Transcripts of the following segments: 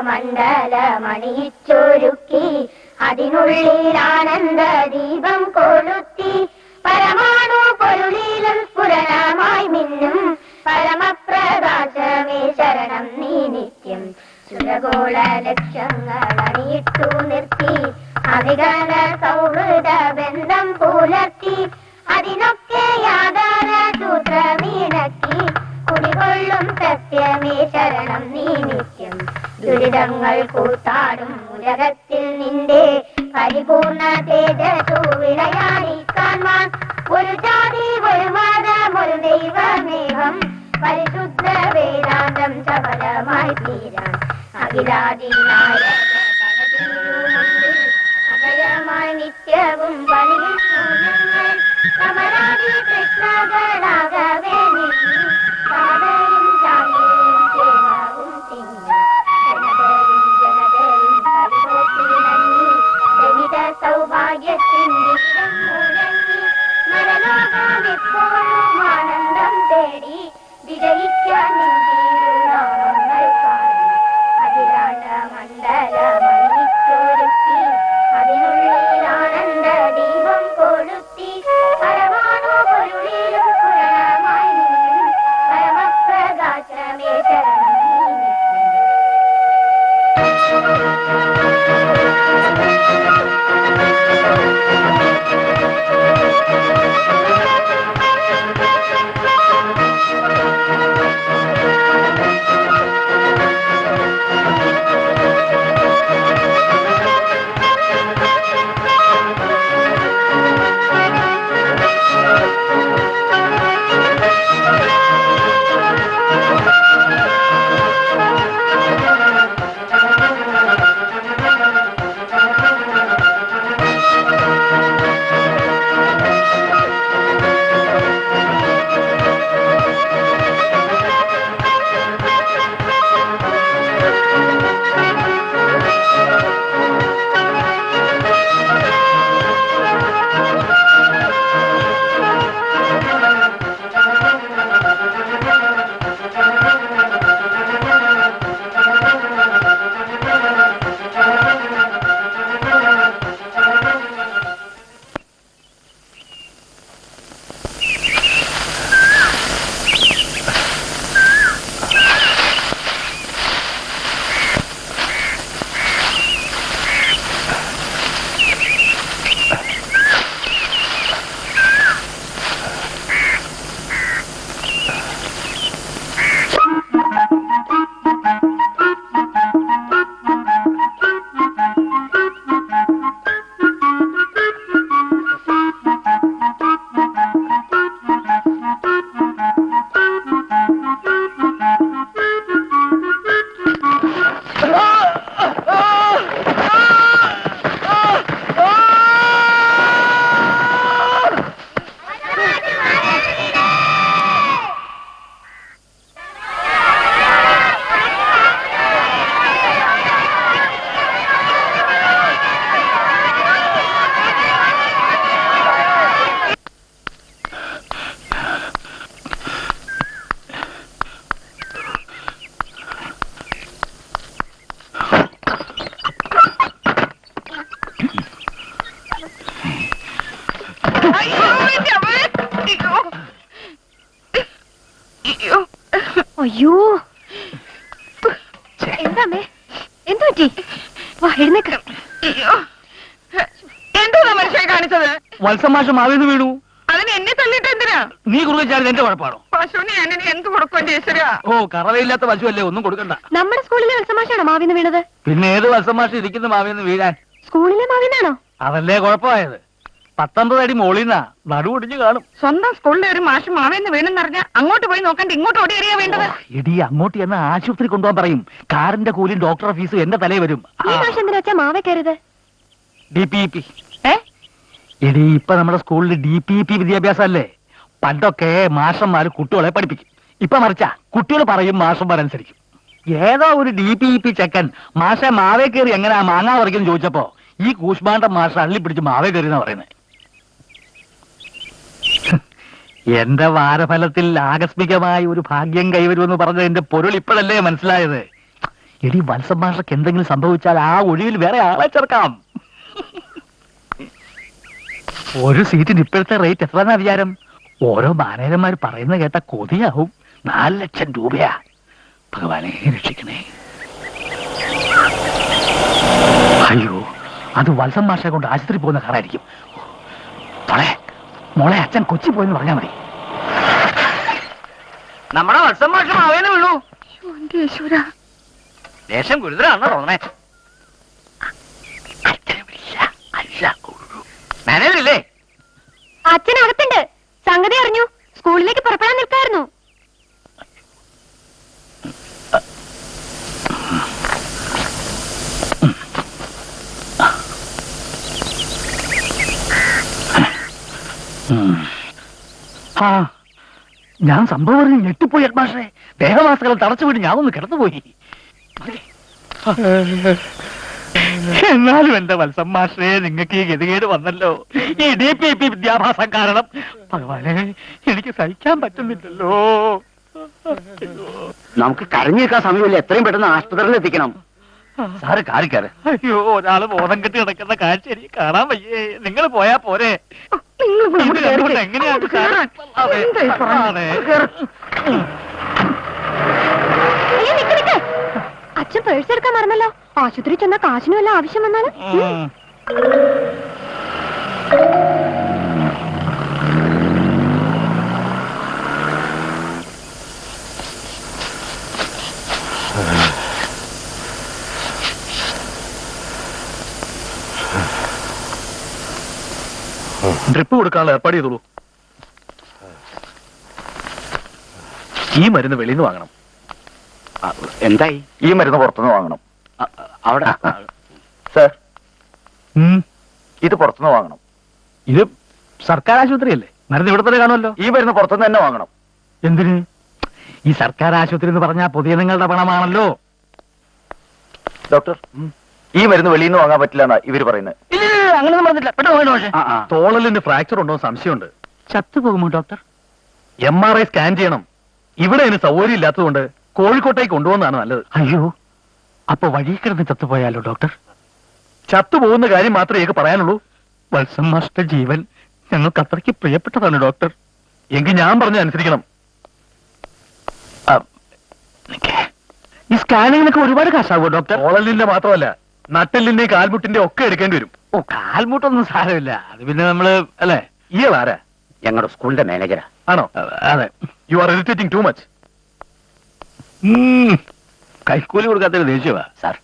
മണ്ഡലമണിയിച്ചൊരുക്കി അതിനുള്ളിൽ ആനന്ദ ദീപം കൊളുത്തി പരമാണു പൊരുളിലും സ്ഫുരണമായി മിന്നും പരമപ്രകാശമേ ശരണം നീ നിത്യം സുരഗോള ലക്ഷ്യങ്ങൾ അണിയിട്ടു നിർത്തി അധികന സൗഹൃദ ബന്ധം പുലർത്തി അതിനൊക്കെ യാതന സൂത്രമീണക്കി കുടികൊള്ളും സത്യമേ ശരണം നീ നിത്യം ദുരിതങ്ങൾ കൂത്താടും ഉലകത്തിൽ നിന്റെ പരിപൂർണ തേജസ്സു വിളയാടിക്കാൻവാൻ ഒരു ജാതി ഒരു മതം ഒരു ദൈവമേവം പരിശുദ്ധ വേദാന്തം സഫലമായി തീരാൻ അഖിലാദിനായ അഭയമായി നിത്യവും പണിയിൽ സമരാദി കൃഷ്ണകളാകവേ നിന്നി പാതയും ജാതിയും ക്ഷേമവും തിങ്ങി ജനതയും ജനതയും പരിപോട്ടിണങ്ങി ജനിത സൗഭാഗ്യത്തിൻ ദിശം മുഴങ്ങി നരലോകം എപ്പോഴും ആനന്ദം തേടി വിജയിക്കാൻ നിന്തിരുനാമങ്ങൾ പാടി അഖിലാണ്ട മണ്ഡലമണിയിച്ചൊരുക്കി അതിനുള്ളിൽ ആനന്ദ ദീപം കൊളുത്തി പരമാണു പൊരുളിലും സ്ഫുരണമായി നിന്നും പരമപ്രകാശമേ ശരണം നീ അയ്യോ എന്താമേ എന്തു പറ്റി വാ എഴുന്നേക്ക എന്തോ മനുഷ്യ കാണിച്ചത് വത്സമാഷം മാവേന്ന് വീണു അതിന് എന്നെ തല്ലിട്ട് എന്തിനാ നീ കുറുകച്ചാൽ എന്റെ കുഴപ്പമാണോ പശുവിനെ എന്നെ എന്ത് കൊടുക്കും ചേശ്വരാ ഓ കറവയില്ലാത്ത പശുവല്ലേ ഒന്നും കൊടുക്കണ്ട നമ്മുടെ സ്കൂളിലെ വത്സമാഷാണോ മാവിന്ന് വീണത് പിന്നെ ഏത് വത്സമാഷം ഇരിക്കുന്ന മാവേന്ന് വീഴാൻ സ്കൂളിലെ മാവിന്നാണോ അതല്ലേ കുഴപ്പമായത് 19 അടി മോളിന്നാ നടുവൊടിഞ്ഞു കാണും സ്വന്തം സ്കൂളിലെ ഒരു മാഷ് മാവേന്ന് വീണെന്നറിഞ്ഞ അങ്ങോട്ട് പോയി നോക്കണ്ട ഇങ്ങോട്ട് ഓടി അറിയാ വേണ്ടത് ഇടി അങ്ങോട്ട് എന്ന് ആശുപത്രി കൊണ്ടുപോകാൻ പറയും കാറിന്റെ കൂലിയും ഡോക്ടർ ഫീസും എന്റെ തലേ വരും ഈ മാഷ് എന്തിനാ മാവേ കയറിയത് DPEP എടി ഇപ്പൊ നമ്മുടെ സ്കൂളിൽ DPEP വിദ്യാഭ്യാസം അല്ലേ പണ്ടൊക്കെ മാഷന്മാര് കുട്ടികളെ പഠിപ്പിക്കും ഇപ്പൊ മറിച്ചാ കുട്ടികൾ പറയും മാഷന്മാരനുസരിക്കും ഏതോ ഒരു DPEP ചെക്കൻ മാഷെ മാവേ കയറി എങ്ങനെയാ മാങ്ങാ പറിക്കുന്നു ചോദിച്ചപ്പോ ഈ കൂശ്മാണ്ട മാഷ അള്ളി പിടിച്ച് മാവേ കയറി എന്നാ പറയുന്നത്. എന്റെ വാരഫലത്തിൽ ആകസ്മികമായി ഒരു ഭാഗ്യം കൈവരുമെന്ന് പറഞ്ഞത് എന്റെ പൊരുൾ ഇപ്പോഴല്ലേ മനസ്സിലായത്. എടി വത്സം മാഷക്ക് എന്തെങ്കിലും സംഭവിച്ചാൽ ആ ഒഴിവിൽ വേറെ ആളെ ചേർക്കാം. ഒരു സീറ്റിന് ഇപ്പോഴത്തെ റേറ്റ് എത്രന്നാ വിചാരം? ഓരോ മാനേജന്മാർ പറയുന്നത് കേട്ട കൊതിയാവും. 4 ലക്ഷം രൂപയാ. ഭഗവാനെ രക്ഷിക്കണേ. അയ്യോ, അത് വത്സം മാഷെ കൊണ്ട് ആശുപത്രി പോകുന്ന കാറായിരിക്കും. മോളെ അച്ഛൻ കൊച്ചി പോയെന്ന് പറഞ്ഞാൽ മതി. നമ്മുടെ വത്സം മാഷ് മാവേനെ വീണു. ദേശം ഗുരുതരാണെന്ന് തോന്നണേ. മാനേജറില്ലേ? അച്ഛനകത്തുണ്ട്. സംഗതി അറിഞ്ഞു. സ്കൂളിലേക്ക് പുറപ്പെടാൻ നിൽക്കായിരുന്നു. ആ, ഞാൻ സംഭവം അറിഞ്ഞ് ഞെട്ടിപ്പോയി ഹെഡ്മാസ്റ്ററെ. ദേഹവാസകൾ തടച്ചു വീട് ഞാൻ ഒന്ന് കിടന്നുപോയി. എന്നാലും എന്റെ വത്സം മാഷേ, നിങ്ങൾക്ക് ഈ ഗതികേട് വന്നല്ലോ. ഈ DPP വിദ്യാഭ്യാസം കാരണം. ഭഗവാനെ, എനിക്ക് സഹിക്കാൻ പറ്റുന്നില്ലല്ലോ. നമുക്ക് കരഞ്ഞു നിൽക്കാൻ സമയമില്ല. എത്രയും പെട്ടെന്ന് ആശുപത്രിയിൽ എത്തിക്കണം. സാറ് കാറിക്കാറ്. അയ്യോ, ഒരാള് ബോധം കെട്ടി കിടക്കുന്ന കാഴ്ച എനിക്ക് കാണാൻ വയ്യേ. നിങ്ങൾ പോയാ പോരെ? എങ്ങനെയാണ് അയ്യോ, നിക്ക് നിക്ക്. അച്ഛൻ പേഴ്സ് എടുക്കാൻ മറന്നല്ലോ. ആശുപത്രി ചെന്ന കാശിന് വല്ല ആവശ്യം വന്നാലും. ഡ്രിപ്പ് കൊടുക്കാനുള്ള ഏർപ്പാട് ചെയ്തോളൂ. ഈ മരുന്ന് വെളിയിൽ നിന്ന് വാങ്ങണം. എന്തായി? ഈ മരുന്ന് പുറത്തുനിന്ന് വാങ്ങണം. അവിടെ സർ, ഇത് പുറത്തുനിന്ന് വാങ്ങണം. ഇത് സർക്കാർ ആശുപത്രിയല്ലേ? മരുന്ന് ഇവിടെ തന്നെ കാണുമല്ലോ. ഈ മരുന്ന് പുറത്തുനിന്ന് തന്നെ വാങ്ങണം. എന്തിന്? ഈ സർക്കാർ ആശുപത്രി എന്ന് പറഞ്ഞാൽ പൊതുജനങ്ങളുടെ പണമാണല്ലോ. ഡോക്ടർ, ഈ മരുന്ന് വെളിയിൽ നിന്ന് വാങ്ങാൻ പറ്റില്ല എന്നാ ഇവര് പറയുന്നത്. അങ്ങനെയൊന്നും പറഞ്ഞില്ല. പെട്ടെന്ന് തോളലിന് ഫ്രാക്ചർ ഉണ്ടോ സംശയമുണ്ട്. ചത്തുപോകുമോ ഡോക്ടർ? MRI സ്കാൻ ചെയ്യണം. ഇവിടെ അതിന് സൗകര്യം ഇല്ലാത്തതുകൊണ്ട് കോഴിക്കോട്ടേക്ക് കൊണ്ടുപോകുന്നതാണ് നല്ലത്. അയ്യോ, അപ്പൊ വഴി കിടന്ന് ചത്തുപോയാലോ ഡോക്ടർ? ചത്തുപോകുന്ന കാര്യം മാത്രമേ എനിക്ക് പറയാനുള്ളൂ. വത്സം മാസ്റ്റർ ജീവൻ ഞങ്ങൾക്ക് അത്രയ്ക്ക് പ്രിയപ്പെട്ടതാണ് ഡോക്ടർ. എങ്കിൽ ഞാൻ പറഞ്ഞ അനുസരിക്കണം. ഈ സ്കാനിങ്ങിനൊക്കെ ഒരുപാട് കാശാവോ ഡോക്ടർ? തോളലിന്റെ മാത്രമല്ല, നട്ടെല്ലിന്റെ കാൽമുട്ടിന്റെ ഒക്കെ എടുക്കേണ്ടി വരും. ഓ, കാൽമുട്ടൊന്നും സാരമില്ല. അത് പിന്നെ നമ്മള് അല്ലേ? ഇയാളാരാ? ഞങ്ങളുടെ സ്കൂളിന്റെ മാനേജരാ. ആണോ? അതെ. You are irritating too much. കൈക്കൂലി കൊടുക്കാത്ത ദേഷ്യവാ. സാർ,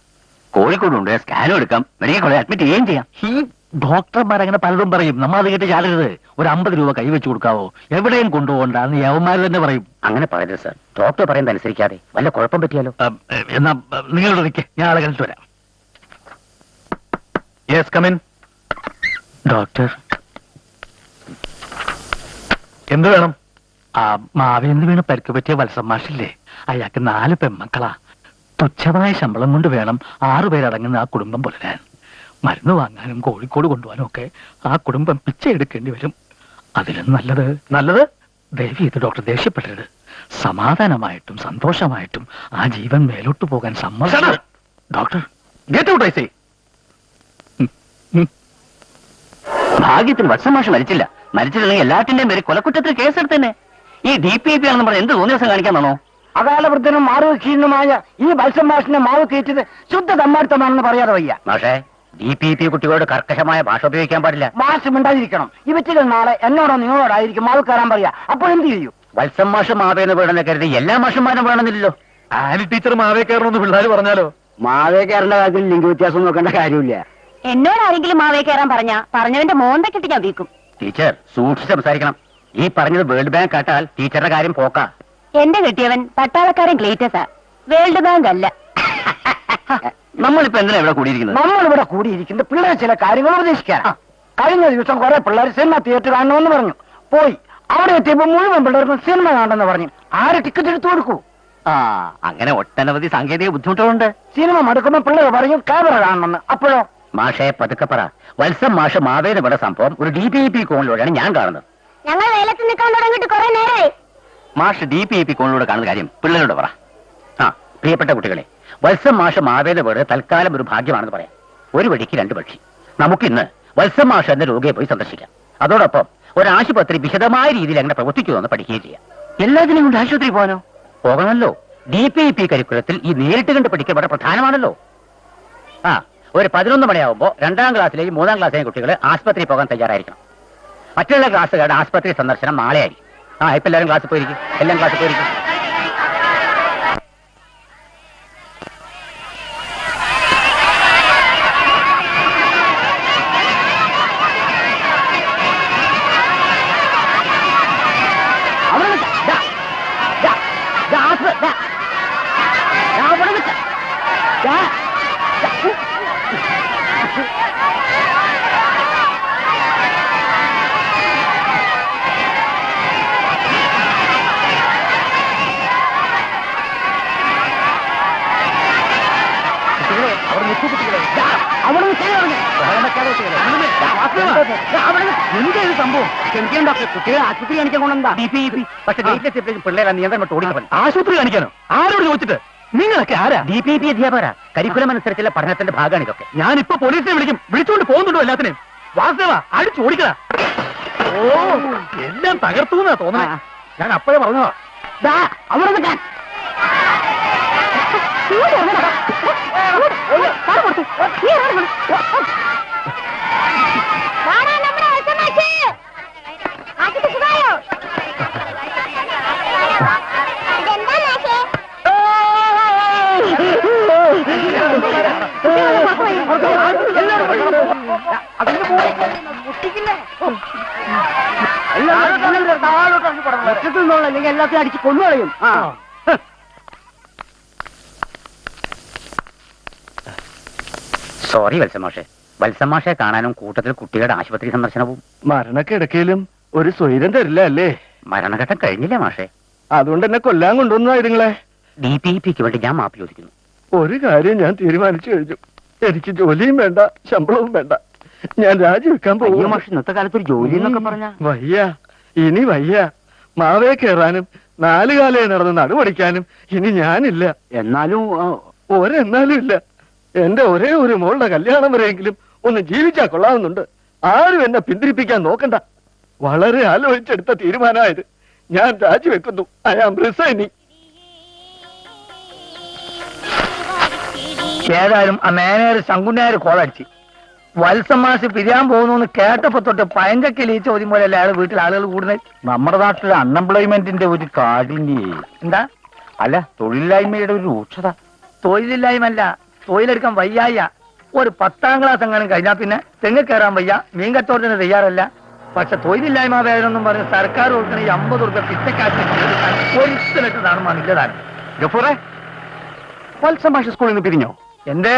കോഴിക്കോടുണ്ട്. സ്കാനും എടുക്കാം, മെഡിക്കൽ കോളേജ് അഡ്മിറ്റ് ചെയ്യുകയും ചെയ്യാം. ഈ ഡോക്ടർമാർ അങ്ങനെ പലതും പറയും. നമ്മൾ അത് കേട്ട് ചാടരുത്. ഒരു 50 രൂപ കൈവച്ച് കൊടുക്കാവോ? എവിടെയും കൊണ്ടുപോകണ്ട എന്ന് യവന്മാർ തന്നെ പറയും. അങ്ങനെ പറയരുത് സാർ. ഡോക്ടർ പറയുന്നത് അനുസരിക്കാതെ വല്ല കുഴപ്പം പറ്റിയാലോ? എന്നാ നിങ്ങളുടെ നിൽക്കേ, ഞാൻ ആളെ കണ്ടിട്ട് വരാം. Yes, come in. ഡോക്ടർ, എന്ത് വേണം? ആ മാവേന്ന് വീണ് പരിക്ക് പറ്റിയ വത്സം മാഷില്ലേ, അയാൾക്ക് 4 പെൺമക്കളാ. തുച്ഛമായ ശമ്പളം കൊണ്ട് വേണം 6 പേരടങ്ങുന്ന ആ കുടുംബം പുലരാൻ. മരുന്ന് വാങ്ങാനും കോഴിക്കോട് കൊണ്ടുപോകാനും ഒക്കെ ആ കുടുംബം പിച്ചை എടുക്കേണ്ടി വരും. അതിലും നല്ലത് ദയവ് ചെയ്ത് ഡോക്ടർ ദേഷ്യപ്പെടരുത്. സമാധാനമായിട്ടും സന്തോഷമായിട്ടും ആ ജീവൻ മേലോട്ട് പോകാൻ സമ്മതിക്കണം. Doctor, get out I say. ഭാഗ്യത്തിന് വത്സമാഷ് മരിച്ചില്ല. മരിച്ചിട്ടുണ്ടെങ്കിൽ എല്ലാറ്റിന്റെയും പേര് കൊലക്കുറ്റത്തിൽ കേസെടുത്തന്നെ. ഈ DPP ആണെന്ന് പറഞ്ഞ് എന്ത് തോന്നിയ ദിവസം കാണിക്കാന്നാണോ? അകാലവൃദ്ധനും മാർവ് ക്ഷീണമായ ഈ വത്സമാഷിനെ മാവ് കയറ്റത് ശുദ്ധ തമ്മാർത്ഥമാണെന്ന് പറയാതെ വയ്യ. പക്ഷേ DPP കുട്ടികളോട് കർക്കശമായ ഭാഷ ഉപയോഗിക്കാൻ പാടില്ല. മാഷ് മിണ്ടാതിരിക്കണം. ഈ വ്യക്തികൾ നാളെ എന്നോടോ നിങ്ങളോടായിരിക്കും മാവ് കയറാൻ പറയാ. അപ്പോൾ എന്ത് ചെയ്യും? വത്സം മാഷ് മാവേന്ന് വീണെന്ന് കരുതി എല്ലാ മാഷന്മാരും വേണമെന്നില്ലല്ലോ. ആനി ടീച്ചർ മാവേ കയറണമെന്ന് പിള്ളേർ പറഞ്ഞാലോ? മാവേ കയറേണ്ട കാര്യത്തിൽ ലിംഗ വ്യത്യാസം നോക്കേണ്ട കാര്യമില്ല. എന്നോട് ആരെങ്കിലും മാവേ കയറാൻ പറഞ്ഞവന്റെ മോന്ത കെട്ടി ഞാൻ വീക്കും. ടീച്ചർ സൂക്ഷിച്ച് സംസാരിക്കണം. ഈ പറഞ്ഞത് വേൾഡ് ബാങ്ക് ആട്ടാൽ ടീച്ചറുടെ കാര്യം പോക്കാ. എന്റെ കെട്ടിയവൻ പട്ടാളക്കാരൻ ക്ലീറ്റസാ, വേൾഡ് ബാങ്ക് അല്ല. നമ്മളിപ്പോ എന്തിനാ ഇവിടെ കൂടിയിരിക്കുന്നത്? നമ്മളിവിടെ കൂടിയിരിക്കുന്നത് പിള്ളേർ ചില കാര്യങ്ങൾ ഉപദേശിക്കാനാ. കഴിഞ്ഞ ദിവസം കുറെ പിള്ളേർ സിനിമ തിയേറ്റർ കാണണമെന്ന് പറഞ്ഞു. പോയി അവിടെ എത്തിയപ്പോ മുഴുവൻ പിള്ളേർക്കും സിനിമ കാണണമെന്ന് പറഞ്ഞു. ആര് ടിക്കറ്റ് എടുത്തു കൊടുക്കൂ? അങ്ങനെ ഒട്ടനവധി സാങ്കേതിക ബുദ്ധിമുട്ടുകളുണ്ട്. സിനിമ മടുക്കുമ്പോ പിള്ളേർ പറയും ക്യാമറ കാണണമെന്ന്. അപ്പോഴോ? മാഷെ പതുക്കെ പറ. വത്സം മാഷ് മാവേന്ന് ഇവിടെ സംഭവം ഒരു DPP കോണിലൂടെയാണ് ഞാൻ കാണുന്നത്. ഞങ്ങൾ വെയിലത്ത് നിൽക്കാൻ തുടങ്ങിയിട്ട് കുറെ നേരമായി. മാഷ് DPP കോണിലൂടെ കാണുന്ന കാര്യം പിള്ളേരോട് പറ. പ്രിയപ്പെട്ട കുട്ടികളെ, വത്സം മാഷ് മാവേദ വീട് തൽക്കാലം ഒരു ഭാഗ്യമാണെന്ന് പറയാം. ഒരു വഴിക്ക് രണ്ട് പക്ഷി. നമുക്കിന്ന് വത്സം മാഷ് എന്ന രോഗിയെ പോയി സന്ദർശിക്കാം. അതോടൊപ്പം ഒരു ആശുപത്രി വിശദമായ രീതിയിൽ എങ്ങനെ പ്രവർത്തിക്കുമെന്ന് പഠിക്കുകയും ചെയ്യാം. എല്ലാത്തിനും കൊണ്ട് ആശുപത്രി പോകാനോ? പോകണമല്ലോ. DPEP കരിക്കുലത്തിൽ ഈ നേരിട്ട് കണ്ട് പഠിക്കൽ വളരെ പ്രധാനമാണല്ലോ. ഒരു 11 മണിയാവുമ്പോൾ 2ാം ക്ലാസ്സിലെയും 3ാം ക്ലാസ്സിലെയും കുട്ടികൾ ആശുപത്രി പോകാൻ തയ്യാറായിരിക്കണം. മറ്റുള്ള ക്ലാസ്സുകാരുടെ ആശുപത്രി സന്ദർശനം നാളെ ആയിരിക്കും. ഇപ്പൊ എല്ലാവരും ക്ലാസ്സിൽ പോയിരിക്കും. എല്ലാം ക്ലാസ്സിൽ പോയിരിക്കും. എന്തൊരു സംഭവം? കുട്ടികളെ ആശുപത്രി കാണിക്കാൻ കൊണ്ടെന്താ? DPEP. പക്ഷെ ഡേറ്റിലെത്തിയപ്പോഴും പിള്ളേരെ നിയന്ത്രണം ഓടിക്കണം. ആശുപത്രി കാണിക്കാനോ? ആരോട് ചോദിച്ചിട്ട്? നിങ്ങളൊക്കെ ആരാ? DPEP അധ്യാപകരാ. കരിക്കുലം അനുസരിച്ചുള്ള പഠനത്തിന്റെ ഭാഗമാണ് ഇതൊക്കെ. ഞാനിപ്പോ പോലീസിനെ വിളിക്കും. വിളിച്ചുകൊണ്ട് പോകുന്നുണ്ടോ എല്ലാത്തിനും? വാസുദേവ അടിച്ചു ഓടിക്കടാ. ഓ, എല്ലാം തകർത്തുന്നാ തോന്നണേ. ഞാൻ അപ്പോഴേ പറഞ്ഞതാ. അവിടെ നിൽക്കാൻ. അല്ലെങ്കിൽ എല്ലാത്തിനും അടിച്ച് കൊന്നുകളയും. സോറി വത്സമാഷെ. വത്സമാഷെ കാണാനും കൂട്ടത്തിൽ കുട്ടികളുടെ ആശുപത്രി സന്ദർശനവും. മരണക്കിടക്കയിലും ഒരു സ്വൈരം തരില്ല അല്ലേ? മരണഘട്ടം കഴിഞ്ഞില്ലേ മാഷെ? അതുകൊണ്ട് എന്നെ കൊല്ലാൻ കൊണ്ടുവന്നതാ ഇതുങ്ങളെ. DPEPക്ക് വേണ്ടി ഞാൻ മാപ്പ് ചോദിക്കുന്നു. ഒരു കാര്യം ഞാൻ തീരുമാനിച്ചു കഴിഞ്ഞു. എനിക്ക് ജോലിയും വേണ്ട, ശമ്പളവും വേണ്ട. ഞാൻ രാജിവെക്കാൻ പോകും. മാഷ് ഇന്നത്തെ കാലത്ത് ഒരു ജോലി എന്നൊക്കെ പറഞ്ഞ വയ്യ, ഇനി വയ്യ. മാവേ കയറാനും 4 കാലേ നടന്ന് നടുപടിക്കാനും ഇനി ഞാനില്ല. എന്നാലും ഒരെന്നാലും ഇല്ല. എന്റെ ഒരേ ഒരു മോളുടെ കല്യാണം വരെയെങ്കിലും ഒന്ന് ജീവിച്ചാ കൊള്ളാവുന്നുണ്ട്. ആരും എന്നെ പിന്തിരിപ്പിക്കാൻ നോക്കണ്ട. വളരെ ആലോചിച്ചെടുത്ത തീരുമാനമായത്. ഞാൻ രാജിവെക്കുന്നു. I am resigning. ഏതായാലും ആ മാനേജർ ശങ്കുണ്ണാര് കോളടിച്ച് വത്സമാസ് പിരിയാൻ പോകുന്നു കേട്ടപ്പോ തൊട്ട് പയങ്കക്കിൽ ഈ ചോദ്യം പോലെയല്ല അയാൾ വീട്ടിൽ ആളുകൾ കൂടുന്നത്. നമ്മുടെ നാട്ടിലെ അൺഎംപ്ലോയ്മെന്റിന്റെ ഒരു കാഠിന്യ. എന്താ? അല്ല, തൊഴിലില്ലായ്മയുടെ ഒരു രൂക്ഷത. തൊഴിലില്ലായ്മല്ല, തൊഴിലെടുക്കാൻ വയ്യായ. ഒരു 10ാം ക്ലാസ് എങ്ങാനും കഴിഞ്ഞാൽ പിന്നെ തെങ്ങ് കയറാൻ വയ്യ, മീൻ കച്ചവടത്തിന് തയ്യാറല്ല. പക്ഷെ തൊഴിലില്ലായ്മ വേദനെന്നും പറഞ്ഞ് സർക്കാർ കൊടുക്കുന്ന ഈ 50 രൂപ പിറ്റക്കാറ്റ് ഒരിക്കലിട്ട് നടന്നില്ലതാണ്. ഗഫൂറെ, വത്സമാഷ് സ്കൂളിൽ നിന്ന് പിരിഞ്ഞോ? എന്തേ?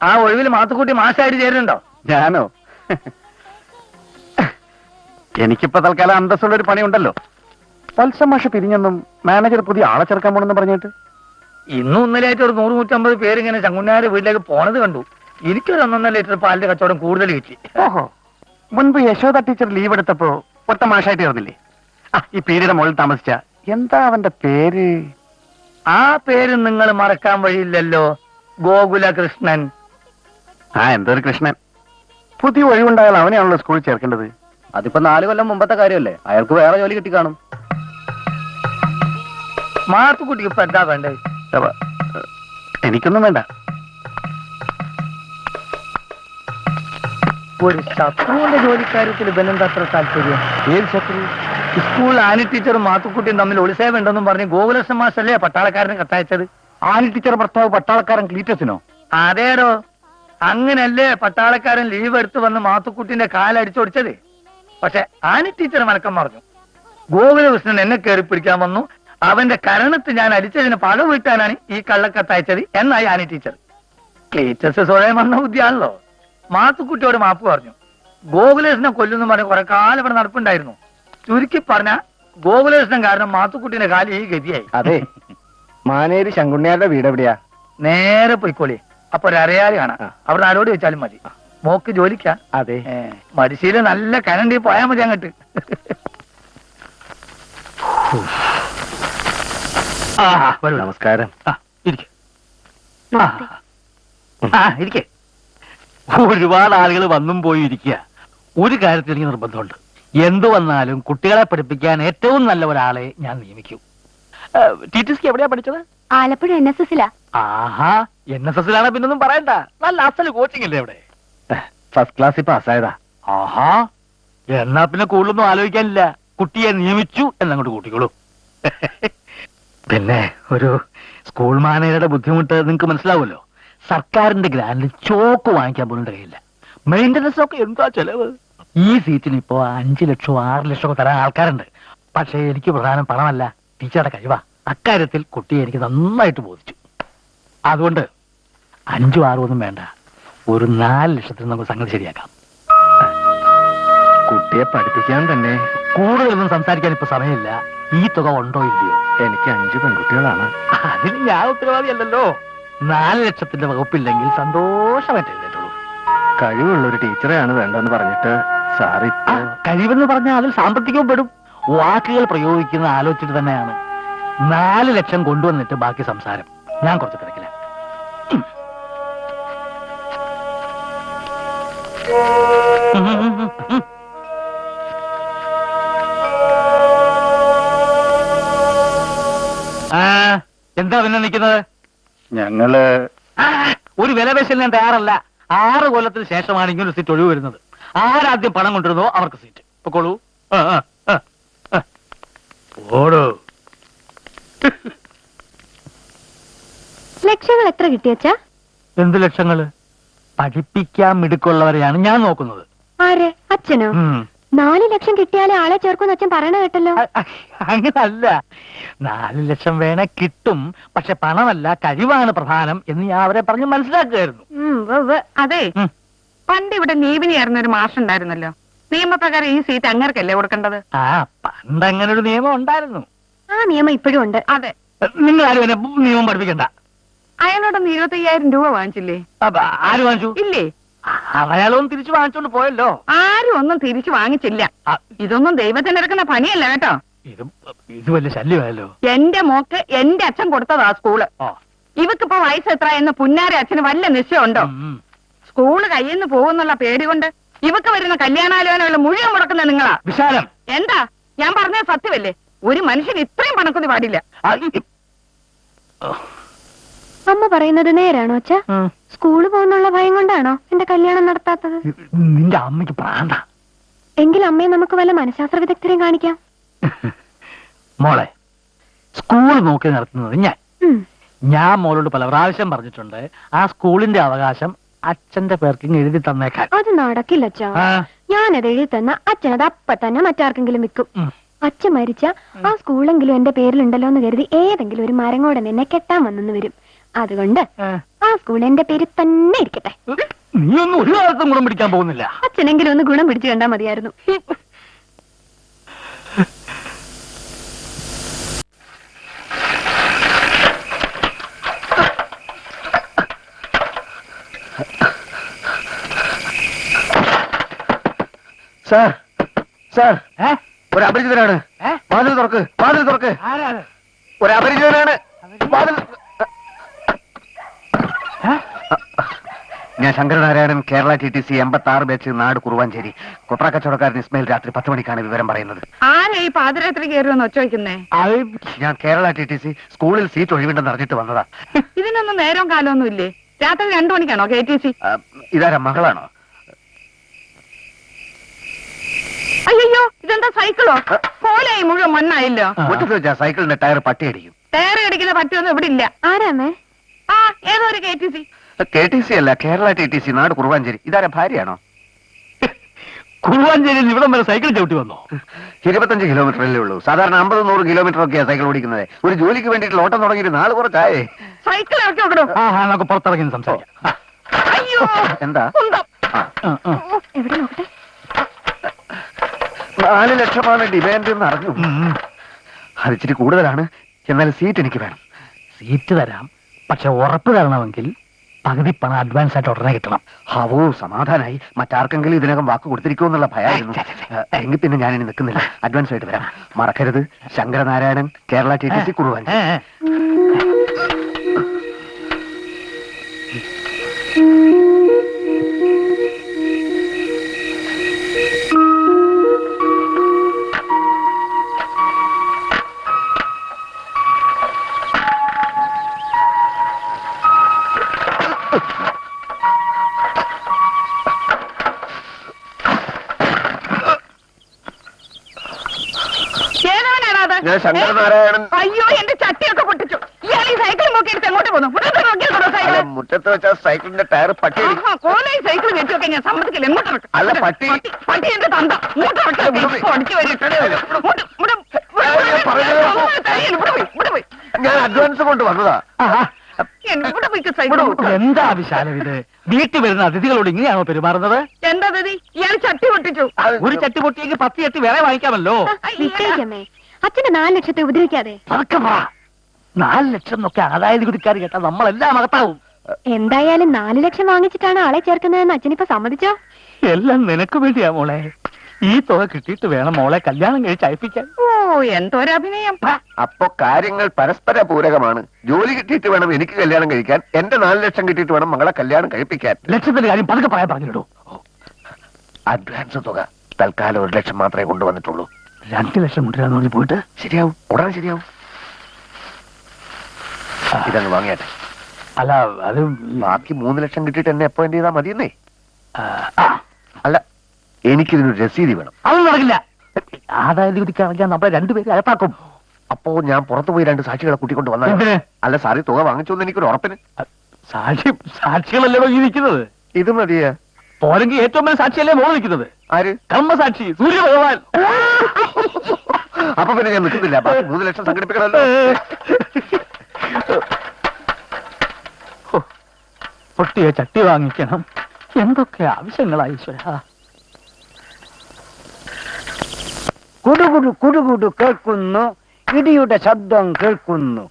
ആ ഒഴിവിൽ മാത്തുക്കുട്ടി മാഷായിട്ട് ചേരുന്നുണ്ടോ? ഞാനോ? എനിക്കിപ്പോ തൽക്കാലം അന്തസ്സുള്ളൊരു പണിയുണ്ടല്ലോ. വത്സമാഷ് പിരിഞ്ഞെന്നും മാനേജർ പുതിയ ആളെ ചേർക്കാൻ പോണെന്ന് പറഞ്ഞിട്ട് ഇന്നും ഇന്നലെയായിട്ട് ഒരു 100-150 പേര് ഇങ്ങനെ ചങ്കുന്നാര് വീട്ടിലേക്ക് പോണത് കണ്ടു. എനിക്കൊരു 1.5 ലിറ്റർ പാലിന്റെ കച്ചവടം കൂടുതൽ കിട്ടി. ഓഹോ, മുൻപ് യശോദ ടീച്ചർ ലീവ് എടുത്തപ്പോ ഒറ്റ മാഷായിട്ട് ചേർന്നില്ലേ? ഈ പീരിയുടെ മുകളിൽ താമസിച്ച എന്താ അവന്റെ പേര്? ആ പേര് നിങ്ങൾ മറക്കാൻ വഴിയില്ലല്ലോ. ഗോകുലകൃഷ്ണൻ. എന്തൊരു കൃഷ്ണൻ. പുതിയ ഒഴിവുണ്ടായാൽ അവനെയാണല്ലോ സ്കൂളിൽ ചേർക്കേണ്ടത്. അതിപ്പോ 4 കൊല്ലം മുമ്പത്തെ കാര്യമല്ലേ. അയാൾക്ക് വേറെ ജോലി കിട്ടി കാണും. മാത്തുക്കുട്ടിക്ക് ഇപ്പൊ എന്താ വേണ്ടത്? എനിക്കൊന്നും വേണ്ട. ഒരു ശത്രുവിന്റെ ജോലിക്കാര്യത്തിൽ ഇവനെന്താ അത്ര താല്പര്യം? ഏത് ശത്രു? സ്കൂൾ ആനി ടീച്ചറും മാത്തുക്കുട്ടിയും തമ്മിൽ ഒളിസേവ ഉണ്ടെന്നും പറഞ്ഞ് ഗോകുലകൃഷ്ണൻ മാസ്റ്റല്ലേ പട്ടാളക്കാരന് കത്തയച്ചത്? ആനി ടീച്ചർ ഭർത്താവ് പട്ടാളക്കാരൻ ക്ലീറ്റസിനോ? അതേടോ, അങ്ങനല്ലേ പട്ടാളക്കാരൻ ലീവ് എടുത്ത് വന്ന് മാത്തുക്കുട്ടിന്റെ കാലടിച്ചൊടിച്ചത്. പക്ഷെ ആനി ടീച്ചർ മലക്കം പറഞ്ഞു. ഗോകുലകൃഷ്ണൻ എന്നെ കയറി പിടിക്കാൻ വന്നു, അവന്റെ കരണത്ത് ഞാൻ അടിച്ചതിന് പഴം വീട്ടാനാണ് ഈ കള്ളക്കത്തയച്ചത് എന്നായി ആനി ടീച്ചർ. ക്ലീറ്റസ് സ്വയം വന്ന ബുദ്ധിയാണല്ലോ. മാത്തുക്കുട്ടിയോട് മാപ്പ് പറഞ്ഞു. ഗോകുലകൃഷ്ണൻ കൊല്ലുന്നു പറഞ്ഞ് കുറെ കാലം ഇവിടെ നടപ്പുണ്ടായിരുന്നു. ചുരുക്കി പറഞ്ഞ ഗോകുലകൃഷ്ണൻ കാരണം മാത്തുക്കുട്ടിന്റെ കാലം ഈ ഗതിയായി. അതെ, മാനേരി ശങ്കുണ്ണിയാരുടെ വീട് എവിടെയാ? നേരെ പോയിക്കോളി. അപ്പൊ ഒരു അറിയാതെ കാണാം. അവിടെ ആരോട് ചോദിച്ചാലും മതി. മോക്ക് ജോലിക്കാ? അതെ. മടിശ്ശേരി നല്ല കരണ്ടി പോയാൽ മതി അങ്ങോട്ട്. നമസ്കാരം. നമസ്തേ. ഇരിക്കേ. ഒരുപാട് ആളുകൾ വന്നും പോയി ഇരിക്കുക. ഒരു കാര്യത്തിൽ എനിക്ക് നിർബന്ധമുണ്ട്. എന്തു വന്നാലും കുട്ടികളെ പഠിപ്പിക്കാൻ ഏറ്റവും നല്ല ഒരാളെ ഞാൻ നിയമിക്കൂ. TTC എവിടെയാ പഠിച്ചത്? ആലപ്പുഴ NSS-ലാ. ആഹാ, NSS-ലാണ് പിന്നൊന്നും പറയണ്ട. നല്ല അസല് കോച്ചിങ് അല്ലേ അവിടെ? ഫസ്റ്റ് ക്ലാസ്സിൽ പാസ്സായതാ. ആഹാ, എന്നാ പിന്നെ കൂടുതലൊന്നും ആലോചിക്കാനില്ല. കുട്ടിയെ നിയമിച്ചു എന്നങ്ങോട്ട് കൂട്ടിക്കോളൂ. പിന്നെ ഒരു സ്കൂൾ മാനേജറുടെ ബുദ്ധിമുട്ട് നിങ്ങൾക്ക് മനസ്സിലാവുമല്ലോ. സർക്കാരിന്റെ ഗ്രാൻഡിൽ ചോക്ക് വാങ്ങിക്കാൻ പോലും കഴിയില്ല. മെയിന്റനൻസ് ഒക്കെ എന്താ ചെലവ്? ഈ സീറ്റിന് ഇപ്പോ 5 ലക്ഷമോ 6 ലക്ഷമോ തരാൻ ആൾക്കാരുണ്ട്. പക്ഷേ എനിക്ക് പ്രധാനം പണമല്ല, ടീച്ചറുടെ കഴിവാ. അക്കാര്യത്തിൽ കുട്ടിയെ എനിക്ക് നന്നായിട്ട് ബോധിച്ചു. അതുകൊണ്ട് 5 6 ഒന്നും വേണ്ട, ഒരു 4 ലക്ഷത്തിന് നമുക്ക് സംഗതി ശരിയാക്കാം. കുട്ടിയെ പഠിപ്പിക്കാൻ തന്നെ കൂടുതലൊന്നും സംസാരിക്കാൻ ഇപ്പൊ സമയമില്ല. ഈ തുക ഉണ്ടോ ഇല്ലയോ? എനിക്ക് 5 പെൺകുട്ടികളാണ്. അതിന് ഞാൻ ഉത്തരവാദിയല്ലല്ലോ. 4 ലക്ഷത്തിന്റെ വകുപ്പില്ലെങ്കിൽ സന്തോഷമായിട്ട് എഴുന്നേറ്റുള്ളൂ. കഴിവുള്ള ഒരു ടീച്ചറെയാണ് വേണ്ടെന്ന് പറഞ്ഞിട്ട് സാറി കഴിവെന്ന് പറഞ്ഞാൽ അതിൽ സാമ്പത്തികവും പെടും. വാക്കുകൾ പ്രയോഗിക്കുന്ന ആലോചിച്ചിട്ട് തന്നെയാണ്. 4 ലക്ഷം കൊണ്ടുവന്നിട്ട് ബാക്കി സംസാരം. ഞാൻ കുറച്ച് തിരക്കില്ല. എന്താ പിന്നെ നിൽക്കുന്നത്? ഞങ്ങള് ഒരു വിലപേശലിന് ഞാൻ തയ്യാറല്ല. 6 കൊല്ലത്തിന് ശേഷമാണ് ഇങ്ങനെ സീറ്റ് ഒഴിവ് വരുന്നത്. ആരാദ്യം പണം കൊണ്ടിരുന്നോ അവർക്ക് സീറ്റ്. പൊക്കോളൂ. ഓടോ. ലക്ഷങ്ങൾ എത്ര കിട്ടിയച്ചാ? എന്ത് ലക്ഷങ്ങള്? പഠിപ്പിക്കാൻ മിടുക്കുള്ളവരെയാണ് ഞാൻ നോക്കുന്നത്. ആരെ? അച്ഛനോ? 4 ലക്ഷം കിട്ടിയാലേ ആളെ ചേർക്കുമെന്ന് അച്ഛൻ പറയണ കേട്ടല്ലോ. അങ്ങനല്ല. 4 ലക്ഷം വേണേ കിട്ടും, പക്ഷെ പണമല്ല കഴിവാണ് പ്രധാനം എന്ന് ഞാൻ അവരെ പറഞ്ഞ് മനസ്സിലാക്കുകയായിരുന്നു. അതെ, പണ്ട് ഇവിടെ നീവിനിയായിരുന്ന ഒരു മാഷ് ഉണ്ടായിരുന്നല്ലോ. നിയമപ്രകാരം ഈ സീറ്റ് അങ്ങേർക്കല്ലേ കൊടുക്കേണ്ടത്? പണ്ട് അങ്ങനെ ഒരു നിയമം ഉണ്ടായിരുന്നു. ആ നിയമം ഇപ്പോഴും ഉണ്ട്. അതെ. നിങ്ങൾ ആരും എന്നെ നിയമം പഠിപ്പിക്കണ്ട. അയാളോടൊന്ന് 25,000 രൂപ വാങ്ങിച്ചില്ലേ? ആര് വാങ്ങിച്ചു? ഇല്ലേ? അയാളൊന്നും തിരിച്ചു വാങ്ങിച്ചോണ്ട് പോയല്ലോ. ആരും ഒന്നും തിരിച്ചു വാങ്ങിച്ചില്ല. ഇതൊന്നും ദൈവത്തിനെടുക്കുന്ന പണിയല്ല കേട്ടോ. ഇത് വലിയ ശല്യമായല്ലോ. എന്റെ മോക്ക് എന്റെ അച്ഛൻ കൊടുത്തതാ സ്കൂള്. ഇവക്കിപ്പോ വയസ്സ് എത്ര എന്ന് പുന്നാരെ അച്ഛന് വല്ല നിശ്ചയമുണ്ടോ? സ്കൂള് കയ്യിൽ നിന്ന് പോകുന്നുള്ള പേടി കൊണ്ട് ഇവക്ക് വരുന്ന കല്യാണാലോചനകൾ മുഴുവൻ മുടക്കുന്ന നിങ്ങളാ. വിശാലം, എന്താ ഞാൻ പറഞ്ഞത് സത്യമല്ലേ? ഒരു മനുഷ്യൻ ഇത്രയും പണക്കൊതി പാടില്ല. അമ്മ പറയുന്നത് നേരാണോ അച്ഛാ? സ്കൂള് പോകുന്നുള്ള ഭയം കൊണ്ടാണോ എന്റെ കല്യാണം നടത്താത്തത്? നിന്റെ അമ്മയ്ക്ക് പ്രാന്ത. എങ്കിൽ അമ്മയെ നമുക്ക് വല്ല മനഃശാസ്ത്ര വിദഗ്ധരെയും കാണിക്കാം. മോളെ, സ്കൂൾ നോക്കി നടത്തുന്നത് ഞാൻ മോളോട് പല പ്രാവശ്യം പറഞ്ഞിട്ടുണ്ട്. ആ സ്കൂളിന്റെ അവകാശം അച്ഛന്റെ പേർക്ക് എഴുതി തന്നേക്കാൻ. അത് നടക്കില്ല അച്ഛാ. ഞാനത് എഴുതി തന്ന അച്ഛനത് അപ്പ തന്നെ മറ്റാർക്കെങ്കിലും വിൽക്കും. അച്ഛൻ മരിച്ച ആ സ്കൂളെങ്കിലും എന്റെ പേരിലുണ്ടല്ലോ എന്ന് കരുതി ഏതെങ്കിലും ഒരു മരങ്ങോടെ നിന്നെ കെട്ടാൻ വന്നെന്ന് വരും. അതുകൊണ്ട് ആ സ്കൂൾ എന്റെ പേര് തന്നെ ഇരിക്കട്ടെ. നീ ഒന്നും ഒരു കാലത്തും ഗുണം പിടിക്കാൻ പോകുന്നില്ല. അച്ഛനെങ്കിലും ഒന്ന് ഗുണം പിടിച്ചു കണ്ടാ മതിയായിരുന്നു. സാർ, സാർ, ഒരു അപരിചിതനാണ്. വാതിൽ തുറക്ക്, വാതിൽ തുറക്ക്. ഒരു അപരിചിതനാണ്. വാതിൽ. ഞാൻ ശങ്കരനാരായണൻ, കേരള TTC 86 ബാച്ച്, നാട് കുറുവാഞ്ചേരി. കൊപ്ര കച്ചവടക്കാരൻ ഇസ്മയിൽ രാത്രി 10 മണിക്കാണ് വിവരം പറയുന്നത്. ആരാ ഈ പാതിരാത്രി കയറുമെന്ന് ഒച്ച വയ്ക്കുന്നേ? ഞാൻ കേരള TTC സ്കൂളിൽ സീറ്റ് ഒഴിവുണ്ടെന്ന് അറിഞ്ഞിട്ട് വന്നതാ. ഇതിനൊന്നും നേരവും കാലമൊന്നും ഇല്ലേ? രാത്രി 2 മണിക്കാണോ KTC? ഇതാരാ, മകളാണോ? അയ്യോ, ഇതെന്താ സൈക്കിളോ? കോലായി മുഴുവൻ മണ്ണായില്ലോ. മുറ്റത്ത് വെച്ചാ സൈക്കിളിന്റെ ടയർ പട്ടിയടിക്കും. ടയർ അടിക്കുന്ന പറ്റിയൊന്നും ഇവിടെ ഇല്ല. ആരാമേ? ഏതോ ഒരു KTC. KTC അല്ല, കേരള TTC, നാട് കുറുവാഞ്ചേരി. ഇതാരാ, ഭാര്യയാണോ? കുറുവാഞ്ചേരി ഇവിടം വരെ സൈക്കിൾ ചവിട്ടി വന്നോ? 25 കിലോമീറ്ററല്ലേ ഉള്ളൂ. സാധാരണ 50-100 കിലോമീറ്റർ ഒക്കെയാ സൈക്കിൾ ഓടിക്കുന്നത്. ഒരു ജോലിക്ക് വേണ്ടിയിട്ട് ഓട്ടം തുടങ്ങിയിട്ട് നാളെ കുറച്ചായേ. സൈക്കിൾ ഇറക്കി നോക്കണോ? നമുക്ക് പുറത്തിറങ്ങി സംസാരിക്കാം. അയ്യോ, എന്താ? എവിടെ നോക്കട്ടെ. 4 ലക്ഷമാണ് ഡിമാൻഡ് എന്ന് അറിഞ്ഞു. അതിച്ചിരി കൂടുതലാണ്. എന്നാലും സീറ്റ് എനിക്ക് വേണം. സീറ്റ് തരാം, പക്ഷെ ഉറപ്പ് തരണമെങ്കിൽ പകുതി പണം അഡ്വാൻസ് ആയിട്ട് ഉടനെ കിട്ടണം. ഹവോ, സമാധാനായി. മറ്റാർക്കെങ്കിലും ഇതിനകം വാക്ക് കൊടുത്തിരിക്കുമെന്നുള്ള ഭയമായിരുന്നു. എങ്കിൽ പിന്നെ ഞാനിനി നിൽക്കുന്നില്ല. അഡ്വാൻസ് ആയിട്ട് വരാം. മറക്കരുത്, ശങ്കരനാരായണൻ, കേരള TTC, കുറുവാഞ്ചേരി. ഏതവനാണോ അത്? ഞാൻ ശങ്കരനാരായണൻ. അയ്യോ എന്റെ ചട്ടിയൊക്കെ പൊട്ടിച്ചു. ഇയാൾ ഈ സൈക്കിൾ നോക്കിയെടുത്ത് എങ്ങോട്ട് പോന്നു? മുറ്റത്ത് നോക്കിയെടുക്കണോ സൈക്കിൾ? അല്ല, മുറ്റത്ത് വെച്ച സൈക്കിളിന്റെ ടയർ പട്ടി കോലേ സൈക്കിൾ വെച്ചൊക്കെ ഞാൻ സമ്മതിക്കില്ല. എങ്ങോട്ട് ഇറക്ക്? അല്ല, പട്ടി. പട്ടി എന്റെ തന്ത. ഇങ്ങോട്ട് ഇറക്ക്. അടിച്ചു വരും. ഇവിടെ പോയി. ഞാൻ അഡ്വാൻസ് കൊണ്ട് വന്നതാ. ഇവിടെ പോയി സൈക്കിൾ. എന്താ വിശാലം ഇത്? വീട്ടിൽ വരുന്ന അതിഥികളോട് ഇങ്ങനെയാണോ പെരുമാറുന്നത്? എന്താ ദീദി ഇയാൾ ചട്ടി പൊട്ടിച്ചു? ഒരു ചട്ടി പൊട്ടിയെങ്കിൽ 10 ചട്ടി വേറെ വാങ്ങിക്കാമല്ലോ. വിട്ടേക്കമ്മേ, അച്ഛന്റെ 4 ലക്ഷത്തെ ഉപദ്രവിക്കാതെ. 4 ലക്ഷം എന്നൊക്കെ ആദായ നികുതിക്കാർ കേട്ടാ നമ്മളെല്ലാം അകത്താവും. എന്തായാലും 4 ലക്ഷം വാങ്ങിച്ചിട്ടാണ് ആളെ ചേർക്കുന്നതെന്ന് അച്ഛനിപ്പോ സമ്മതിച്ചോ? എല്ലാം നിനക്ക് വേണ്ടിയാ മോളെ. ഈ തുക കിട്ടിയിട്ട് വേണം മോളെ കല്യാണം കഴിച്ച് അയപ്പിക്കാൻ. ഓ എന്തൊരഭിനയം. അപ്പൊ കാര്യങ്ങൾ പരസ്പര പൂരകമാണ്. ജോലി കിട്ടിയിട്ട് വേണം എനിക്ക് കല്യാണം കഴിക്കാൻ. എന്റെ 4 ലക്ഷം കിട്ടിയിട്ട് വേണം മകളെ കല്യാണം കഴിപ്പിക്കാൻ. ലക്ഷത്തിന്റെ കാര്യം പതുക്കെ പറയാൻ പറഞ്ഞിടൂ. അഡ്വാൻസ് തുക തൽക്കാലം 1 ലക്ഷം മാത്രമേ കൊണ്ടുവന്നിട്ടുള്ളൂ. 2 ലക്ഷം കൊണ്ടുവരാന്ന് പറഞ്ഞ് പോയിട്ട് ശരിയാവും, ഉടനെ ശരിയാവും. ഇതങ്ങ് വാങ്ങിയാട്ടെ. അല്ല അത് ബാക്കി 3 ലക്ഷം കിട്ടിയിട്ട് എന്നെ അപ്പോയിന്റ് ചെയ്താൽ മതിയെന്നേ. ആ, അല്ല, എനിക്കിതിനൊരു രസീതി വേണം. അതൊന്നും നടക്കില്ല. ആദായ നികുതിക്കാണെങ്കിൽ നമ്മളെ 2 പേരെ അകത്താക്കും. അപ്പോ ഞാൻ പുറത്തു പോയി 2 സാക്ഷികളെ കൂട്ടിക്കൊണ്ട് വന്നാൽ എന്തിന്? അല്ല സാറി തുക വാങ്ങിച്ചോന്ന് എനിക്കൊരു ഉറപ്പിന്. സാക്ഷികളല്ലേ ഈ നിൽക്കുന്നത്? ഇത് മതിയാ. പോരെങ്കിൽ ഏറ്റവും വലിയ സാക്ഷിയല്ലേ മോള് നിൽക്കുന്നത്? ആര്? കർമ്മസാക്ഷി സൂര്യഭഗവാൻ. അപ്പൊ പിന്നെ ഞാൻ നിൽക്കുന്നില്ല. ബാക്കി 3 ലക്ഷം സംഘടിപ്പിക്കണമല്ലോ. പൊട്ടിയ ചട്ടി വാങ്ങിക്കണം. എന്തൊക്കെ ആവശ്യങ്ങളായി ഈശ്വരാ. കുടുകുടു കുടുകുടു കേൾക്കുന്നു, ഇടിയുടെ ശബ്ദം കേൾക്കുന്നു.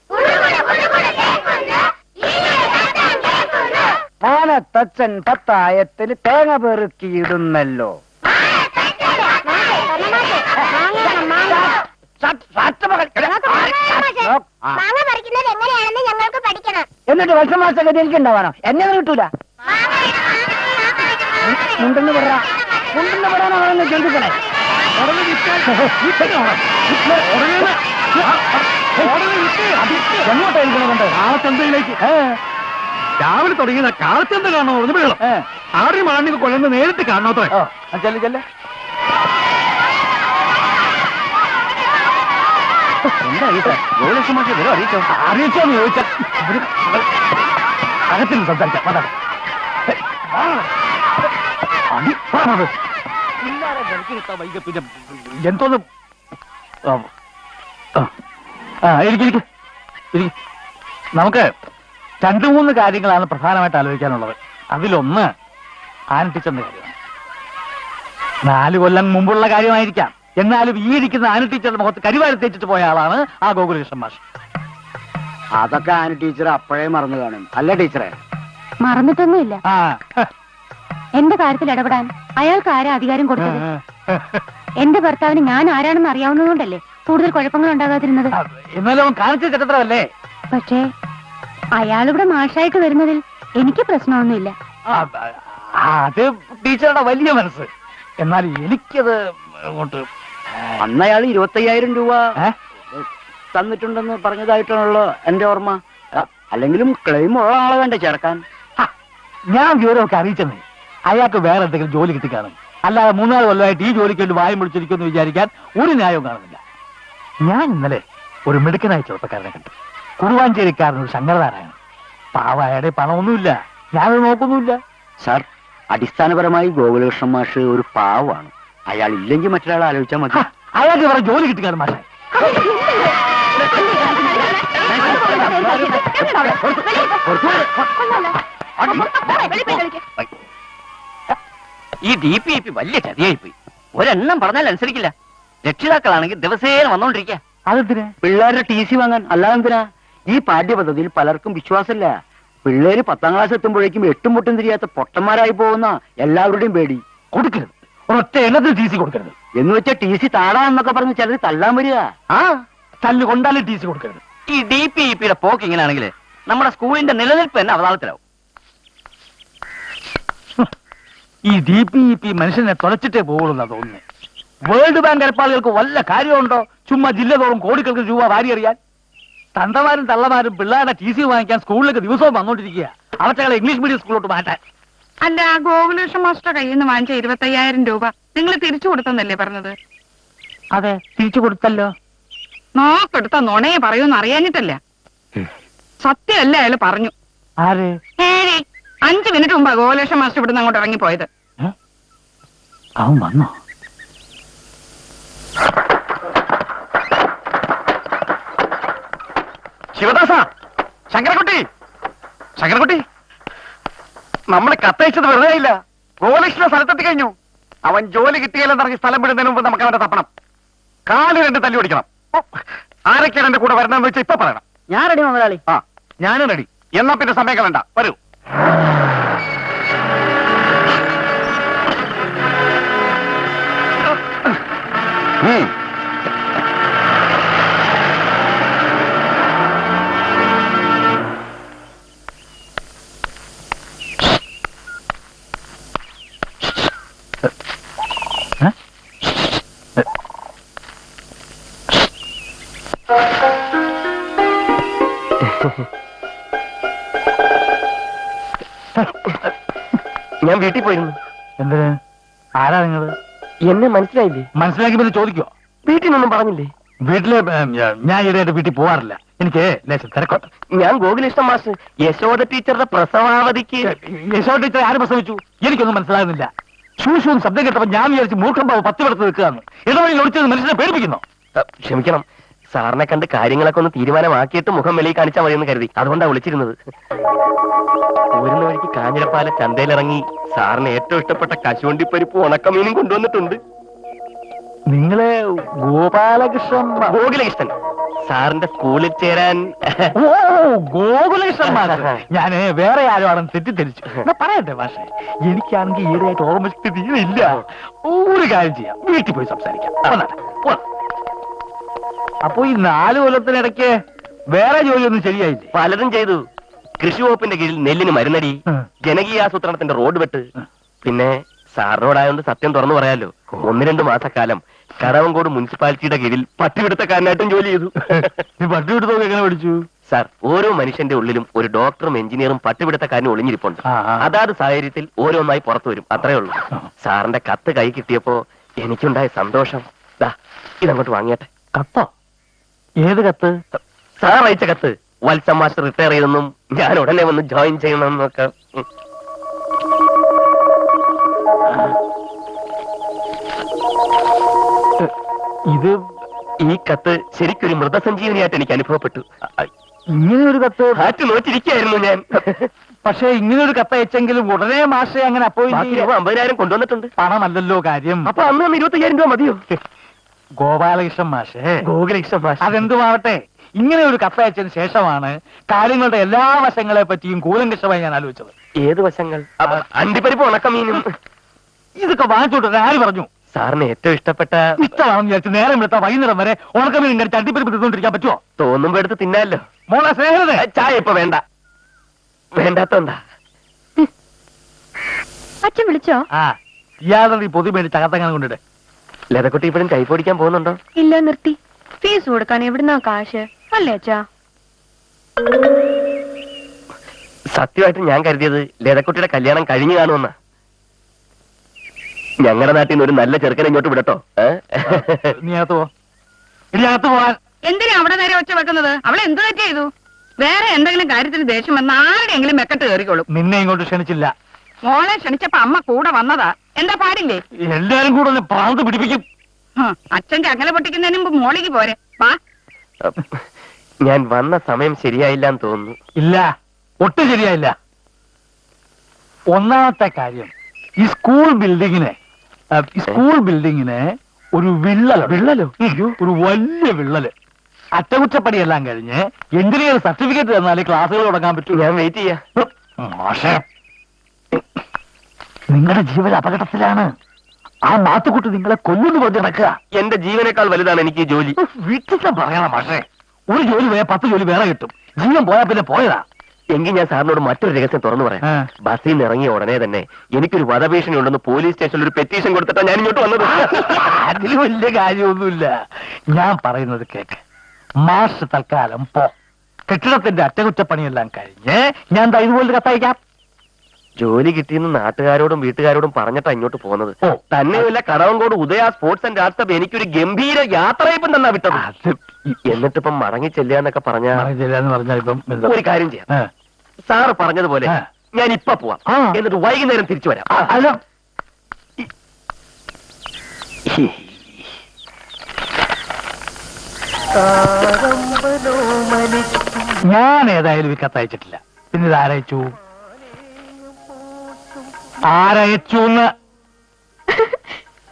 മാനത്തച്ഛൻ 10 തേങ്ങ പെറുക്കിയിടുന്നല്ലോ. മാങ്ങ പറിക്കുന്നത് എങ്ങനെയാണെന്ന് ഞങ്ങൾക്ക് പഠിക്കണം. എന്നിട്ട് വർഷമാസഗതി എനിക്ക് ഉണ്ടാവാനോ? എന്നെ ഒന്നും കിട്ടൂല. മുണ്ടെന്ന് പറയാനാണെന്ന് ജന്തുക്കളെ. എങ്ങോട്ടായിരിക്കണമുണ്ട്? കാളച്ചന്തയിലേക്ക്. രാവിലെ തുടങ്ങിയ കാളച്ചന്ത കാണണോ? ആറി മാണിക്ക് കൊല്ലുന്ന നേരിട്ട് കാണാത്തോ? ചെല്ല് ചെല്ല്. എന്താ ഈ സാർ ഗോലക്ഷമാക്കി വരും അറിയിച്ചോ? അറിയിച്ചോന്ന് ചോദിച്ചാൽ അകത്തിൽ സംസാരിക്കാം. പിന്നെ എന്തോന്ന് നമുക്ക് 2-3 കാര്യങ്ങളാണ് പ്രധാനമായിട്ട് ആലോചിക്കാനുള്ളത്. അതിലൊന്ന് ആന ടീച്ചറിന്റെ കാര്യമാണ്. 4 കൊല്ലം മുമ്പുള്ള കാര്യമായിരിക്കാം. എന്നാലും ഈ ഇരിക്കുന്ന ആന ടീച്ചറുടെ മുഖത്ത് കരിവാരി തേച്ചിട്ട് പോയ ആളാണ് ആ ഗോകുലകൃഷ്ണൻ മാഷ്. അതൊക്കെ ആന ടീച്ചർ അപ്പോഴേ മറന്നു കാണും. അല്ല ടീച്ചറെ? മറന്നിട്ടൊന്നുമില്ല. ആ എന്റെ കാര്യത്തിൽ ഇടപെടാൻ അയാൾക്ക് ആരാ അധികാരം കൊടുത്തത്? എന്റെ ഭർത്താവിന് ഞാൻ ആരാണെന്ന് അറിയാവുന്നതുകൊണ്ടല്ലേ കൂടുതൽ കുഴപ്പങ്ങൾ ഉണ്ടാകാതിരുന്നത്. എന്നാലും അവൻ കാണിച്ച ചരിത്രമല്ലേ. പക്ഷേ അയാളിവിടെ മാഷായിട്ട് വരുന്നതിൽ എനിക്ക് പ്രശ്നമൊന്നുമില്ല. അത് ടീച്ചറുടെ വലിയ മനസ്സ്. എന്നാൽ എനിക്കത് അങ്ങോട്ട് അന്ന് അയാൾ 25,000 രൂപ തന്നിട്ടുണ്ടെന്ന് പറഞ്ഞതായിട്ടാണല്ലോ എന്റെ ഓർമ്മ. അല്ലെങ്കിലും ക്ലെയിം ഉള്ള ആളെ വേണ്ടേ ചേർക്കാൻ? ഞാൻ വിവരമൊക്കെ അറിയിച്ചെന്നേ. അയാൾക്ക് വേറെ എന്തെങ്കിലും ജോലി കിട്ടിക്കാണും. അല്ലാതെ 3-4 കൊല്ലമായിട്ട് ഈ ജോലിക്ക് വേണ്ടി വായും പിടിച്ചിരിക്കുമെന്ന് വിചാരിക്കാൻ ഒരു ന്യായവും കാണുന്നില്ല. ഞാൻ ഇന്നലെ ഒരു മിടുക്കനായ ചെറുപ്പക്കാരനെ കണ്ടു. കുറുവാഞ്ചേരിക്കാരനൊരു ശങ്കരനാരായണൻ. പാവായുടെ പണമൊന്നുമില്ല, ഞാനത് നോക്കൊന്നുമില്ല. സാർ, അടിസ്ഥാനപരമായി ഗോകുലകൃഷ്ണൻ മാഷ് ഒരു പാവാണ്. അയാൾ ഇല്ലെങ്കിൽ മറ്റൊരാളെ ആലോചിച്ചാൽ മതി. അയാൾക്ക് വേറെ ജോലി കിട്ടിക്കാണും മാഷെ. ഈ DPIP വലിയ ചതിയായിപ്പോയി. ഒരെണ്ണം പറഞ്ഞാൽ അനുസരിക്കില്ല. രക്ഷിതാക്കളാണെങ്കിൽ ദിവസേന വന്നോണ്ടിരിക്കുക. അതെന്തിന്? പിള്ളേരുടെ TC വാങ്ങാൻ. അല്ലാതെന്തിനാ? ഈ പാഠ്യപദ്ധതിയിൽ പലർക്കും വിശ്വാസമില്ല. പിള്ളേര് 10ാം ക്ലാസ് എത്തുമ്പോഴേക്കും 8ഉം മുട്ടും തിരിയാത്ത പൊട്ടന്മാരായി പോകുന്ന എല്ലാവരുടെയും പേടി. കൊടുക്കരുത്. ഒരൊറ്റ എണ്ണത്തിൽ TC കൊടുക്കരുത്. എന്ന് വെച്ചാൽ TC താടാന്നൊക്കെ പറഞ്ഞ് ചിലർ തല്ലാൻ വരിക. തല്ല് കൊണ്ടാലും TC കൊടുക്കരുത്. ഈ DPIP-യുടെ പോക്ക് ഇങ്ങനെയാണെങ്കിൽ നമ്മുടെ സ്കൂളിന്റെ നിലനിൽപ്പ് തന്നെ അവതാളത്തിലാവും. ഈ DPEP മനുഷ്യനെ തുളച്ചിട്ടേ പോകുള്ളൂ തോന്നുന്നു. വേൾഡ് ബാങ്ക് ഏർപ്പാടുകൾക്ക് വല്ല കാര്യമുണ്ടോ? ചുമ്മാ ജില്ല തോറും കോടിക്കൾക്ക് രൂപ വാരിയെറിയാൻ. തന്തമാരും തള്ളമാരും പിള്ളേരുടെ TC വാങ്ങിക്കാൻ സ്കൂളിലേക്ക് ദിവസവും വന്നോണ്ടിരിക്കുക. അവറ്റകളെ ഇംഗ്ലീഷ് മീഡിയം സ്കൂളിലോട്ട് മാറ്റാൻ. അല്ല, ഗോകുലേഷൻ മാസ്റ്റർ കയ്യിൽ നിന്ന് വാങ്ങിച്ച 25,000 രൂപ നിങ്ങൾ തിരിച്ചു കൊടുത്തെന്നല്ലേ പറഞ്ഞത്? അതെ, തിരിച്ചു കൊടുത്തല്ലോ. നോക്കെടുത്ത നുണയെ പറയൂന്ന് അറിയാഞ്ഞിട്ടല്ല, സത്യമല്ല അയാൾ പറഞ്ഞു. ആര്? 5 മിനിറ്റ് മുമ്പാ ഗോകുലേഷൻ മാസ്റ്റർ ഇവിടുന്ന് അങ്ങോട്ട് ഇറങ്ങിപ്പോയത്. അവൻ വന്നോ? ശിവദാസ, ശങ്കരക്കുട്ടി, നമ്മൾ കത്തയച്ചത് വെറുതെ ഇല്ല. ഗോലക്ഷ്ണ സ്ഥലത്തെത്തി കഴിഞ്ഞു. അവൻ ജോലി കിട്ടിയാലെന്ന് ഇറങ്ങി സ്ഥലം വിടുന്നതിന് മുമ്പ് നമുക്ക് അവന്റെ തപ്പണം. കാല് 2 തല്ലി ഓടിക്കണം. ആരൊക്കെയാണ് എന്റെ കൂടെ വരണമെന്ന് വെച്ചാൽ ഇപ്പൊ പറയണം. ഞാൻ റെഡി മുതലാളി. ആ, ഞാനും റെഡി. എന്നാ പിന്നെ സമയം കളയണ്ട, വരൂ. ഞാൻ വീട്ടിൽ പോയിരുന്നു. എന്തിന്? ആരാ നിങ്ങള്? എന്നെ മനസ്സിലായില്ലേ? മനസ്സിലാക്കി പിന്നെ ചോദിക്കോ? വീട്ടിൽ നിന്നൊന്നും പറഞ്ഞില്ലേ? വീട്ടില് ഞാൻ ഈയിടെയായിട്ട് വീട്ടിൽ പോവാറില്ല. എനിക്ക് ലേശം തിരക്കോട്ടെ. ഞാൻ ഗോകുലിഷ്ട മാഷ് യശോദ ടീച്ചറുടെ പ്രസവാവധിക്ക്. യശോദ ടീച്ചർ ആര് പ്രസവിച്ചു? എനിക്കൊന്നും മനസ്സിലാകുന്നില്ല. ശൂശൂന്ന് ശബ്ദം കേട്ടപ്പോ ഞാൻ വിചാരിച്ച് മൂർഖമ്പാവ് 10 എടുത്ത് നിൽക്കുകയാണ്. ഇടവഴി ഒളിച്ചത് മനുഷ്യനെ പേടിപ്പിക്കുന്നു. ക്ഷമിക്കണം, സാറിനെ കണ്ട് കാര്യങ്ങളൊക്കെ ഒന്ന് തീരുമാനമാക്കിയിട്ട് മുഖം വെളിയിൽ കാണിച്ചാൽ മതിയെന്ന് കരുതി. അതുകൊണ്ടാണ് വിളിച്ചിരുന്നത്. പോരുന്ന വഴിക്ക് കാഞ്ഞിരപ്പാല ചന്തയിലിറങ്ങി സാറിന് ഏറ്റവും ഇഷ്ടപ്പെട്ട കശുവണ്ടിപ്പരിപ്പ് ഉണക്കമീനും കൊണ്ടുവന്നിട്ടുണ്ട്. നിങ്ങളെ ഗോപാലകൃഷ്ണൻ? ഗോകുലകൃഷ്ണൻ സാറിന്റെ സ്കൂളിൽ ചേരാൻ. ഓ, ഗോകുലകൃഷ്ണൻ മാഷ്. ഞാന് വേറെ ആരും ആണെന്ന് തെറ്റിദ്ധരിച്ചു. എന്നാ പറയട്ടെ മാഷെ, എനിക്കാണെങ്കിൽ ഈയിടെയായിട്ട് ഓർമ്മശക്തി തീരെ ഇല്ല. ഒരു കാര്യം ചെയ്യാം, വീട്ടിൽ പോയി സംസാരിക്കാം. വന്നാട്ടെ, പോവാം. അപ്പൊ ഈ 4 കൊല്ലത്തിനിടയ്ക്ക് വേറെ ജോലിയൊന്നും ശരിയായില്ലേ? പലതും ചെയ്തു. കൃഷി വകുപ്പിന്റെ കീഴിൽ നെല്ലിന് മരുന്നടി, ജനകീയാസൂത്രണത്തിന്റെ റോഡ് വെട്ട്. പിന്നെ സാറിനോടായോണ്ട് സത്യം തുറന്നു പറയാലോ, 1-2 മാസക്കാലം കടവങ്കോട് മുനിസിപ്പാലിറ്റിയുടെ കീഴിൽ പട്ടിപിടുത്തക്കാരനായിട്ടും ജോലി ചെയ്തു. നീ പട്ടിപിടുത്തമൊക്കെ എങ്ങനെ പഠിച്ചു? സാർ, ഓരോ മനുഷ്യന്റെ ഉള്ളിലും ഒരു ഡോക്ടറും എഞ്ചിനീയറും പട്ടിപിടുത്തക്കാരനും ഒളിഞ്ഞിരിപ്പുണ്ട്. അതാത് സാഹചര്യത്തിൽ ഓരോന്നായി പുറത്തു വരും, അത്രേ ഉള്ളൂ. സാറിന്റെ കത്ത് കൈ കിട്ടിയപ്പോ എനിക്കുണ്ടായ സന്തോഷം. ദാ, ഇതങ്ങോട്ട് വാങ്ങിയട്ടെ. കത്തോ? ഏത് കത്ത്? സാർ അയച്ച കത്ത്. വത്സം മാസ്റ്റർ റിട്ടയർ ചെയ്തെന്നും ഞാൻ ഉടനെ വന്ന് ജോയിൻ ചെയ്യണമെന്നൊക്കെ. ഇത് ഈ കത്ത് ശരിക്കൊരു മൃതസഞ്ജീവനിയായിട്ട് എനിക്ക് അനുഭവപ്പെട്ടു. ഇങ്ങനെ ഒരു കത്ത് ഹാറ്റ് നോറ്റിരിക്കുകയായിരുന്നു ഞാൻ. പക്ഷെ ഇങ്ങനെ ഒരു കത്ത് അയച്ചെങ്കിലും ഉടനെ മാഷെ അങ്ങനെ ബാക്കി രൂപ 50,000 കൊണ്ടുവന്നിട്ടുണ്ട്. പണമല്ലല്ലോ കാര്യം. അപ്പൊ അന്ന് 25,000 രൂപ മതിയോ? ഗോപാലകൃഷ്ണൻ മാഷേ, ഗോകുലകൃഷ്ണൻ മാഷ്. അതെന്തുമാവട്ടെ, ഇങ്ങനെ ഒരു കത്തയച്ചതിന് ശേഷമാണ് കാര്യങ്ങളുടെ എല്ലാ വശങ്ങളെ പറ്റിയും കൂലങ്കഷമായി ഞാൻ ആലോചിച്ചത്. ഏത് വശങ്ങൾ? അണ്ടിപ്പരിപ്പ് ഉണക്കമീനും. ഇതൊക്കെ വാങ്ങിച്ചോട്ടെ ആര് പറഞ്ഞു? സാറിന് ഏറ്റവും ഇഷ്ടപ്പെട്ട. ഇഷ്ടമാണെന്ന് വിചാരിച്ച് നേരം എടുത്താൽ വൈകുന്നേരം വരെ ഉണക്കമീൻ കടിച്ച് അണ്ടിപ്പരിപ്പ് തിന്നോണ്ടിരിക്കാൻ പറ്റുമോ? തോന്നുമ്പോ എടുത്ത് തിന്നാലോ. മോളെ സ്നേഹിതേ, ചായ ഇപ്പൊ വേണ്ട. വേണ്ടാത്തോണ്ടാ. അച്ഛൻ വിളിച്ചോ? ആ, ഇയാളുടെ ഈ പൊതി മേടിച്ച് അകത്തങ്ങനെ കൊണ്ടിട്ട്. ലതക്കുട്ടി ഇപ്പോഴും കൈപ്പൊടിക്കാൻ പോകുന്നുണ്ടോ? ഇല്ല, നിർത്തി. ഫീസ് കൊടുക്കാൻ എവിടുന്നാ കാശ്? അല്ലേ അച്ഛാ? സത്യമായിട്ട് ഞാൻ കരുതിയത് ലതക്കുട്ടിയുടെ കല്യാണം കഴിഞ്ഞു കാണുമെന്നാ. ഞങ്ങളുടെ നാട്ടിൽ നിന്ന് ഒരു നല്ല ചെറുക്കനെ ഇങ്ങോട്ട് വിടട്ടോ. നീ അകത്ത് പോ. ഇനി അകത്ത് പോവാൻ. എന്തിനാ അവിടെ നേരെ ഒച്ച വെക്കുന്നത്? അവളെ എന്ത് തെറ്റ് ചെയ്തു? വേറെ എന്തെങ്കിലും കാര്യത്തിന് ദേഷ്യം വന്ന ആരുടെയെങ്കിലും മെക്കെട്ട് കയറിക്കോളും. നിന്നെ ഇങ്ങോട്ട് ക്ഷണിച്ചില്ല. മോളെ ക്ഷണിച്ചപ്പോ അമ്മ കൂടെ വന്നതാ. എന്താ പാടില്ലേ? എല്ലാരും കൂടെ ഒന്ന് പ്രാന്ത് പിടിപ്പിക്കും. അച്ഛന്റെ അകലെ പൊട്ടിക്കുന്നതിന് മുമ്പ് മോളിക്ക് പോരെ. വാ. ഞാൻ വന്ന സമയം ശരിയായില്ല എന്ന് തോന്നുന്നു. ഇല്ല, ഒട്ടും ശരിയായില്ല. ഒന്നാമത്തെ കാര്യം, ഈ സ്കൂൾ ബിൽഡിങ്ങിന് ഒരു വിള്ളലോ ഒരു വലിയ വിള്ളല്. അറ്റകുറ്റപ്പണിയെല്ലാം കഴിഞ്ഞ് എഞ്ചിനീയർ സർട്ടിഫിക്കറ്റ് തന്നാലേ ക്ലാസ്സുകൾ തുടങ്ങാൻ പറ്റൂ. ഞാൻ വെയിറ്റ് ചെയ്യാം. മാഷേ, നിങ്ങളുടെ ജീവൻ അപകടത്തിലാണ്. ആ മാത്തുക്കുട്ടി നിങ്ങളെ കൊല്ലുന്നു പറഞ്ഞ് നടക്കുക. എന്റെ ജീവനേക്കാൾ വലുതാണ് എനിക്ക് ഈ ജോലി. വീട്ടിൽ പറയണം മാഷേ, ഒരു ജോലി പോയാൽ 10 ജോലി വേറെ കിട്ടും. ജീവൻ പോയാൽ പിന്നെ പോയതാ. എങ്കിൽ ഞാൻ സാറിനോട് മറ്റൊരു രഹസ്യം തുറന്നു പറയാം. ആ. ബസ്സിൽ നിന്ന് ഇറങ്ങിയ ഉടനെ തന്നെ എനിക്കൊരു വധഭീഷണി ഉണ്ടെന്ന് പോലീസ് സ്റ്റേഷനിൽ ഒരു പെറ്റീഷൻ കൊടുത്തിട്ടാ ഞാൻ ഇങ്ങോട്ട് വന്നത്. അതിൽ വലിയ കാര്യമൊന്നുമില്ല. ഞാൻ പറയുന്നത് കേക്ക്. മാഷ് തൽക്കാലം പോ. കെട്ടിടത്തിന്റെ അറ്റകുറ്റപ്പണിയെല്ലാം കഴിഞ്ഞ് ഞാൻ ദാ ഇതുപോലെ കത്തയക്കാം. ജോലി കിട്ടിയെന്ന് നാട്ടുകാരോടും വീട്ടുകാരോടും പറഞ്ഞിട്ടാ ഇങ്ങോട്ട് പോകുന്നത്. ഓ. തന്നെയല്ല, കടവങ്കോട് ഉദയ സ്പോർട്സ് ആൻഡ് ആർട്സ് ക്ലബ് എനിക്കൊരു ഗംഭീര യാത്രയപ്പം തന്നാ വിട്ടത്. അത് എന്നിട്ടിപ്പം മടങ്ങി ചെല്ലാന്നൊക്കെ പറഞ്ഞാ എന്ന് പറഞ്ഞാൽ ഇപ്പം എന്താ? ഒരു കാര്യം ചെയ്യാം. ആ. സാറ് പറഞ്ഞതുപോലെ ആ. ഞാൻ ഇപ്പൊ പോവാം. ആ. എന്നിട്ട് വൈകുന്നേരം തിരിച്ചു വരാം. അല്ല, ഞാൻ ഏതായാലും ഈ കത്തയച്ചിട്ടില്ല. പിന്നെ ഇത് ആരയച്ചു? ആരയച്ചു?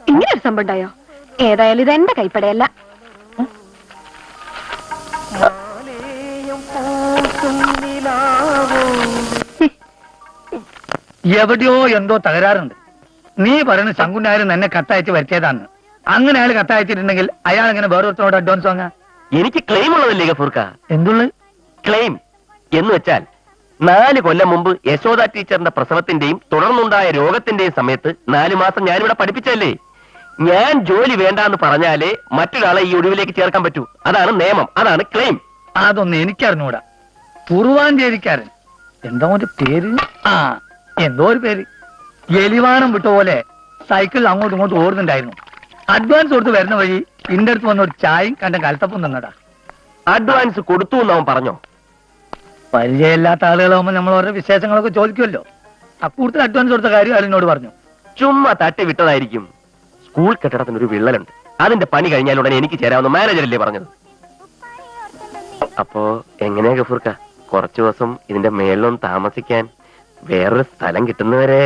ഇങ്ങനെ ഒരു സംഭവം ഉണ്ടായോ? ഏതായാലും ഇത് എന്റെ കൈപ്പടയല്ല. എവിടെയോ എന്തോ തകരാറുണ്ട്. നീ പറയുന്ന ശങ്കുനായരും എന്നെ കത്തയച്ച് വരുത്തിയതാന്ന്. അങ്ങനെ അയാൾ കത്തയച്ചിട്ടുണ്ടെങ്കിൽ അയാൾ എങ്ങനെ വേറൊരുത്തനോട് അഡ്വാൻസ് വാങ്ങാ? എനിക്ക് ക്ലെയിം ഉള്ളതല്ലേ ഗഫൂർക്ക? എന്തുള്ളത്? ക്ലെയിം എന്ന് വെച്ചാൽ 4 കൊല്ലം മുമ്പ് യശോദ ടീച്ചറിന്റെ പ്രസവത്തിന്റെയും തുടർന്നുണ്ടായ രോഗത്തിന്റെയും സമയത്ത് 4 മാസം ഞാനിവിടെ പഠിപ്പിച്ചല്ലേ. ഞാൻ ജോലി വേണ്ടാന്ന് പറഞ്ഞാലേ മറ്റൊരാളെ ഈ ഒഴിവിലേക്ക് ചേർക്കാൻ പറ്റൂ. അതാണ് നിയമം, അതാണ് ക്ലെയിം. അതൊന്നും എനിക്കറിഞ്ഞൂടാ. കുറുവാഞ്ചേരിക്കാരൻ എന്തോ ഒരു പേര്, എന്തോ ഒരു പേര്, എലിവാണം വിട്ട പോലെ സൈക്കിളിൽ അങ്ങോട്ടും ഇങ്ങോട്ടും ഓടുന്നുണ്ടായിരുന്നു. അഡ്വാൻസ് കൊടുത്ത് വരുന്ന വഴി ഇന്റെ അടുത്ത് വന്ന ഒരു ചായയും കണ്ട കലത്തപ്പം തന്നടാ. അഡ്വാൻസ് കൊടുത്തു എന്ന് അവൻ പറഞ്ഞോ? പരിചയമില്ലാത്ത ആളുകളാകുമ്പോൾ നമ്മൾ ഓരോ വിശേഷങ്ങളൊക്കെ ചോദിക്കുമല്ലോ. അക്കൂട്ടത്തിൽ അഡ്വാൻസ് കൊടുത്ത കാര്യം അയാൾ എന്നോട് പറഞ്ഞു. ചുമ്മാ തട്ടി വിട്ടതായിരിക്കും. സ്കൂൾ കെട്ടിടത്തിന് ഒരു വിള്ളലുണ്ട്, അതിന്റെ പണി കഴിഞ്ഞാലുടനെ എനിക്ക് ചേരാവുന്ന മാനേജറല്ലേ പറഞ്ഞത്. അപ്പോ എങ്ങനെയാ ഗഫൂർക്ക, കുറച്ചു ദിവസം ഇതിന്റെ മേളിലൊന്ന് താമസിക്കാൻ വേറൊരു സ്ഥലം കിട്ടുന്നവരെ?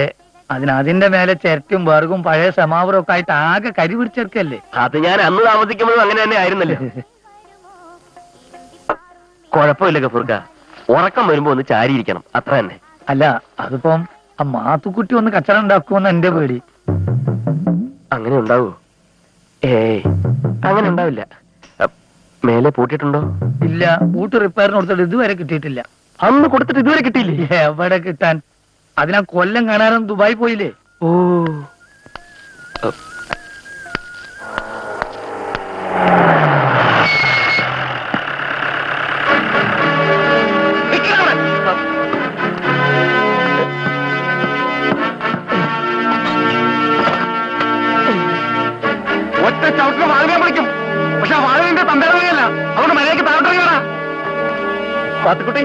അതിന്റെ മേലെ ചിരട്ടും വർഗും പഴയ സമാവറും ഒക്കെ ആയിട്ട് ആകെ കരി പിടിച്ചെടുക്കല്ലേ. അത് ഞാൻ അന്ന് താമസിക്കുമ്പോഴും അങ്ങനെ തന്നെ ആയിരുന്നല്ലോ. കുഴപ്പമില്ല ഗഫൂർക്ക, ഉറക്കം വരുമ്പോ ഒന്ന് ചാരിയിരിക്കണം, അത്ര തന്നെ. അല്ല, അതിപ്പം ആ മാത്തുക്കുട്ടി ഒന്ന് കച്ചറ ഉണ്ടാക്കുമെന്ന് എന്റെ പേടി. അങ്ങനെ ഉണ്ടാവോ? ഏയ്, അങ്ങനെ ഉണ്ടാവില്ല. മേലെ പൂട്ടിയിട്ടുണ്ടോ? ഇല്ല, ബൂട്ട് റിപ്പയറിന് കൊടുത്തിട്ട് ഇതുവരെ കിട്ടിയിട്ടില്ല. അന്ന് കൊടുത്തിട്ട് ഇതുവരെ കിട്ടിയില്ലേ? എവിടെ കിട്ടാൻ? അതിനാ കൊല്ലം കാണാനും ദുബായി പോയില്ലേ. ഓ, ഒറ്റ ചവിട്ടിന് വാഴ വിളിക്കും. പക്ഷെ ആ വാഴന്റെ തന്തരമല്ല, അതുകൊണ്ട് മഴയ്ക്ക് താഴോട്ടിറങ്ങിയോടാ. പാത്തുക്കുട്ടി,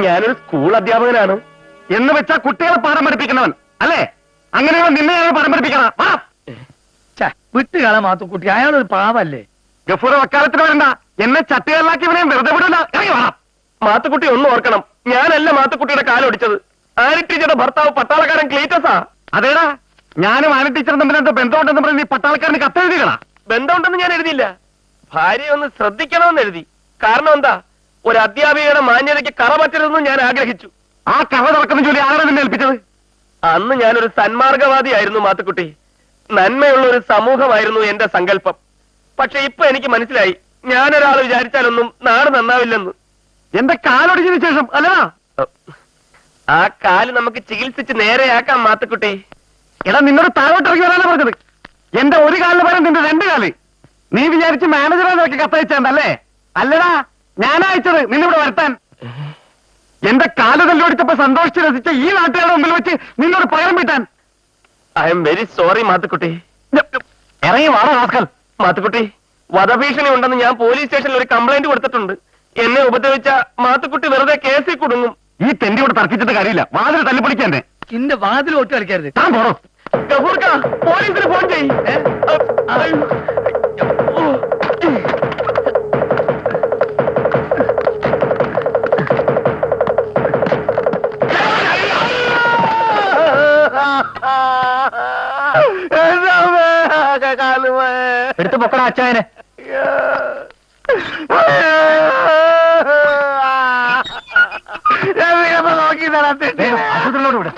ഞാനൊരു സ്കൂൾ അധ്യാപകനാണ്. എന്ന് വെച്ചാ കുട്ടികളെ പാഠം പഠിപ്പിക്കുന്നവൻ അല്ലേ? അങ്ങനെയോ നിന്നെ പാഠം പഠിപ്പിക്കണം. വിട്ടുകള മാത്തുക്കുട്ടി, അയാളൊരു പാവല്ലേ. ഗഫൂർ വക്കാലത്തിന് വരണ്ട, എന്നെ ചട്ടുകളിലാക്കിയവനെയും വെറുതെ വിടില്ല. ഇറങ്ങി വേണം. മാത്തുക്കുട്ടി ഒന്ന് ഓർക്കണം, ഞാനല്ല മാത്തുക്കുട്ടിയുടെ കാലൊടിച്ചത്. ആനി ടീച്ചറുടെ ഭർത്താവ് പട്ടാളക്കാരൻ ക്ലീറ്റസാ. അതേടാ, ഞാനും ആന ടീച്ചറും തമ്മിൽ എന്തോ ബന്ധമുണ്ടെന്ന് പറഞ്ഞ് നീ പട്ടാളക്കാരന് കത്തെഴുതികളാ. ബന്ധമുണ്ടെന്ന് ഞാൻ എഴുതിയില്ല, ഭാര്യയെ ഒന്ന് ശ്രദ്ധിക്കണമെന്ന് എഴുതി. കാരണം എന്താ, ഒരു അധ്യാപികയുടെ മാന്യതയ്ക്ക് കറ പറ്റരുതെന്ന് ഞാൻ ആഗ്രഹിച്ചു. ആ കവ തുറക്കുന്ന ജോലി ആരാണ് നിന്നെ ഏൽപ്പിച്ചത്? അന്ന് ഞാനൊരു സന്മാർഗവാദിയായിരുന്നു മാത്തുക്കുട്ടി. നന്മയുള്ള ഒരു സമൂഹമായിരുന്നു എന്റെ സങ്കല്പം. പക്ഷെ ഇപ്പൊ എനിക്ക് മനസ്സിലായി, ഞാനൊരാൾ വിചാരിച്ചാലൊന്നും നാട് നന്നാവില്ലെന്ന്. എന്റെ കാലൊടിഞ്ഞതിന് ശേഷം അല്ലടാ. ആ കാല് നമുക്ക് ചികിത്സിച്ച് നേരെയാക്കാം മാത്തുക്കുട്ടി. എടാ, നിന്നോട് താഴോട്ടിറങ്ങി വരാനാ പറഞ്ഞത്. എന്റെ ഒരു കാലിന് പകരം നിന്റെ 2 കാല്. നീ വിചാരിച്ച് മാനേജറെ നിനക്ക് കത്തയച്ചല്ലേ? അല്ലടാ, ഞാനാ അയച്ചത് നിന്നിവിടെ വരുത്താൻ. എന്റെ കാല് തല്ലോടിച്ചപ്പോ സന്തോഷിച്ച് രസിച്ച ഈ നാട്ടുകാരുടെ മുമ്പിൽ വെച്ച് നിന്നോട് പകരം വീട്ടാൻ. I am very sorry Mathukutty. ഇറങ്ങി വാടാ റാസ്കൽ. മാത്തുക്കുട്ടി, വധഭീഷണി ഉണ്ടെന്ന് ഞാൻ പോലീസ് സ്റ്റേഷനിൽ ഒരു കംപ്ലൈന്റ് കൊടുത്തിട്ടുണ്ട്. എന്നെ ഉപദ്രവിച്ച മാത്തുക്കുട്ടി വെറുതെ കേസിൽ കുടുങ്ങും. ഈ തെണ്ടിയോട് തർക്കിച്ചിട്ട് കാര്യമില്ല. വാതിൽ തല്ലിപ്പൊളിക്കാൻ തന്നെ. ഇന്റെ വാതിൽ ഒട്ടി കളിക്കരുത്. താൻ പോണോ? ഗഫൂർക്ക, പോലീസിന് ഫോൺ ചെയ്യ്. എടുത്തു പൊക്കടാ അച്ചായനെ. നോക്കി ആശുപത്രിയിലോട്ട് വിട്.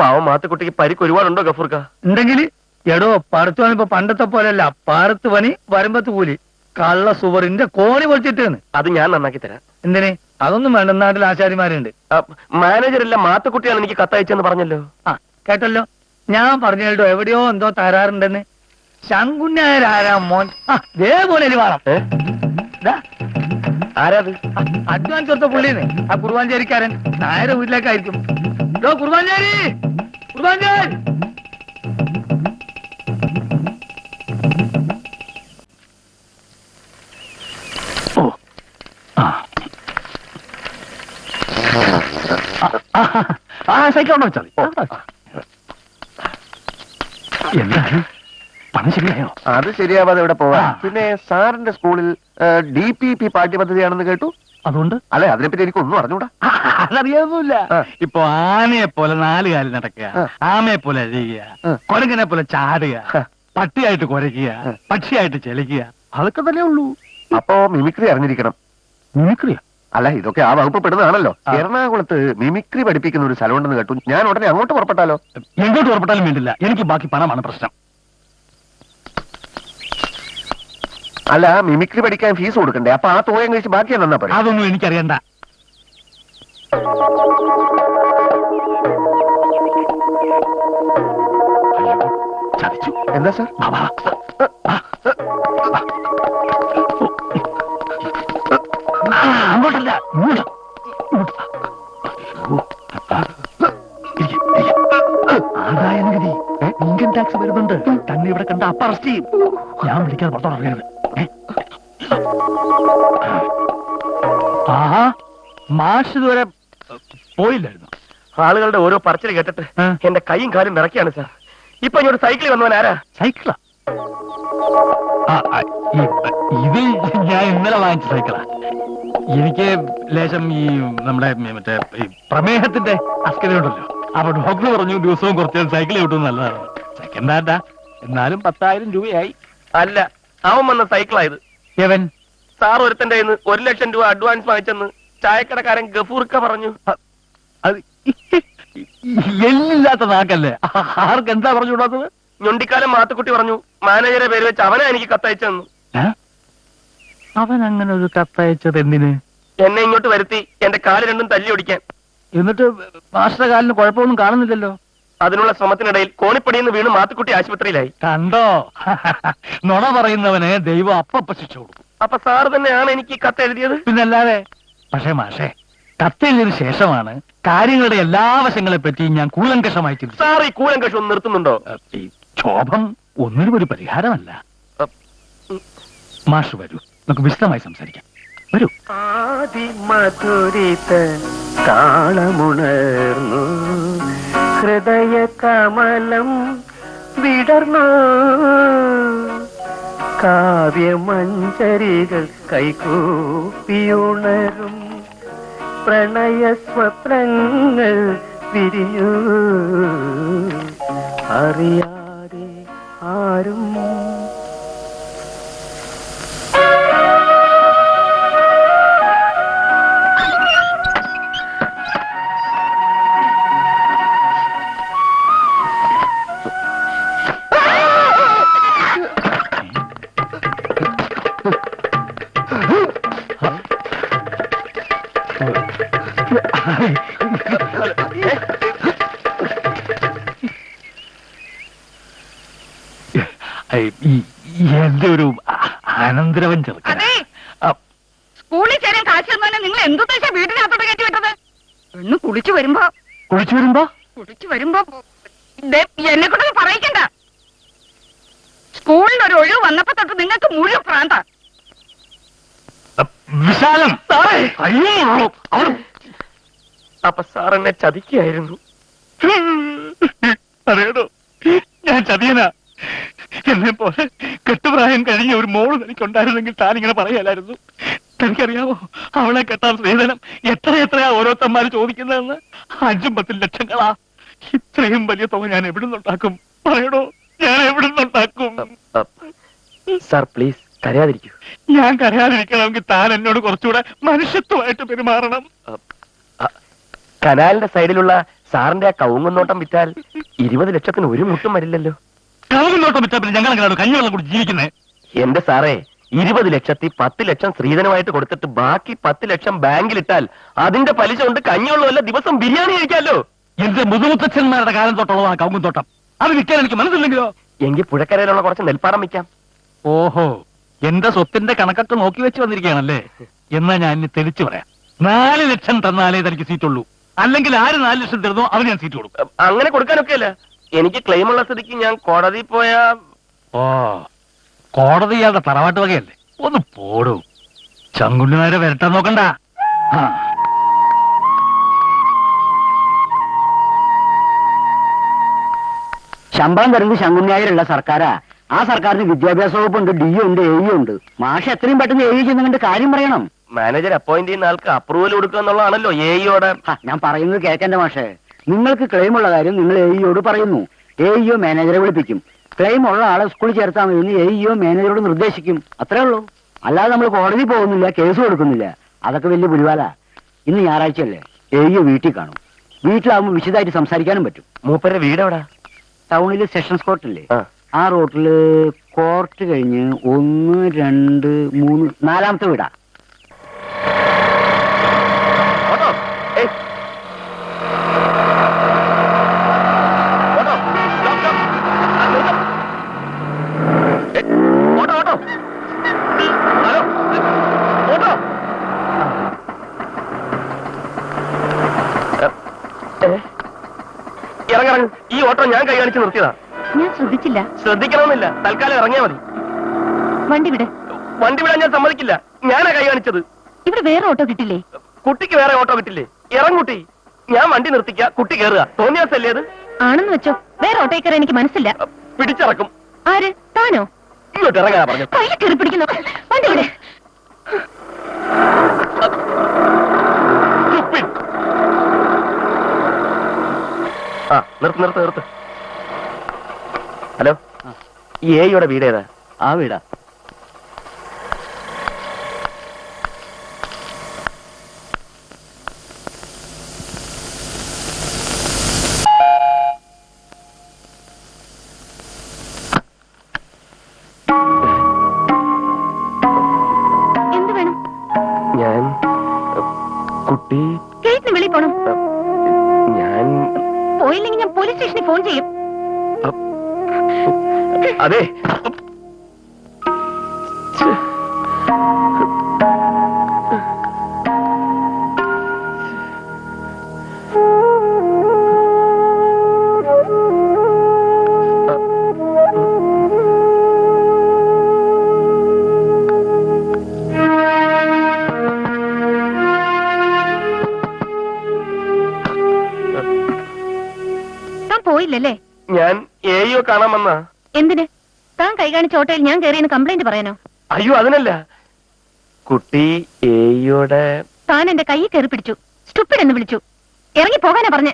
പാവം മാത്തുക്കുട്ടിക്ക് പരിക്ക് ഒരുപാടുണ്ടോ ഗഫൂർക്ക? ഉണ്ടെങ്കിൽ എടോ പറത്ത് പണിപ്പോ പണ്ടത്തെ പോലെയല്ല, പാറത്ത് പണി വരുമ്പത്ത് കൂലി. കള്ള സുവറിന്റെ കോണി പൊളിച്ചിട്ടേന്ന്. അത് ഞാൻ നന്നാക്കി തരാം. എന്തിന്? അതൊന്നും വേണ്ട, നാട്ടിൽ ആശാരിമാരുണ്ട്. മാനേജറല്ല മാത്തുക്കുട്ടിയാണ് എനിക്ക് കത്തയച്ചെന്ന് പറഞ്ഞല്ലോ. ആ കേട്ടല്ലോ, ഞാൻ പറഞ്ഞു കേട്ടോ എവിടെയോ എന്തോ തരാറുണ്ടെന്ന്. ശങ്കുണ്ണാരാരാ മോൻ? ആ ദേപോലെ വേണം. ആരാത്? അഡ്വാൻസ് കൊടുത്ത പുള്ളിന്ന്, ആ കുറുവാഞ്ചേരിക്കാരൻ. നായരെ വീട്ടിലേക്കായിരിക്കും. കുറുവാഞ്ചേരി, കുറുവാഞ്ചേരി. സൈക്കിൾ ഉണ്ടോ വെച്ചാൽ എന്താണ് പണം ശരിയായോ? അത് ശരിയാവാതെ ഇവിടെ പോവാ. ആ. പിന്നെ സാറിന്റെ സ്കൂളിൽ DPP പാഠ്യപദ്ധതിയാണെന്ന് കേട്ടു. അതുകൊണ്ട് അല്ലെ, അതിനെപ്പറ്റി എനിക്കൊന്നും അറിഞ്ഞൂടാ. അതറിയാതൊന്നുമില്ല. ആ. ഇപ്പൊ ആനയെ പോലെ 4 കാലിൽ നടക്കുക, ആ. ആമയെ പോലെ അഴിയുക, ആ. കൊരങ്ങനെ പോലെ ചാടുക, ആ. പട്ടിയായിട്ട് കുരയ്ക്കുക, ആ. പക്ഷിയായിട്ട് ചെലിക്കുക, അതൊക്കെ തന്നെ ഉള്ളൂ. അപ്പോ മിമിക്രി അറിഞ്ഞിരിക്കണം. മിമിക്രിയ അല്ല, ഇതൊക്കെ ആ വകുപ്പ് പെടുന്നതാണല്ലോ. ആ. എറണാകുളത്ത് മിമിക്രി പഠിപ്പിക്കുന്ന ഒരു സ്ഥലമുണ്ടെന്ന് കേട്ടു. ഞാൻ ഉടനെ അങ്ങോട്ട് പുറപ്പെട്ടാലോ? എങ്ങോട്ട് ഉറപ്പെട്ടാലും വേണ്ടില്ല, എനിക്ക് ബാക്കി പണമാണ് പ്രശ്നം. അല്ല, മിമിക്രി പഠിക്കാൻ ഫീസ് കൊടുക്കണ്ടേ? അപ്പൊ ആ തുകയും കഴിച്ച് ബാക്കി എന്നാ പറയും. അതൊന്നും എനിക്കറിയണ്ട. അയ്യോ, ചതിച്ചു. എന്താ സാർ? വാ, വാ. അങ്ങോട്ടല്ല, ഇങ്ങോട്ട്. ഇങ്ങോട്ട്. ഇരിക്ക്, ഇരിക്ക്. ആദായനികുതി, ഇൻകം ടാക്സ് വരുന്നുണ്ട്. തന്നെ ഇവിടെ കണ്ട അപ്പ അറസ്റ്റ് ചെയ്യും. ഞാൻ വിളിക്കാതെ പുറത്തോട്ട് അറിയരുത്. ആഹാ, മാഷ് ഇതുവരെ പോയില്ലായിരുന്നു. ആളുകളുടെ ഓരോ പറച്ചിൽ കേട്ടിട്ട് ആ. എന്റെ കൈയും കാലും വിറയ്ക്കാണ് സാർ. ഇപ്പൊ ഇങ്ങോട്ട് സൈക്കിളിൽ വന്നവൻ ആരാ? സൈക്കിളാ? ഇത് ഞാൻ ഇന്നലെ വാങ്ങിച്ച സൈക്കിളാ. എനിക്ക് ലേശം ഈ നമ്മുടെ മറ്റേ ഈ പ്രമേഹത്തിന്റെ അസ്കതയുണ്ടല്ലോ. അപ്പൊ ഡോക്ടർ പറഞ്ഞു ദിവസവും കുറച്ച് സൈക്കിൾ കിട്ടും നല്ലതാണ്. സെക്കൻഡ് ഹാൻഡാ, എന്നാലും 10,000 രൂപയായി. അല്ല, അവൻ വന്ന സൈക്കിളായത്. എവൻ? സാർ ഒരുത്തന്റെ കയ്യിന്ന് 1 ലക്ഷം രൂപ അഡ്വാൻസ് വാങ്ങിച്ചെന്ന് ചായക്കടക്കാരൻ ഗഫൂർക്ക പറഞ്ഞു. അത് എല്ലില്ലാത്ത നാക്കല്ലേ, ആർക്ക് എന്താ പറഞ്ഞു വിടാത്തത്? ഞൊണ്ടിക്കാലം മാത്തുക്കുട്ടി പറഞ്ഞു മാനേജറെ പേര് വെച്ച് അവനാ എനിക്ക് കത്തയച്ചെന്ന്. അവൻ അങ്ങനെ ഒരു കത്തയച്ചത് എന്തിന്? എന്നെ ഇങ്ങോട്ട് വരുത്തി എന്റെ കാല് രണ്ടും തല്ലി ഒടിക്കാൻ. എന്നിട്ട് മാസ്റ്റർ കാലിന് കുഴപ്പമൊന്നും കാണുന്നില്ലല്ലോ. അതിനുള്ള ശ്രമത്തിനിടയിൽ കോണിപ്പടിയെന്ന് വീണ് മാത്തുക്കുട്ടി ആശുപത്രിയിലായി. കണ്ടോ? നുണ പറയുന്നവനെ ദൈവം അപ്പ ശിക്ഷ കൊടുക്കും. അപ്പൊ സാർ തന്നെയാണ് എനിക്ക് ഈ കത്ത് എഴുതിയത്? പിന്നല്ലാതെ. പക്ഷേ മാഷേ, കത്തെഴുതിയതിനു ശേഷമാണ് കാര്യങ്ങളുടെ എല്ലാ വശങ്ങളെ പറ്റി ഞാൻ കൂലങ്കഷമായി ചിന്തിച്ചു. സാർ ഈ കൂലങ്കഷം ഒന്ന് നിർത്തുന്നുണ്ടോ? ഈ ക്ഷോഭം ഒന്നിനും ഒരു പരിഹാരമല്ല. മാഷ് വരൂ, നമുക്ക് വിശദമായി സംസാരിക്കാം. വരൂ. ആദിമധുരിത താളമുണർന്നു ഹൃദയ കമലം വിടർന്നു കാവ്യമഞ്ജരികൾ കൈകൂപ്പിയുണരും പ്രണയ സ്വപ്നങ്ങൾ വിരിഞ്ഞു അറിയാതെ ആരും. എന്റെ ഒരു അനന്തരവൻ ചെറുക്കൻ. അതെ, സ്കൂളിൽ ചേരാൻ കാശ് തന്നവനെ നിങ്ങൾ എന്തുദ്ദേശ വീടിനകത്തോട്ട് കയറ്റി വിട്ടത്? പെണ്ണ് കുളിച്ചു വരുമ്പോ ദേ, എന്നെ കൊണ്ടൊന്നും പറയിക്കണ്ട. സ്കൂളിൽ ഒരു ഒഴിവ് വന്നപ്പോ തൊട്ട് നിങ്ങൾക്ക് മുഴുവൻ ഭ്രാന്ത. വിശാലം അപ്പൊ സാർ എന്നെ ചതിക്കായിരുന്നു. അറിയണോ, ഞാൻ ചതിയനാ. എന്നെ പോലെ കെട്ടുപ്രായം കഴിഞ്ഞ ഒരു മോള് തനിക്കുണ്ടായിരുന്നെങ്കിൽ താനിങ്ങനെ പറയലായിരുന്നു. തനിക്കറിയാമോ, അവളെ കെട്ടാൻ സ്ത്രീധനം എത്രയാ ഓരോരുത്തന്മാര് ചോദിക്കുന്നതെന്ന്? 5-10 ലക്ഷങ്ങളാ. ഇത്രയും വലിയ തുക ഞാൻ എവിടുന്നുണ്ടാക്കും? പറയണോ, ഞാൻ എവിടുന്നുണ്ടാക്കും? Sir please കരയാതിരിക്കൂ. ഞാൻ കരയാതിരിക്കണമെങ്കിൽ താൻ എന്നോട് കുറച്ചുകൂടെ മനുഷ്യത്വമായിട്ട് പെരുമാറണം. കനാലിന്റെ സൈഡിലുള്ള സാറിന്റെ ആ കവുങ്ങുന്നോട്ടം വിറ്റാൽ 20 ലക്ഷത്തിന് ഒരു മുട്ടും വരില്ലല്ലോ. കവുങ്ങുന്നോട്ടം വിറ്റാ പിന്നെ ഞങ്ങൾ എങ്ങനെയാണ് കഞ്ഞിവെള്ളം കൂടി ജീവിക്കുന്നത്? എന്റെ സാറേ, 20 ലക്ഷത്തിൽ 10 ലക്ഷം സ്ത്രീധനമായിട്ട് കൊടുത്തിട്ട് ബാക്കി 10 ലക്ഷം ബാങ്കിലിട്ടാൽ അതിന്റെ പലിശ കൊണ്ട് കഞ്ഞിവെള്ളമല്ല ദിവസം ബിരിയാണി കഴിക്കാമല്ലോ. എന്റെ മുതുമുത്തച്ഛന്മാരുടെ കാലം തൊട്ടുള്ളതാണ് കവുങ്ങുന്തോട്ടം. അത് വിൽക്കാൻ എനിക്ക് മനസ്സില്ലെങ്കിലോ? എങ്കിൽ പുഴക്കരയിലുള്ള കുറച്ച് നെൽപ്പാടം വയ്ക്കാം. ഓഹോ, എന്റെ സ്വത്തിന്റെ കണക്കൊക്കെ നോക്കി വെച്ച് വന്നിരിക്കുകയാണല്ലേ. എന്നാ ഞാൻ ഇനി തെളിച്ചു പറയാം. 4 ലക്ഷം തന്നാലേ തനിക്ക് സീറ്റുള്ളൂ. അല്ലെങ്കിൽ ആര് 4 ലക്ഷം തരുന്നോ അവന് ഞാൻ സീറ്റ് കൊടുക്കും. അങ്ങനെ കൊടുക്കാനൊക്കെ അല്ല, എനിക്ക് ക്ലെയിം ഉള്ള സ്ഥിതിക്ക് ഞാൻ കോടതി പോയാ. ഓ, കോടതി ഇയാളുടെ തറവാട്ട് വകയല്ലേ? ഒന്ന് പോടൂ. ചങ്കുണ്ണിമാരെ വരട്ടാൻ നോക്കണ്ട. ആ. ശമ്പളം തരുന്നത് ശങ്കുണ്ണിയായിരുള്ള സർക്കാരാ. ആ സർക്കാരിന് വിദ്യാഭ്യാസ വകുപ്പുണ്ട്, DO ഉണ്ട്, AE ഉണ്ട്. മാഷ് എത്രയും പെട്ടെന്ന് AE ചെന്നുകൊണ്ട് കാര്യം പറയണം. മാനേജർ അപ്പോയിന്റ് ചെയ്യുന്ന ആൾക്ക് അപ്രൂവൽ കൊടുക്കുക എന്നുള്ളതാണല്ലോ AEയോട്. ഞാൻ പറയുന്നത് കേൾക്കണ്ട മാഷേ. നിങ്ങൾക്ക് ക്ലെയിം ഉള്ള കാര്യം നിങ്ങൾ AEയോട് പറയുന്നു. AEO മാനേജറെ വിളിപ്പിക്കും. ക്ലെയിം ഉള്ള ആളെ സ്കൂളിൽ ചേർത്താൽ മതി AEO മാനേജറോട് നിർദ്ദേശിക്കും. അത്രേ ഉള്ളൂ. അല്ലാതെ നമ്മൾ കോടതി പോകുന്നില്ല, കേസ് കൊടുക്കുന്നില്ല. അതൊക്കെ വലിയ പുലിവാല. ഇന്ന് ഞായറാഴ്ചയല്ലേ, AEO വീട്ടിൽ കാണും. വീട്ടിലാവുമ്പോൾ വിശദമായിട്ട് സംസാരിക്കാനും പറ്റും. മൂപ്പരുടെ വീട് എവിടാ? ടൗണില് സെഷൻസ് കോർട്ടില്ലേ, ആ. ആ റോട്ടില് കോർട്ട് കഴിഞ്ഞ് 1, 2, 3, 4ാമത്തെ വീടാ. ഓട്ടോ, ഏയ്. Auto, stop, stop. ആ, നിർത്ത്. Auto, auto. Hello, auto. ഇറങ്ങിറങ്ങ്. ഈ ഓട്ടോ ഞാൻ കൈ കാണിച്ച് നിർത്തിയതാ. ഞാൻ ശ്രദ്ധിച്ചില്ല. ശ്രദ്ധിക്കണമെന്നില്ല, തൽക്കാലം ഇറങ്ങിയാ മതി. വണ്ടി വിട്. വണ്ടി വിടാൻ ഞാൻ സമ്മതിക്കില്ല. ഞാനാ കൈ കാണിച്ചത്. ഇവിടെ വേറെ ഓട്ടോ കിട്ടില്ലേ? കുട്ടിക്ക് വേറെ ഓട്ടോ കിട്ടില്ലേ? ഇറങ്ങുട്ടി. ഞാൻ വണ്ടി നിർത്തിക്ക, കുട്ടി കയറുക. തോന്നിയാസല്ലേ അത്? ആണെന്ന് വെച്ചോ, വേറെ ഓട്ടോ കയറാൻ എനിക്ക് മനസ്സില്ല. പിടിച്ചിറക്കും. ആര്? താനോ? ഇങ്ങോട്ട് ഇറങ്ങാ പറഞ്ഞു. കയ്യിൽ കയറി പിടിക്കുന്നു. വണ്ടി വിടെ. ആ, നിർത്ത് നിർത്ത് നിർത്ത്. ഹലോ, ഈ AEയുടെ വീട് ഏതാ? ആ വീടാ. എന്ത് വേണം? ഞാൻ കുട്ടി. ഗേറ്റിന് വെളിയിൽ പോണം. ഞാൻ പോയില്ലെങ്കിൽ ഞാൻ പോലീസ് സ്റ്റേഷനിൽ ഫോൺ ചെയ്യും. അതെ. താൻ പോയില്ലല്ലേ? ഞാൻ AEO കാണാൻ വന്നാ. എന്തിന്? താൻ കൈ കാണിച്ച ഓട്ടോയിൽ ഞാൻ കയറിയെന്ന് കംപ്ലൈന്റ് പറയാനോ? അയ്യോ, അതിനല്ല. കുട്ടി AEയുടെ. താൻ എന്റെ കൈ കയറി പിടിച്ചു, സ്റ്റുപ്പിഡ് എന്ന് വിളിച്ചു. ഇറങ്ങി പോകാനാ പറഞ്ഞേ.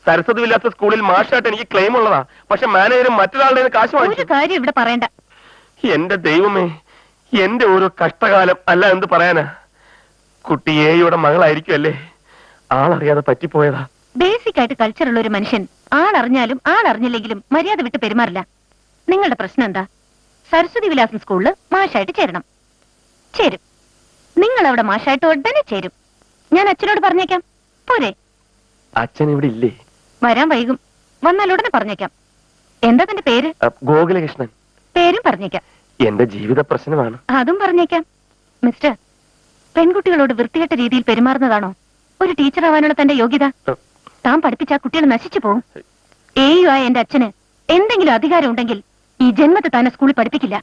സരസ്വതി വില്ലാത്ത സ്കൂളിൽ മാഷായിട്ട് എനിക്ക് ക്ലെയിം ഉള്ളതാ. പക്ഷെ മാനേജരും മറ്റൊരാളുടെ കാശ് ഒരു വാങ്ങിച്ചു. കാര്യം ഇവിടെ പറയണ്ട. എന്റെ ദൈവമേ, എന്റെ ഓരോ കഷ്ടകാലം. അല്ല എന്ത് പറയാനാ. കുട്ടി AEയുടെ മകളായിരിക്കും അല്ലേ? ആളറിയാതെ പറ്റിപ്പോയതാ. ബേസിക് ആയിട്ട് കൾച്ചറുള്ള ഒരു മനുഷ്യൻ ആളറിഞ്ഞാലും ആളറിഞ്ഞില്ലെങ്കിലും മര്യാദ വിട്ട് പെരുമാറില്ല. നിങ്ങളുടെ പ്രശ്നം എന്താ? സരസ്വതി വിലാസം സ്കൂളില് മാഷായിട്ട് ചേരണം. ചേരും. നിങ്ങൾ അവിടെ മാഷായിട്ട് ഉടനെ ചേരും. ഞാൻ അച്ഛനോട് പറഞ്ഞേക്കാം. പോരെ? അച്ഛൻ ഇവിടെ ഇല്ലേ? വരാൻ വൈകും. വന്നാൽ ഉടനെ പറഞ്ഞേക്കാം. എന്താ തന്റെ പേര്? ഗോകുലകൃഷ്ണൻ. പേരും പറഞ്ഞേക്കാം. എന്റെ ജീവിത പ്രശ്നമാണ്. അതും പറഞ്ഞേക്കാം. മിസ്റ്റർ, പെൺകുട്ടികളോട് വൃത്തികെട്ട രീതിയിൽ പെരുമാറുന്നതാണോ ഒരു ടീച്ചർ ആവാനുള്ള തന്റെ യോഗ്യത? താൻ പഠിപ്പിച്ച ആ കുട്ടികൾ നശിച്ചു പോകും. AEO ആയ എന്റെ അച്ഛന് എന്തെങ്കിലും അധികാരം ഉണ്ടെങ്കിൽ ഈ ജന്മത്തെ തന്നെ സ്കൂളിൽ പഠിപ്പിക്കില്ല.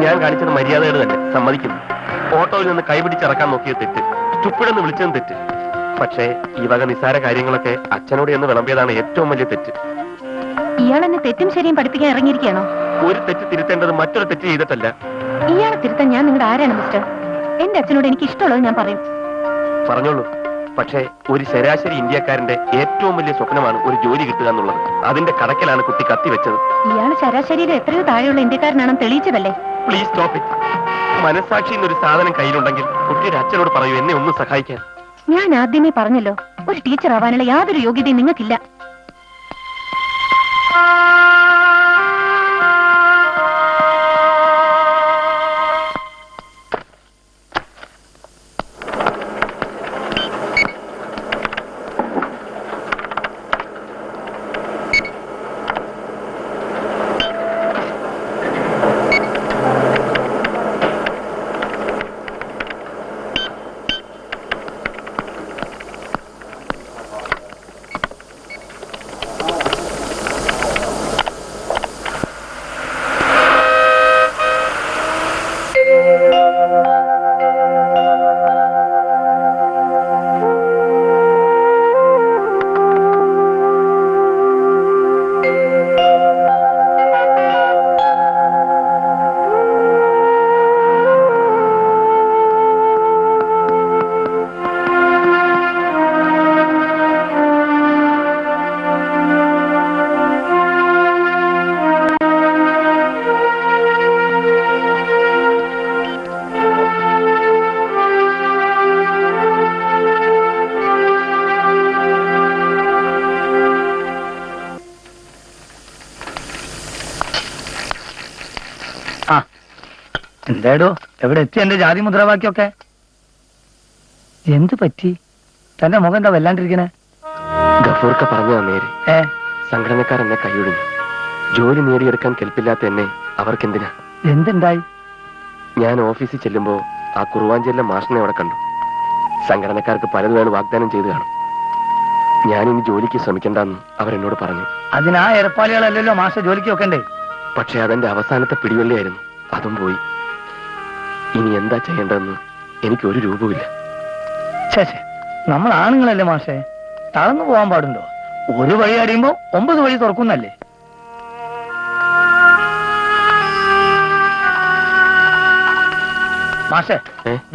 ഞാൻ കാണിച്ചത് മര്യാദകൾ തന്നെ, സമ്മതിക്കുന്നു. ഓട്ടോയിൽ നിന്ന് കൈപിടിച്ചിറക്കാൻ നോക്കിയത് തെറ്റ്, സ്റ്റുപ്പിഡെന്ന് വിളിച്ചതും തെറ്റ്. പക്ഷേ ഈ വക നിസ്സാര കാര്യങ്ങളൊക്കെ അച്ഛനോട് എന്ന് വിളമ്പിയതാണ് ഏറ്റവും വലിയ തെറ്റ്. ഇയാൾ എന്നെ തെറ്റും ശരിയും പഠിപ്പിക്കാൻ ഇറങ്ങിയിരിക്കുകയാണോ? ഒരു തെറ്റ് തിരുത്തേണ്ടത് മറ്റൊരു തെറ്റ് ചെയ്തിട്ടല്ല. ഇയാളെ തിരുത്താൻ ഞാൻ നിങ്ങളുടെ ആരാണ് മിസ്റ്റർ? എന്റെ അച്ഛനോട് എനിക്ക് ഇഷ്ടമുള്ളത് ഞാൻ പറയും. പറഞ്ഞോളൂ. പക്ഷേ ഒരു ശരാശരി ഇന്ത്യക്കാരന്റെ ഏറ്റവും വലിയ സ്വപ്നമാണ് ഒരു ജോലി കിട്ടുക എന്നുള്ളത്. അതിന്റെ കടക്കലാണ് കുട്ടി കത്തിവെച്ചത്. ഇയാൾ ശരാശരിയിൽ എത്രയോ താഴെയുള്ള ഇന്ത്യക്കാരനാണെന്ന് തെളിയിച്ചതല്ലേ? Please stop it. മനസാക്ഷി എന്നൊരു സാധനം കയ്യിലുണ്ടെങ്കിൽ കുട്ടിയുടെ അച്ഛനോട് പറയൂ എന്നെ ഒന്ന് സഹായിക്കാൻ. ഞാൻ ആദ്യമേ പറഞ്ഞല്ലോ, ഒരു ടീച്ചർ ആവാനുള്ള യാതൊരു യോഗ്യതയും നിങ്ങൾക്കില്ല. എന്താടോ എവിടെ എത്തി എന്റെ ജാതി മുദ്രാവാക്യൊക്കെ? എന്ത് പറ്റി? തന്റെ മുഖം എന്താ വല്ലാണ്ടിരിക്കണേ? ഗഫൂർക്ക പറഞ്ഞതാ നേര്. സംഘടനക്കാർ എന്നെ കൈയൊഴിഞ്ഞു. ജോലി നേടിയെടുക്കാൻ കെൽപ്പില്ലാത്ത എന്നെ അവർക്കെന്തിനാ? എന്തുണ്ടായി? ഞാൻ ഓഫീസിൽ ചെല്ലുമ്പോ ആ കുറുവാഞ്ചേരിലെ മാഷിനെ അവിടെ കണ്ടു. സംഘടനക്കാർക്ക് പലതുമാണ് വാഗ്ദാനം ചെയ്തു കാണും. ഞാനിനി ജോലിക്ക് ശ്രമിക്കണ്ടെന്ന് അവരെന്നോട് പറഞ്ഞു. അതിനാ എരപ്പാളികളല്ലല്ലോ മാഷ ജോലിക്ക് വെക്കണ്ടേ? പക്ഷെ അതെന്റെ അവസാനത്തെ പിടിവള്ളിയായിരുന്നു. അതും പോയി. ഇനി എന്താ ചെയ്യേണ്ടതെന്ന് എനിക്ക് ഒരു രൂപമില്ല. ശേ, നമ്മൾ ആണുങ്ങളല്ലേ മാഷേ, തളർന്നു പോകാൻ പാടുണ്ടോ? ഒരു വഴി അടിയുമ്പോ 9 വഴി തുറക്കുന്നല്ലേ? മാഷേ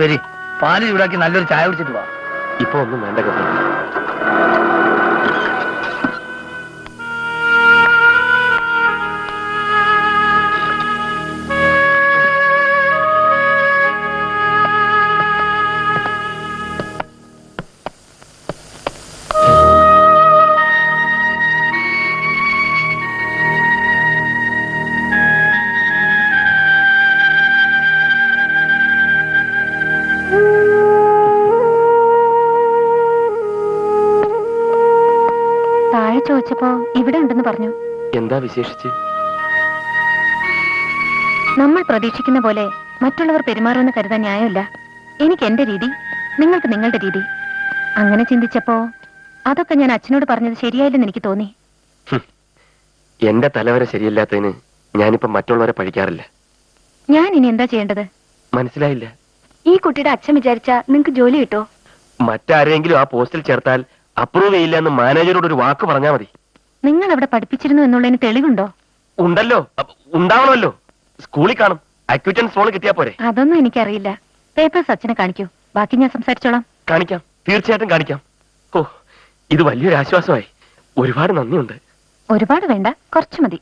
വരി, പാല് ചൂടാക്കി നല്ലൊരു ചായ കുടിച്ചിട്ട് പോവാം. ഇപ്പൊ ഒന്നും വേണ്ട ഗഫൂർ. ചോദിച്ചപ്പോ ഇവിടെ ഉണ്ടെന്ന് പറഞ്ഞു. എന്താ വിശേഷിച്ച്? നമ്മൾ പ്രതീക്ഷിക്കുന്ന പോലെ മറ്റുള്ളവർ പെരുമാറുമെന്ന് കരുതാൻ ന്യായമില്ല. എനിക്ക് എന്റെ രീതി, നിങ്ങൾക്ക് നിങ്ങളുടെ രീതി. അങ്ങനെ ചിന്തിച്ചപ്പോ അതൊക്കെ ഞാൻ അച്ഛനോട് പറഞ്ഞത് ശരിയായില്ലെന്ന് എനിക്ക് തോന്നി. എന്റെ തലവരെ ശരിയല്ലാത്തതിന് ഞാനിപ്പോ മറ്റുള്ളവരെ പഴിക്കാറില്ല. ഞാൻ ഇനി എന്താ ചെയ്യേണ്ടത്? മനസ്സിലായില്ല. ഈ കുട്ടിയുടെ അച്ഛൻ വിചാരിച്ചാ നിങ്ങക്ക് ജോലി കിട്ടോ? മറ്റാരെങ്കിലും ആ പോസ്റ്റിൽ ചേർത്താൽ അപ്രൂവ് ചെയ്യില്ല എന്ന് മാനേജരോട് ഒരു വാക്ക് പറഞ്ഞാൽ മതി. നിങ്ങൾ അവിടെ പഠിപ്പിച്ചിരുന്നു എന്നുള്ളതിന് തെളിവുണ്ടോ? ഉണ്ടല്ലോ, ഉണ്ടാവണമല്ലോ. സ്കൂളിൽ കാണും. അക്യൂറ്റൻസ് ഫോൺ കിട്ടിയാ പോരെ? അതൊന്നും എനിക്കറിയില്ല. പേപ്പേഴ്സ് അച്ഛനെ കാണിക്കൂ, ബാക്കി ഞാൻ സംസാരിച്ചോളാം. കാണിക്കാം, തീർച്ചയായിട്ടും കാണിക്കാം. ഓ, ഇത് വലിയൊരു ആശ്വാസമായി. ഒരുപാട് നന്ദിയുണ്ട്. ഒരുപാട് വേണ്ട, കുറച്ച് മതി.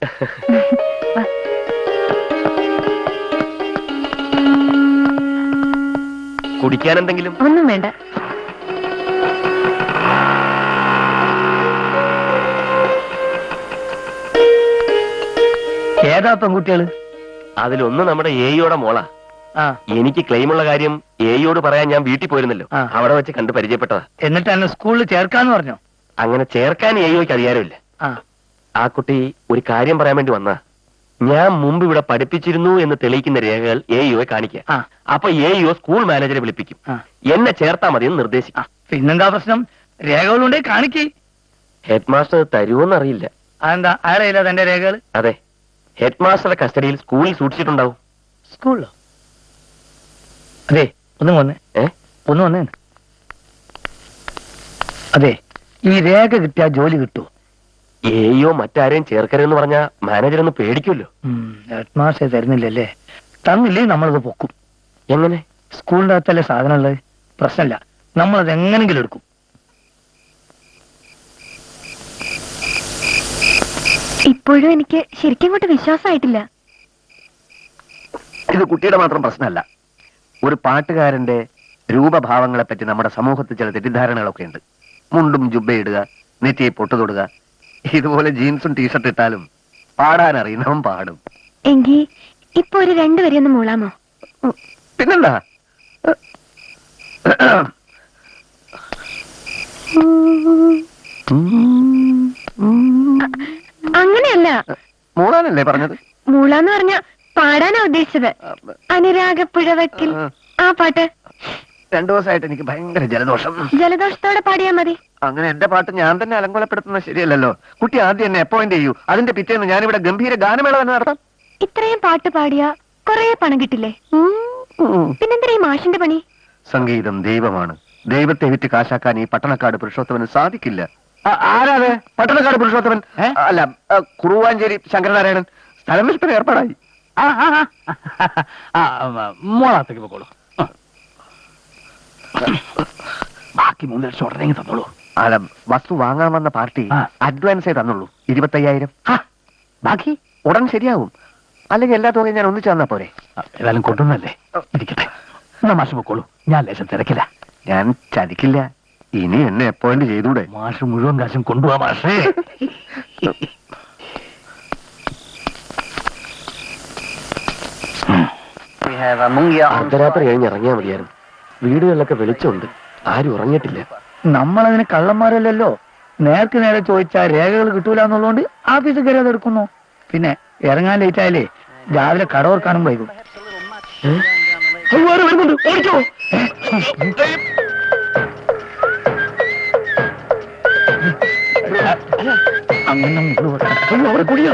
കുടിക്കാൻ എന്തെങ്കിലും? ഒന്നും വേണ്ട. ഏതാ പെൺകുട്ടികള്? അതിലൊന്ന് നമ്മുടെ എയോടെ മോളാ. എനിക്ക് ക്ലെയിമുള്ള കാര്യം എയോട് പറയാൻ ഞാൻ വീട്ടിൽ പോയിരുന്നല്ലോ. അവിടെ വെച്ച് കണ്ട് പരിചയപ്പെട്ടതാ. എന്നിട്ട് എന്നെ സ്കൂളിൽ ചേർക്കാന്ന് പറഞ്ഞോ? അങ്ങനെ ചേർക്കാൻ എയോയ്ക്ക് അധികാരമില്ല. ആ കുട്ടി ഒരു കാര്യം പറയാൻ വേണ്ടി വന്നാ. ഞാൻ മുമ്പ് ഇവിടെ പഠിപ്പിച്ചിരുന്നു എന്ന് തെളിയിക്കുന്ന രേഖകൾ എയോയെ കാണിക്കുക. അപ്പൊ എയോ സ്കൂൾ മാനേജറെ വിളിപ്പിക്കും. എന്നെ ചേർത്താ മതി എന്ന് നിർദ്ദേശിക്കും. പിന്നെന്താ പ്രശ്നം? രേഖകളുണ്ടേ കാണിക്ക്. ഹെഡ് മാസ്റ്റർ തരുമോന്നറിയില്ല. അതെന്താ ആരെയില്ല തന്റെ രേഖകൾ? അതെ, ഹെഡ് മാസ്റ്ററുടെ കസ്റ്റഡിയിൽ സ്കൂളിൽ സൂക്ഷിച്ചിട്ടുണ്ടാവും. സ്കൂളിലോ? അതെ, ഒന്ന് വന്നേ. അതെ, ഈ രേഖ കിട്ടിയാ ജോലി കിട്ടുമോ? എയോ മറ്റാരെയും ചേർക്കരുതെന്ന് പറഞ്ഞാ മാനേജർ ഒന്ന് പേടിക്കുമല്ലോ. Head master തരുന്നില്ലല്ലേ? തന്നില്ലേ നമ്മളത് പൊക്കും. എങ്ങനെ? സ്കൂളിന്റെ അകത്തല്ലേ സാധനം ഉള്ളത്, പ്രശ്നമില്ല. നമ്മളത് എങ്ങനെങ്കിലും എടുക്കും. ഇപ്പോഴും എനിക്ക് ശരിക്കും അങ്ങോട്ട് വിശ്വാസമായിട്ടില്ല. ഇത് കുട്ടിയുടെ മാത്രം പ്രശ്നമല്ല. ഒരു പാട്ടുകാരന്റെ രൂപഭാവങ്ങളെ പറ്റി നമ്മുടെ സമൂഹത്തിൽ ചില തെറ്റിദ്ധാരണകളൊക്കെ ഉണ്ട്. മുണ്ടും ജുബ്ബയിടുക, നെറ്റിയെ പൊട്ടു തൊടുക. ഇതുപോലെ ജീൻസും ടീഷർട്ട് ഇട്ടാലും പാടാൻ അറിയുന്നവൻ പാടും. എങ്കി ഇപ്പൊ ഒരു 2 വരെയൊന്ന് മൂളാമോ? പിന്നെന്താ? അങ്ങനെയല്ല, മൂടാനല്ലേ പറഞ്ഞത്? മൂളാന്ന് പറഞ്ഞ പാടാനാ ഉദ്ദേശിച്ചത്. അനുരാഗപ്പുഴവക്കിൽ ആ പാട്ട്. 2 ദിവസമായിട്ട് എനിക്ക് ഭയങ്കര ജലദോഷം. ജലദോഷത്തോടെ പാടിയാ മതി. അങ്ങനെ എന്റെ പാട്ട് ഞാൻ തന്നെ അലങ്കോലപ്പെടുത്തുന്നത് ശരിയല്ലല്ലോ. കുട്ടി ആദ്യം എന്നെ അപ്പോയിന്റ് ചെയ്യൂ. അതിന്റെ പിറ്റേന്ന് ഞാനിവിടെ ഗംഭീര ഗാനമേള തന്നെ നടത്താം. ഇത്രയും പാട്ട് പാടിയാ കൊറേ പണം കിട്ടില്ലേ? പിന്നെന്തിനാ ഈ മാഷിന്റെ പണി? സംഗീതം ദൈവമാണ്. ദൈവത്തെ വിറ്റ് കാശാക്കാൻ ഈ പട്ടണക്കാട് പുരുഷോത്തമന് സാധിക്കില്ല. ആരാത് പട്ടണക്കാട് പുരുഷോത്തമൻ? അല്ല, കുറുവാഞ്ചേരി ശങ്കരനാരായണൻ. സ്ഥലം വിൽപ്പന ഏർപ്പാടായി. മോളാത്തേക്ക് പോക്കോളൂ. ബാക്കി 3 ലക്ഷം ഉടനെ തന്നോളൂ. അല്ല, വസ്തു വാങ്ങാൻ വന്ന പാർട്ടി അഡ്വാൻസേ തന്നുള്ളൂ 25,000. ബാക്കി ഉടൻ ശരിയാവും. അല്ലെങ്കിൽ എല്ലാ തുകയും ഞാൻ ഒന്നിച്ചു തന്നാ പോരെ? ഏതായാലും കൊണ്ടുവന്നല്ലേ, ഇരിക്കട്ടെ. എന്നാ മാഷ് പൊക്കോളൂ, ഞാൻ ലേശം തിരക്കില്ല. ഞാൻ ചതിക്കില്ല. ഇനി എന്നെ അപ്പോയിന്റ് ചെയ്തൂടെ? മാഷ് മുഴുവൻ കാശും കൊണ്ടുപോവാ മാഷേ. അർദ്ധരാത്രി കഴിഞ്ഞ് ഇറങ്ങിയാൽ മതിയായിരുന്നു. വീടുകളിലൊക്കെ വെളിച്ചമുണ്ട്, ആരും ഉറങ്ങിയിട്ടില്ല. നമ്മളതിന് കള്ളന്മാരല്ലല്ലോ. നേർക്ക് നേരെ ചോദിച്ചാൽ രേഖകൾ കിട്ടൂല എന്നുള്ളതുകൊണ്ട് ആഫീസിൽ കയറി അത് എടുക്കുന്നു. പിന്നെ ഇറങ്ങാൻ ലേറ്റ് ആയാലേ രാവിലെ കടവർക്കാനും വൈകും. അങ്ങനെ അവിടെ കുടിയോ?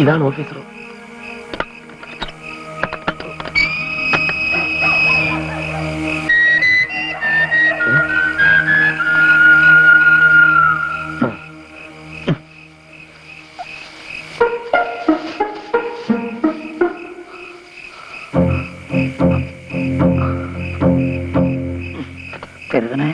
ഇതാണ് ഓഫീസർ. കരുതണേ.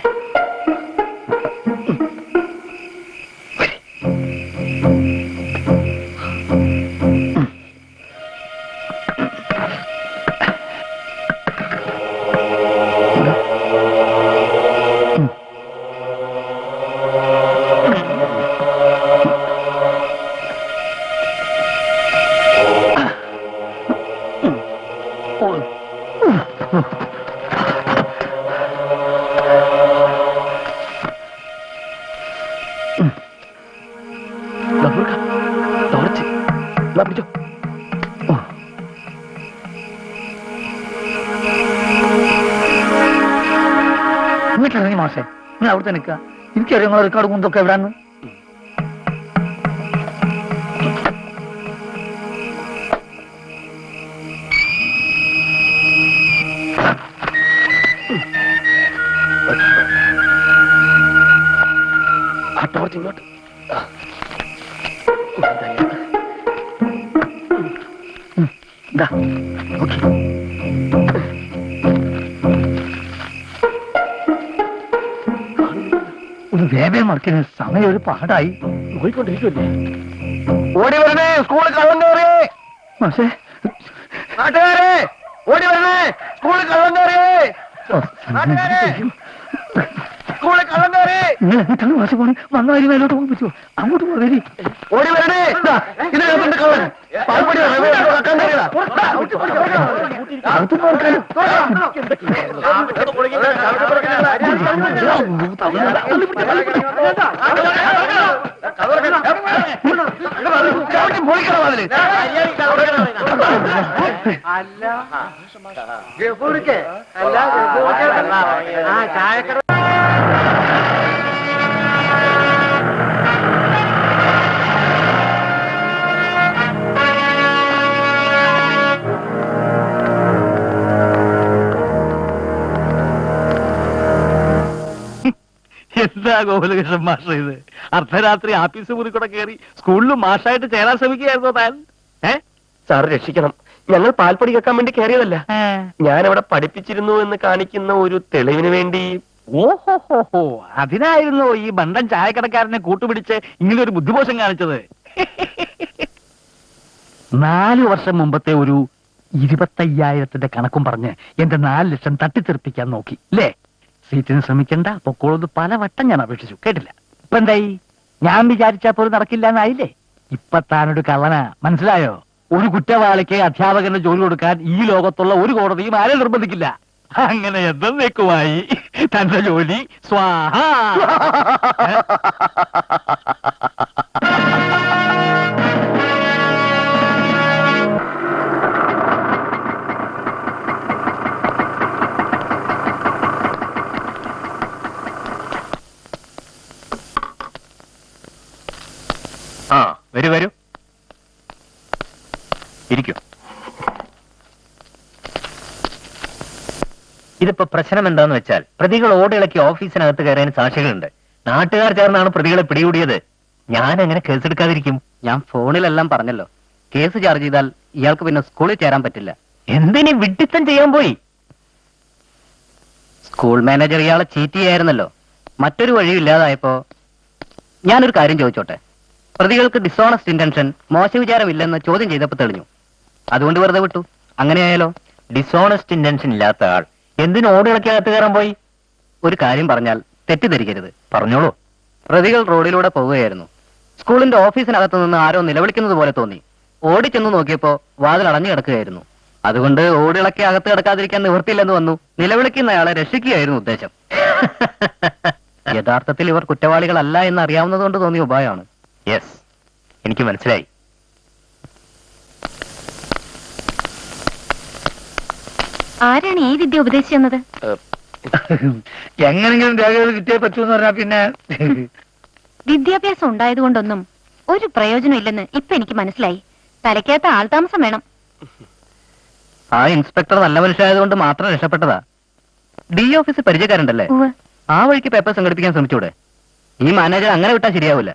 ഇങ്ങോട്ടിറങ്ങി മാഷേ, നിങ്ങൾ അവിടുത്തെ നിൽക്കുക. എനിക്കറിയാം നിങ്ങളെ റെക്കോർഡ് കുന്തൊക്കെ എവിടാന്ന്. ആ ടോർച്ച് ഇങ്ങോട്ട്. ഇതാ ഒരു വേവേ മറക്കുന്ന സമയം ഒരു പാടായി. പോയിക്കൊണ്ടിരിക്കുമല്ലേ? ഓടി വരണേ, സ്കൂളിൽ കള്ളം കയറിയേ. മാഷേ, നാട്ടുകാരെ ഓടി വരണേ, സ്കൂളിൽ കള്ളം കയറിയേ. നാട്ടുകാരെ സ്കൂളിൽ കള്ളം കയറി വന്ന വരി മേലോട്ട് പോകാൻ പറ്റുമോ? അങ്ങോട്ട് പോകരി ഓടി വരണേ. ഇതിനകത്തുണ്ട് കള്ളൻ. പാൽപ്പൊടി വെക്കാൻ കഴിയില്ല. അകത്ത് നോക്കാനും എന്താ ഗോകുലകൃഷ്ണൻ മാസ്റ്റർ ഇത്? അർദ്ധരാത്രി ആഫീസ് മുറി കൂടെ കയറി സ്കൂളിൽ മാഷായിട്ട് ചേരാൻ ശ്രമിക്കുകയായിരുന്നോ താൻ? സാർ രക്ഷിക്കണം, ഞങ്ങൾ പാൽപ്പൊടി കേൾക്കാൻ വേണ്ടി കയറിയതല്ല. ഞാൻ അവിടെ പഠിപ്പിച്ചിരുന്നു എന്ന് കാണിക്കുന്ന ഒരു തെളിവിന് വേണ്ടി. ഓഹോ, അതിനായിരുന്നു ഈ ബണ്ടൻ ചായക്കടക്കാരനെ കൂട്ടുപിടിച്ച് ഇങ്ങനെ ഒരു ബുദ്ധിമോശം കാണിച്ചത്. 4 വർഷം മുമ്പത്തെ ഒരു 25,000 കണക്കും പറഞ്ഞ് എന്റെ 4 ലക്ഷം തട്ടിത്തെറിപ്പിക്കാൻ നോക്കി അല്ലേ? സീറ്റിന് ശ്രമിക്കണ്ട, പൊക്കോളൊന്ന് പലവട്ടം ഞാൻ അപേക്ഷിച്ചു, കേട്ടില്ല. ഇപ്പൊ എന്തായി? ഞാൻ വിചാരിച്ചാൽ പോലും നടക്കില്ല എന്നായില്ലേ? ഇപ്പൊ താനൊരു കള്ളനാ, മനസ്സിലായോ? ഒരു കുറ്റവാളിക്ക് അധ്യാപകന് ജോലി കൊടുക്കാൻ ഈ ലോകത്തുള്ള ഒരു കോടതിയും ആരെയും നിർബന്ധിക്കില്ല. അങ്ങനെ എന്നേക്കുമായി തന്റെ ജോലി സ്വാഹ. ആ വരൂ വരൂ, ഇരിക്കൂ. ഇതിപ്പോ പ്രശ്നം എന്താന്ന് വെച്ചാൽ പ്രതികൾ ഓടിളക്കി ഓഫീസിനകത്ത് കയറാൻ സാക്ഷികളുണ്ട്. നാട്ടുകാർ ചേർന്നാണ് പ്രതികളെ പിടികൂടിയത്. ഞാൻ എങ്ങനെ കേസെടുക്കാതിരിക്കും? ഞാൻ ഫോണിലെല്ലാം പറഞ്ഞല്ലോ. കേസ് ചാർജ് ചെയ്താൽ ഇയാൾക്ക് പിന്നെ സ്കൂളിൽ ചേരാൻ പറ്റില്ല. എന്തിനീ വിഡ്ഢിത്തം ചെയ്യാൻ പോയി? സ്കൂൾ മാനേജർ ഇയാളെ ചീറ്റ് ചെയ്യായിരുന്നല്ലോ. മറ്റൊരു വഴിയും ഇല്ലാതായപ്പോ ഞാനൊരു കാര്യം ചോദിച്ചോട്ടെ. പ്രതികൾക്ക് ഡിസോണസ്റ്റ് ഇന്റൻഷൻ, മോശ വിചാരമില്ലെന്ന് ചോദ്യം ചെയ്തപ്പോൾ തെളിഞ്ഞു. അതുകൊണ്ട് വെറുതെ വിട്ടു. അങ്ങനെയായാലോ? ഡിസോണസ്റ്റ് ഇന്റൻഷൻ ഇല്ലാത്ത ആൾ എന്തിനു ഓടിളക്കി അകത്ത് കയറാൻ പോയി? ഒരു കാര്യം പറഞ്ഞാൽ തെറ്റിദ്ധരിക്കരുത്. പറഞ്ഞോളൂ. പ്രതികൾ റോഡിലൂടെ പോവുകയായിരുന്നു. സ്കൂളിന്റെ ഓഫീസിനകത്ത് നിന്ന് ആരോ നിലവിളിക്കുന്നത് പോലെ തോന്നി. ഓടിച്ചെന്ന് നോക്കിയപ്പോ വാതിൽ അടഞ്ഞു കിടക്കുകയായിരുന്നു. അതുകൊണ്ട് ഓടിളക്കി അകത്ത് കിടക്കാതിരിക്കാൻ നിവൃത്തിയില്ലെന്ന് വന്നു. നിലവിളിക്കുന്നയാളെ രക്ഷിക്കുകയായിരുന്നു ഉദ്ദേശം. യഥാർത്ഥത്തിൽ ഇവർ കുറ്റവാളികളല്ല എന്ന് അറിയാവുന്നതുകൊണ്ട് തോന്നിയ ഉപായമാണ്. യെസ്, എനിക്ക് മനസ്സിലായി. ആരാണ് ഈ വിദ്യ ഉപദേശിച്ചത്? എങ്ങനെങ്കിലും രേഖകൾ കിട്ടിയേ പറ്റൂന്ന് പറഞ്ഞാ പിന്നെ വിദ്യാഭ്യാസം ഉണ്ടായതുകൊണ്ടൊന്നും ഒരു പ്രയോജനം ഇല്ലെന്ന് ഇപ്പൊ എനിക്ക് മനസ്സിലായി. തലയ്ക്കകത്ത് ആൾതാമസം വേണം. ആ ഇൻസ്പെക്ടർ നല്ല മനുഷ്യരായതുകൊണ്ട് മാത്രം രക്ഷപ്പെട്ടതാ. D office പരിചയക്കാരുണ്ടല്ലേ? ഉവ്വ്. ആ വഴിക്ക് പേപ്പർ സംഘടിപ്പിക്കാൻ ശ്രമിച്ചൂടെ? ഈ മാനേജർ അങ്ങനെ വിട്ടാൽ ശരിയാവില്ല.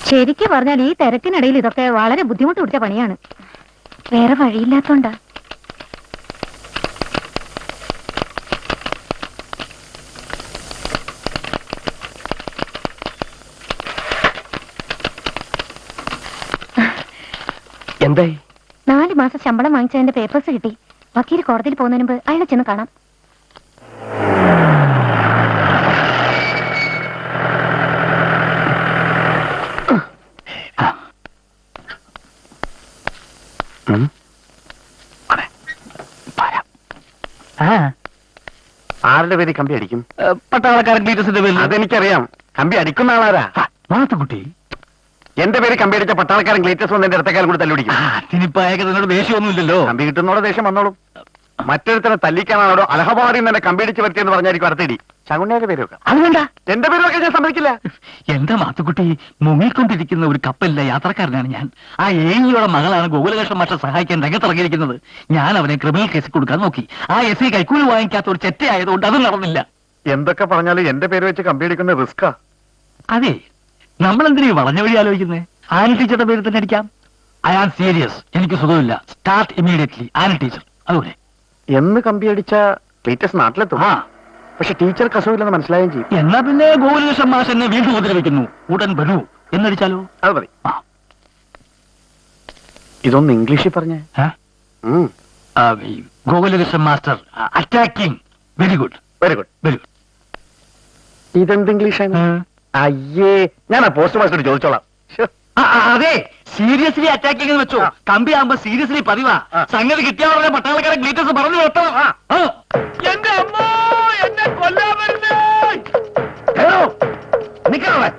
ശരിക്കും പറഞ്ഞാൽ ഈ തിരക്കിനിടയിൽ ഇതൊക്കെ വളരെ ബുദ്ധിമുട്ട് പിടിച്ച പണിയാണ്. വേറെ വഴിയില്ലാത്തോണ്ടാ. എന്തായി? 4 മാസം ശമ്പളം വാങ്ങിച്ചതിന്റെ പേപ്പേഴ്സ് കിട്ടി. വക്കീൽ കോടതിയിൽ പോകുന്നതിന് മുമ്പ് അയാളെ ചെന്ന് കാണാം. ആരുടെ പേര് കമ്പി അടിക്കും? പട്ടാളക്കാരൻ ക്ലീറ്റസിന്റെ പേരിൽ. അതെനിക്കറിയാം. കമ്പി അടിക്കുന്ന ആളാരാ? മാത്തുക്കുട്ടി. എന്റെ പേര് കമ്പി അടിച്ച പട്ടാളക്കാരൻ ഗ്ലേറ്റസ് വന്ന് എന്റെ ഇടത്തേക്കാലും കൂടി തല്ലുപിടിക്കും. അതിനിപ്പോ അയാൾക്ക് നിങ്ങളുടെ ദേഷ്യമൊന്നുമില്ലല്ലോ. കമ്പി കിട്ടുന്നോടെ ദേഷ്യം വന്നോളും. മറ്റൊരുത്തനെ തല്ലിക്കാനാണോ അലഹബാദിൽ നിന്ന് എന്നെ കമ്പി അടിച്ച് വരുത്തിയെന്ന് പറഞ്ഞായിരിക്കും അടുത്തടി. ശകുണ്ണിയുടെ പേര് വെക്കാം. അത് വേണ്ട, എന്റെ പേര് വെക്കാൻ ഞാൻ സമ്മതിക്കില്ല. എന്റെ മാത്തുക്കുട്ടി, മുങ്ങിക്കൊണ്ടിരിക്കുന്ന ഒരു കപ്പലിലെ യാത്രക്കാരനാണ് ഞാൻ. ആ ഏഴിയുടെ മകളാണ് ഗോകുലകൃഷ്ണൻ മാഷെ സഹായിക്കാൻ രംഗത്തിറങ്ങിയിരിക്കുന്നത്. ഞാൻ അവനെ ക്രിമിനൽ കേസിൽ കൊടുക്കാൻ നോക്കി. ആ എസ് ഐ കൈക്കൂലി വാങ്ങിക്കാത്ത ഒരു ചെറ്റയായതുകൊണ്ട് അത് നടന്നില്ല. എന്തൊക്കെ പറഞ്ഞാലും എന്റെ പേര് വെച്ച് കമ്പി അടിക്കുന്ന റിസ്കാ. അതെ, നമ്മളെന്തിനീ വളഞ്ഞ വഴി ആലോചിക്കുന്നത്? ആനി ടീച്ചറുടെ പേര് തന്നെ അടിക്കാം. ഐ ആം സീരിയസ്, എനിക്ക് സുഖമില്ല. Start immediately. Annie teacher. അതുപോലെ എന്ന് കമ്പി അടിച്ച ഗ്ലേറ്റസ് നാട്ടിലെത്തും. പക്ഷെ ടീച്ചർ കസവില്ലെന്ന് മനസ്സിലായും ചെയ്യും. എന്നാ പിന്നെ ഗോകുലകൃഷ്ണൻ മാഷ് എന്നെ വീണ്ടും ഉപദ്രവിക്കുന്നു, ഉടൻ വരൂ എന്നടിച്ചാലോ? അത് മതി. ഇതൊന്ന് ഇംഗ്ലീഷിൽ പറഞ്ഞേ. Gokulakrishnan master attacking very good very good. Very good. ഇതെന്ത് ഇംഗ്ലീഷാണ്? അയ്യേ, ഞാൻ ആ പോസ്റ്റ് മാസ്റ്റർ ചോദിച്ചോളാം. ശ്ശോ. അതെ, സീരിയസ്ലി അറ്റാക്കിംഗ് വെച്ചോ. കമ്പി ആകുമ്പോ സീരിയസ്ലി പതിവാ. സംഗതി കിട്ടിയ ഉടനെ പട്ടാളക്കാരെ ഗ്ലീറ്റേഴ്സ് പറഞ്ഞു നിർത്തണം. എന്റെ അമ്മ എന്നെ കൊല്ലാൻ വരുന്നേ. ഹലോ, നിക്കണേ.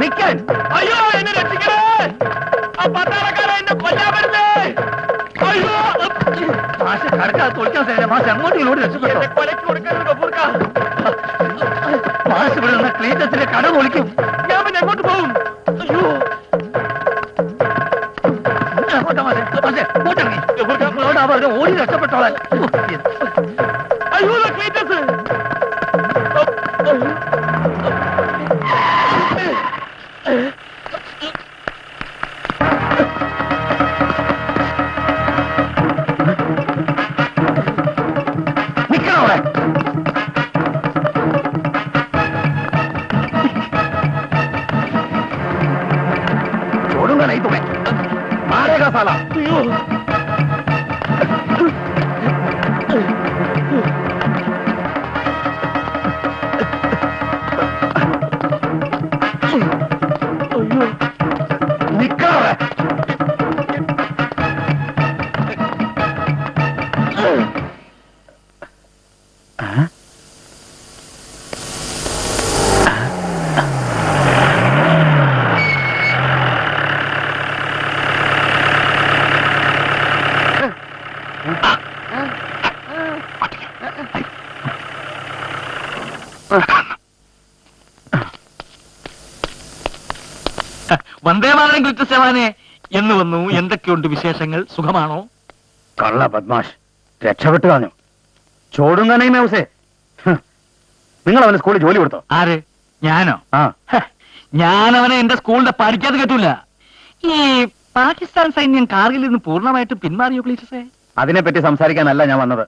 നിക്കാൻ. അയ്യോ എന്നെ രക്ഷിക്കണേ. ആ പട്ടാളക്കാരെ എന്നെ കൊല്ലാൻ വരുന്നേ. അയ്യോ മാഷ് കടക്കാതെ തൊളിക്കാൻ സാറേ. മാഷ് അങ്ങോട്ടും ഇങ്ങോട്ടും രക്ഷപ്പെട്ടോ. എന്നെ കൊലക്ക് കൊടുക്കരുത് ഗഫൂർക്ക. മാഷ് ഇവിടെ നിന്ന് ക്ലീറ്റസിന്റെ കട പൊളിക്കും. ഞാൻ പിന്നെ എങ്ങോട്ട് പോകും? അയ്യോ ഓടി രക്ഷപ്പെട്ടോളാൻ. അയ്യോ ക്ലീറ്റസ്. നിക്കണേ. छोड़ूंगा नहीं तुम्हें, मारेगा साला. निकल. വന്ദേമാതരം ഗ്ലിറ്റസവാനെ എന്ന് വന്നു. എന്തൊക്കെയുണ്ട് വിശേഷങ്ങൾ? സുഖമാണോ? കള്ള ബദ്മാഷ് രക്ഷപ്പെട്ടു കളഞ്ഞു. ചോടുങ്ങാനേ ഉസേ. നിങ്ങൾ അവന് സ്കൂളിൽ ജോലി കൊടുത്തോ? ആര്? ഞാനോ? ആ, ഞാനവനെ എന്റെ സ്കൂളിന്റെ പഠിക്കാതെ കേട്ടില്ല. ഈ പാകിസ്ഥാൻ സൈന്യം കാർഗിൽ നിന്ന് പൂർണ്ണമായിട്ടും പിന്മാറിയോ ക്ലീറ്റസേ? അതിനെപ്പറ്റി സംസാരിക്കാനല്ല ഞാൻ വന്നത്.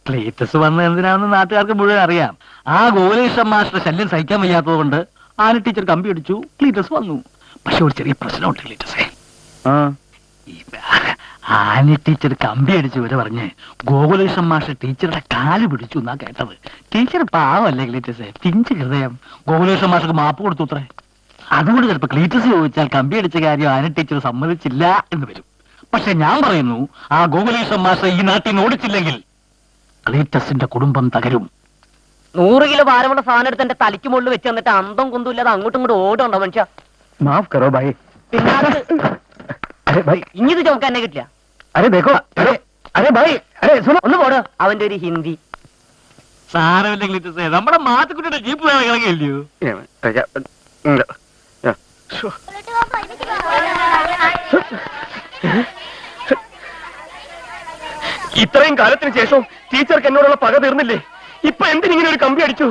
ക്ലീറ്റസ് വന്ന് എന്തിനാണെന്ന് നാട്ടുകാർക്ക് മുഴുവൻ അറിയാം. ആ ഗോകുലേശ്വർ മാസ്റ്റർ ശല്യം സഹിക്കാൻ വയ്യാത്തത് കൊണ്ട് ആന ടീച്ചർ കമ്പി അടിച്ചു. ക്ലീറ്റസ് വന്നു. പക്ഷെ ഒരു ചെറിയ പ്രശ്നമുണ്ട് ക്ലീറ്റസേ. ആ, ആന ടീച്ചർ കമ്പി അടിച്ചു വരെ പറഞ്ഞ് ഗോകുലേശ്വർ മാസ്റ്റർ ടീച്ചറുടെ കാല് പിടിച്ചു എന്നാ കേട്ടത്. ടീച്ചർ പാവല്ലേ ക്ലീറ്റസേ, പിഞ്ച് ഹൃദയം. ഗോകുലേശ്വർ മാസ്റ്റർക്ക് മാപ്പ് കൊടുത്തു അത്രേ. അതുകൊണ്ട് ചിലപ്പോ ക്ലീറ്റസ് ചോദിച്ചാൽ കമ്പി അടിച്ച കാര്യം ആന ടീച്ചർ സമ്മതിച്ചില്ല എന്ന് വരും. പക്ഷെ ഞാൻ പറയുന്നു, ആ ഗോകുലേശ്വർ മാസ്റ്റർ ഈ നാട്ടിൽ നിന്ന് ഓടിച്ചില്ലെങ്കിൽ ക്ലീറ്റസിന്റെ കുടുംബം തകരും. 100 കിലോ ഭാരമുള്ള സാധനം എടുത്ത് എന്റെ തലയ്ക്ക് മുകളിൽ വെച്ച് തന്നിട്ട് അന്തം കുന്തും ഇല്ലാതെ അങ്ങോട്ടും ഇങ്ങോട്ട് ഓടുണ്ടോ മനുഷ്യ? മാഫ് കരോ ഭായി. പിന്നെ അരെ ഭായി, ഇഞ്ഞിത് ചുമക്കാൻ എന്നെ കിട്ടില്ല. അരെ ദേഖോ, അരെ ഭായി, അരെ സുനോ. ഒന്ന് പോടോ അവന്റെ ഒരു ഹിന്ദി. സാരമില്ല ക്ലീറ്റസേ, നമ്മുടെ മാത്തുക്കുട്ടിയുടെ ജീപ്പ് വേറെ ഇറങ്ങിയില്ലയോ? ഇത്രയും കാലത്തിന് ശേഷം ടീച്ചർക്ക് എന്നോടുള്ള പക തീർന്നില്ലേ? ഇപ്പൊ എന്തിനിങ്ങനെ ഒരു കമ്പി അടിച്ചു?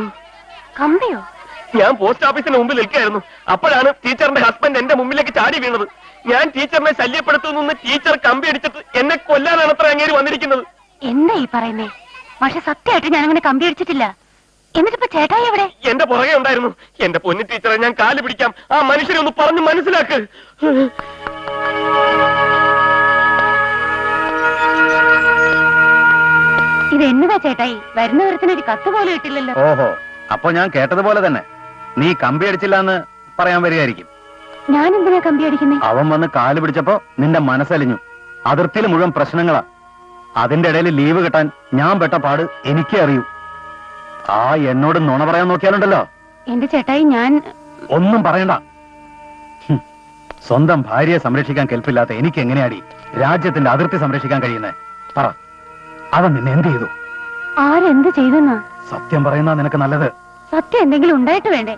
കമ്പിയോ? ഞാൻ പോസ്റ്റ് ഓഫീസിന് മുമ്പിൽ നിൽക്കുകയായിരുന്നു. അപ്പോഴാണ് ടീച്ചറിന്റെ ഹസ്ബൻഡ് എന്റെ മുമ്പിലേക്ക് ചാടി വീണത്. ഞാൻ ടീച്ചറിനെ ശല്യപ്പെടുത്തുന്നു ടീച്ചർ കമ്പി അടിച്ചിട്ട് എന്നെ കൊല്ലാനാണ് അത്ര അങ്ങേര് വന്നിരിക്കുന്നത്. എന്താ ഈ പറയുന്നേ? പക്ഷെ സത്യമായിട്ട് ഞാൻ അങ്ങനെ കമ്പി അടിച്ചിട്ടില്ല. എന്നിട്ടിപ്പോ ചേട്ടായി എവിടെ? എന്റെ പുറകെ ഉണ്ടായിരുന്നു. എന്റെ പൊന്നു ടീച്ചറെ, ഞാൻ കാല് പിടിക്കാം. ആ മനുഷ്യരെ ഒന്ന് പറഞ്ഞു മനസ്സിലാക്ക്. ഇത് എന്നതാ ചേട്ടായി? വരുന്ന വിധത്തിനൊരു കത്ത് പോലും ഇട്ടില്ലല്ലോ. ഓഹോ, അപ്പൊ ഞാൻ കേട്ടതുപോലെ തന്നെ നീ കമ്പി അടിച്ചില്ല എന്ന് പറയാൻ വരികയായിരിക്കും. ഞാൻ എന്തിനാ കമ്പി അടിക്കുന്നേ? അവൻ വന്ന് കാല് പിടിച്ചപ്പോ നിന്റെ മനസ്സലിഞ്ഞു. അതിർത്തിയിൽ മുഴുവൻ പ്രശ്നങ്ങളാ. അതിന്റെ ഇടയിൽ ലീവ് കിട്ടാൻ ഞാൻ പെട്ട പാട് എനിക്കേ അറിയൂ. ആ എന്നോട് നുണ പറയാൻ നോക്കിയാലുണ്ടല്ലോ. എന്റെ ചേട്ടായി, ഞാൻ ഒന്നും പറയണ്ട. സ്വന്തം ഭാര്യയെ സംരക്ഷിക്കാൻ കെൽപ്പില്ലാത്ത എനിക്ക് എങ്ങനെയാടി രാജ്യത്തിന്റെ അതിർത്തി സംരക്ഷിക്കാൻ കഴിയുന്നേ? പറ, അവൻ നിന്നെ എന്ത് ചെയ്തു? ആരെന്ത് ചെയ്തെന്നാ? സത്യം പറയുന്ന നിനക്ക് നല്ലത്. സത്യം എന്തെങ്കിലും ഉണ്ടായിട്ട് വേണ്ടേ?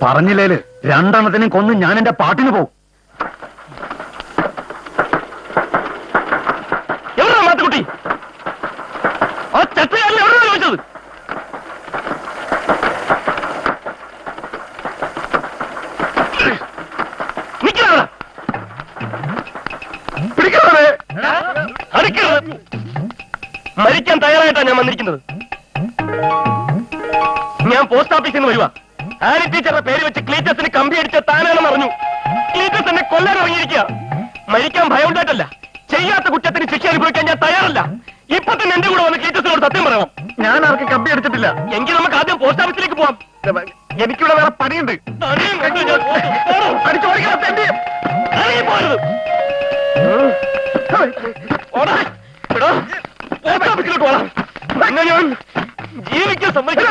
പറഞ്ഞില്ലേല് രണ്ടെണ്ണത്തിനും കൊന്ന് ഞാൻ എന്റെ പാട്ടിന് പോവും. എവിടെയാ മാത്തുക്കുട്ടി? ആ ചട്ടയാളിൽ എവിടെയാണ് ചോദിച്ചത്? നിൽക്കണ പിടിക്കണേ. അടുക്കരുത്. മരിക്കാൻ തയ്യാറായിട്ടാണ് ഞാൻ വന്നിരിക്കുന്നത്. ഞാൻ പോസ്റ്റ് ഓഫീസിൽ നിന്ന് വരുവാ. ആനി ടീച്ചറുടെ പേര് വെച്ച് ക്ലീറ്റസിന് കമ്പി അടിച്ച താനാണെന്ന് അറിഞ്ഞു. ക്ലീറ്റസ് എന്നെ കൊല്ലാൻ ഇറങ്ങിയിരിക്കുക. മരിക്കാൻ ഭയമുണ്ടായിട്ടല്ല, ചെയ്യാത്ത കുറ്റത്തിന് ശിക്ഷ അനുഭവിക്കാൻ ഞാൻ തയ്യാറല്ല. ഇപ്പൊ തന്നെ എന്റെ കൂടെ വന്ന് ക്ലീറ്റസിനോട് സത്യം പറയണം. ഞാൻ ആർക്ക് കമ്പി അടിച്ചിട്ടില്ല. എങ്കിൽ നമുക്ക് ആദ്യം പോസ്റ്റ് ഓഫീസിലേക്ക് പോവാം. എനിക്കിവിടെ വേറെ പണിയുണ്ട്. പോസ്റ്റ് ഓഫീസിലോട്ട് പോകാം. എന്നെ ഞാൻ ജീവിക്കാൻ സമ്മതിക്കില്ല.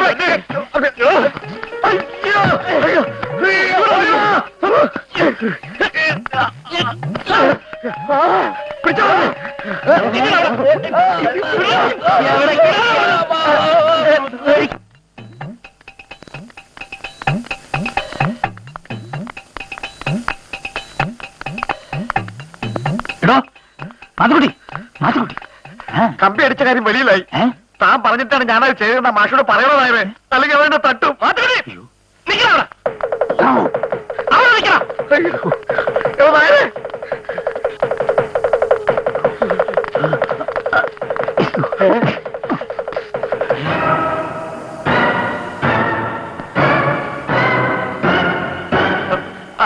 മാത്തുക്കുട്ടി, മാത്തുക്കുട്ടി, കമ്പി അടിച്ച കാര്യം വെളിയിലായി. താൻ പറഞ്ഞിട്ടാണ് ഞാനത് ചെയ്തെന്ന മാഷോട് പറയണതായത്. അല്ലെങ്കിൽ അവന്റെ തട്ടും.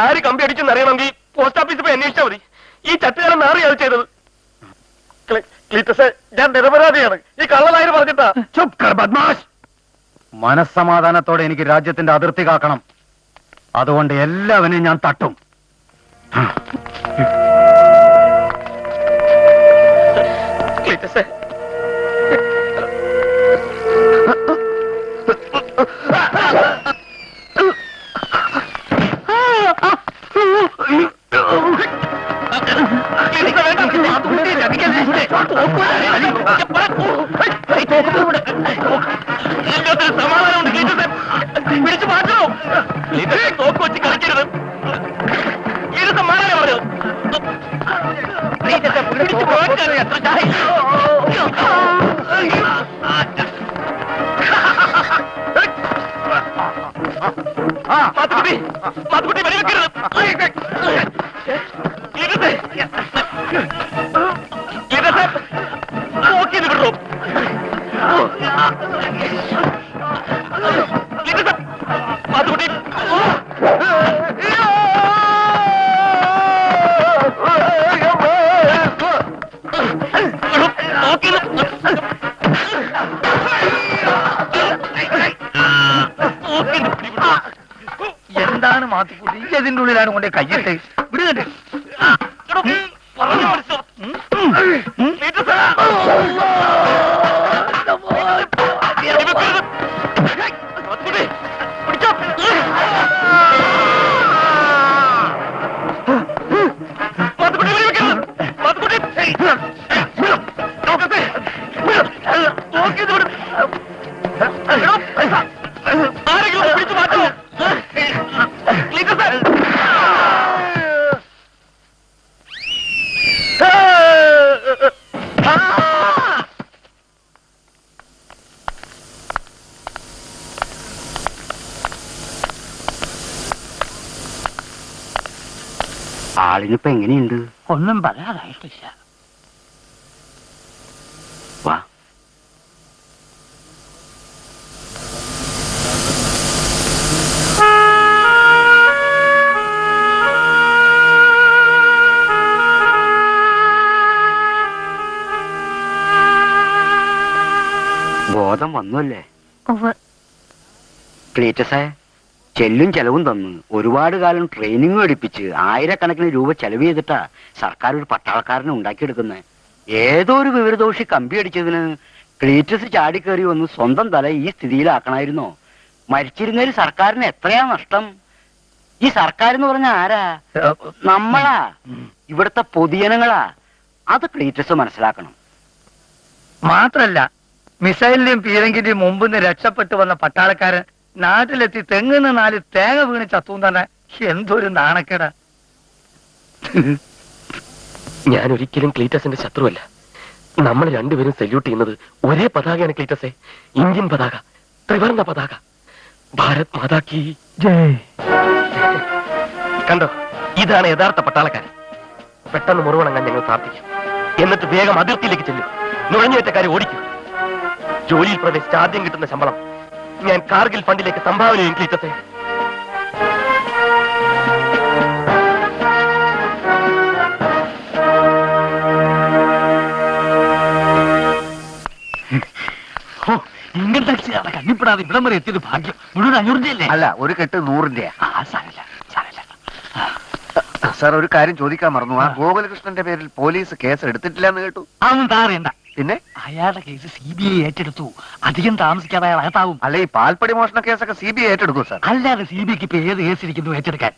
ആര് കമ്പി അടിച്ചെന്ന് അറിയണമെങ്കിൽ പോസ്റ്റ് ഓഫീസിൽ പോയി അന്വേഷിച്ചാൽ മതി. ഈ ചട്ടുകാലം നാറിയാണ് ചെയ്തത്. ക്ലീറ്റസേ, ഞാൻ നിരപരാധിയാണ്. ഈ കള്ളനായര് പറഞ്ഞിട്ടാ. ചുപ് കർ ബദ്മാഷ്. മനസ്സമാധാനത്തോടെ എനിക്ക് രാജ്യത്തിന്റെ അതിർത്തി കാക്കണം. അതുകൊണ്ട് എല്ലാവരെയും ഞാൻ തട്ടും. ക്ലീറ്റസേ, സമാധാനമുണ്ട്. ക്ലീറ്റസേ, പിടിച്ചു മാറ്റണോ? ക്ലീറ്റസേ, തോക്ക് വെച്ച് കളിക്കരുത്. ഇത് സമാധാനം പറഞ്ഞത്. പിടിച്ചു മാറ്റാൻ എത്ര മാത്തുക്കുട്ടി, മാത്തുക്കുട്ടി വെടിവെക്കരുത്. ക്ലീറ്റസേ, ക്ലീറ്റസേ, നോക്കി വിടറോ. ക്ലീറ്റസേ, മാത്തുക്കുട്ടി. എന്താണ് മാത്തുക്കുട്ടി ഇതിന്റെ ഉള്ളിലാണ് കൊണ്ടേ കയ്യട്ടെ വിടുകട്ടെ. ആരെങ്കിലും പിടിച്ചു മാറ്റോ? ആളിനിപ്പോ എങ്ങനെയുണ്ട്? ഒന്നും പറയാനായിട്ടില്ല. വാ. ബോധം വന്നുവല്ലേ? ക്ലീറ്റസേ, ചെല്ലും ചെലവും തന്ന് ഒരുപാട് കാലം ട്രെയിനിങ്ങും എടുപ്പിച്ച് ആയിരക്കണക്കിന് രൂപ ചെലവ് ചെയ്തിട്ടാ സർക്കാർ ഒരു പട്ടാളക്കാരനെ ഉണ്ടാക്കിയെടുക്കുന്നത്. ഏതോ ഒരു വിവരദോഷി കമ്പി അടിച്ചതിന് ക്ലീറ്റസ് ചാടിക്കേറി വന്ന് സ്വന്തം തല ഈ സ്ഥിതിയിലാക്കണമായിരുന്നോ? മരിച്ചിരുന്നൊരു സർക്കാരിന് എത്രയാ നഷ്ടം? ഈ സർക്കാർ എന്ന് പറഞ്ഞ ആരാ? നമ്മളാ, ഇവിടുത്തെ പൊതുജനങ്ങളാ. അത് ക്ലീറ്റസ് മനസ്സിലാക്കണം. മാത്രല്ല, മിസൈലിന്റെയും പീരങ്കിന്റെയും മുമ്പിന്ന് രക്ഷപ്പെട്ടു വന്ന പട്ടാളക്കാരൻ നാട്ടിലെത്തി തെങ്ങിന്ന് 4 തേങ്ങ വീണ് ചത്തും തന്നെ. എന്തൊരു നാണക്കേടാ. ഞാൻ ഒരിക്കലും ക്ലീറ്റസിന്റെ ശത്രുവല്ല. നമ്മൾ രണ്ടുപേരും സല്യൂട്ട് ചെയ്യുന്നത് ഒരേ പതാകയാണ് ക്ലീറ്റസേ. ഇന്ത്യൻ പതാക, ത്രിവർണ്ണ പതാക. ഭാരത് മാതാ കി ജയ്. കണ്ടോ, ഇതാണ് യഥാർത്ഥ പട്ടാളക്കാരൻ. പെട്ടെന്ന് മുറിവണങ്ങാൻ ഞങ്ങൾ പ്രാർത്ഥിക്കും. എന്നിട്ട് വേഗം അതിർത്തിയിലേക്ക് ചെല്ലും. നുഴഞ്ഞുവേറ്റക്കാരെ ഓടിക്കും. ജോലിയിൽ പ്രവേശിച്ച് ആദ്യം കിട്ടുന്ന ശമ്പളം ഞാൻ കാർഗിൽ ഫണ്ടിലേക്ക് സംഭാവനയും കിട്ടട്ടെ. ഇങ്ങനത്തെ കണ്ണിപ്പെടാതെ ഇവിടം വരെ എത്തിയത് ഭാഗ്യം. മുഴുവൻ 500 അല്ലേ? അല്ല, ഒരു കെട്ട് 100 സാരമില്ല. സാർ, ഒരു കാര്യം ചോദിക്കാൻ മറന്നു. ആ ഗോകുലകൃഷ്ണന്റെ പേരിൽ പോലീസ് കേസ് എടുത്തിട്ടില്ല എന്ന് കേട്ടു. അതൊന്നും താറേണ്ട. പിന്നെ അയാളുടെ കേസ് CBI ഏറ്റെടുത്തു. അധികം താമസിക്കാതെ അയാൾ അകത്താവും. അല്ല, ഈ പാൽപ്പടി മോഷണ കേസൊക്കെ CBI ഏറ്റെടുക്കും സാർ. അല്ലാതെ CBIക്ക് ഇപ്പൊ ഏത് കേസ് ഇരിക്കുന്നു ഏറ്റെടുക്കാൻ?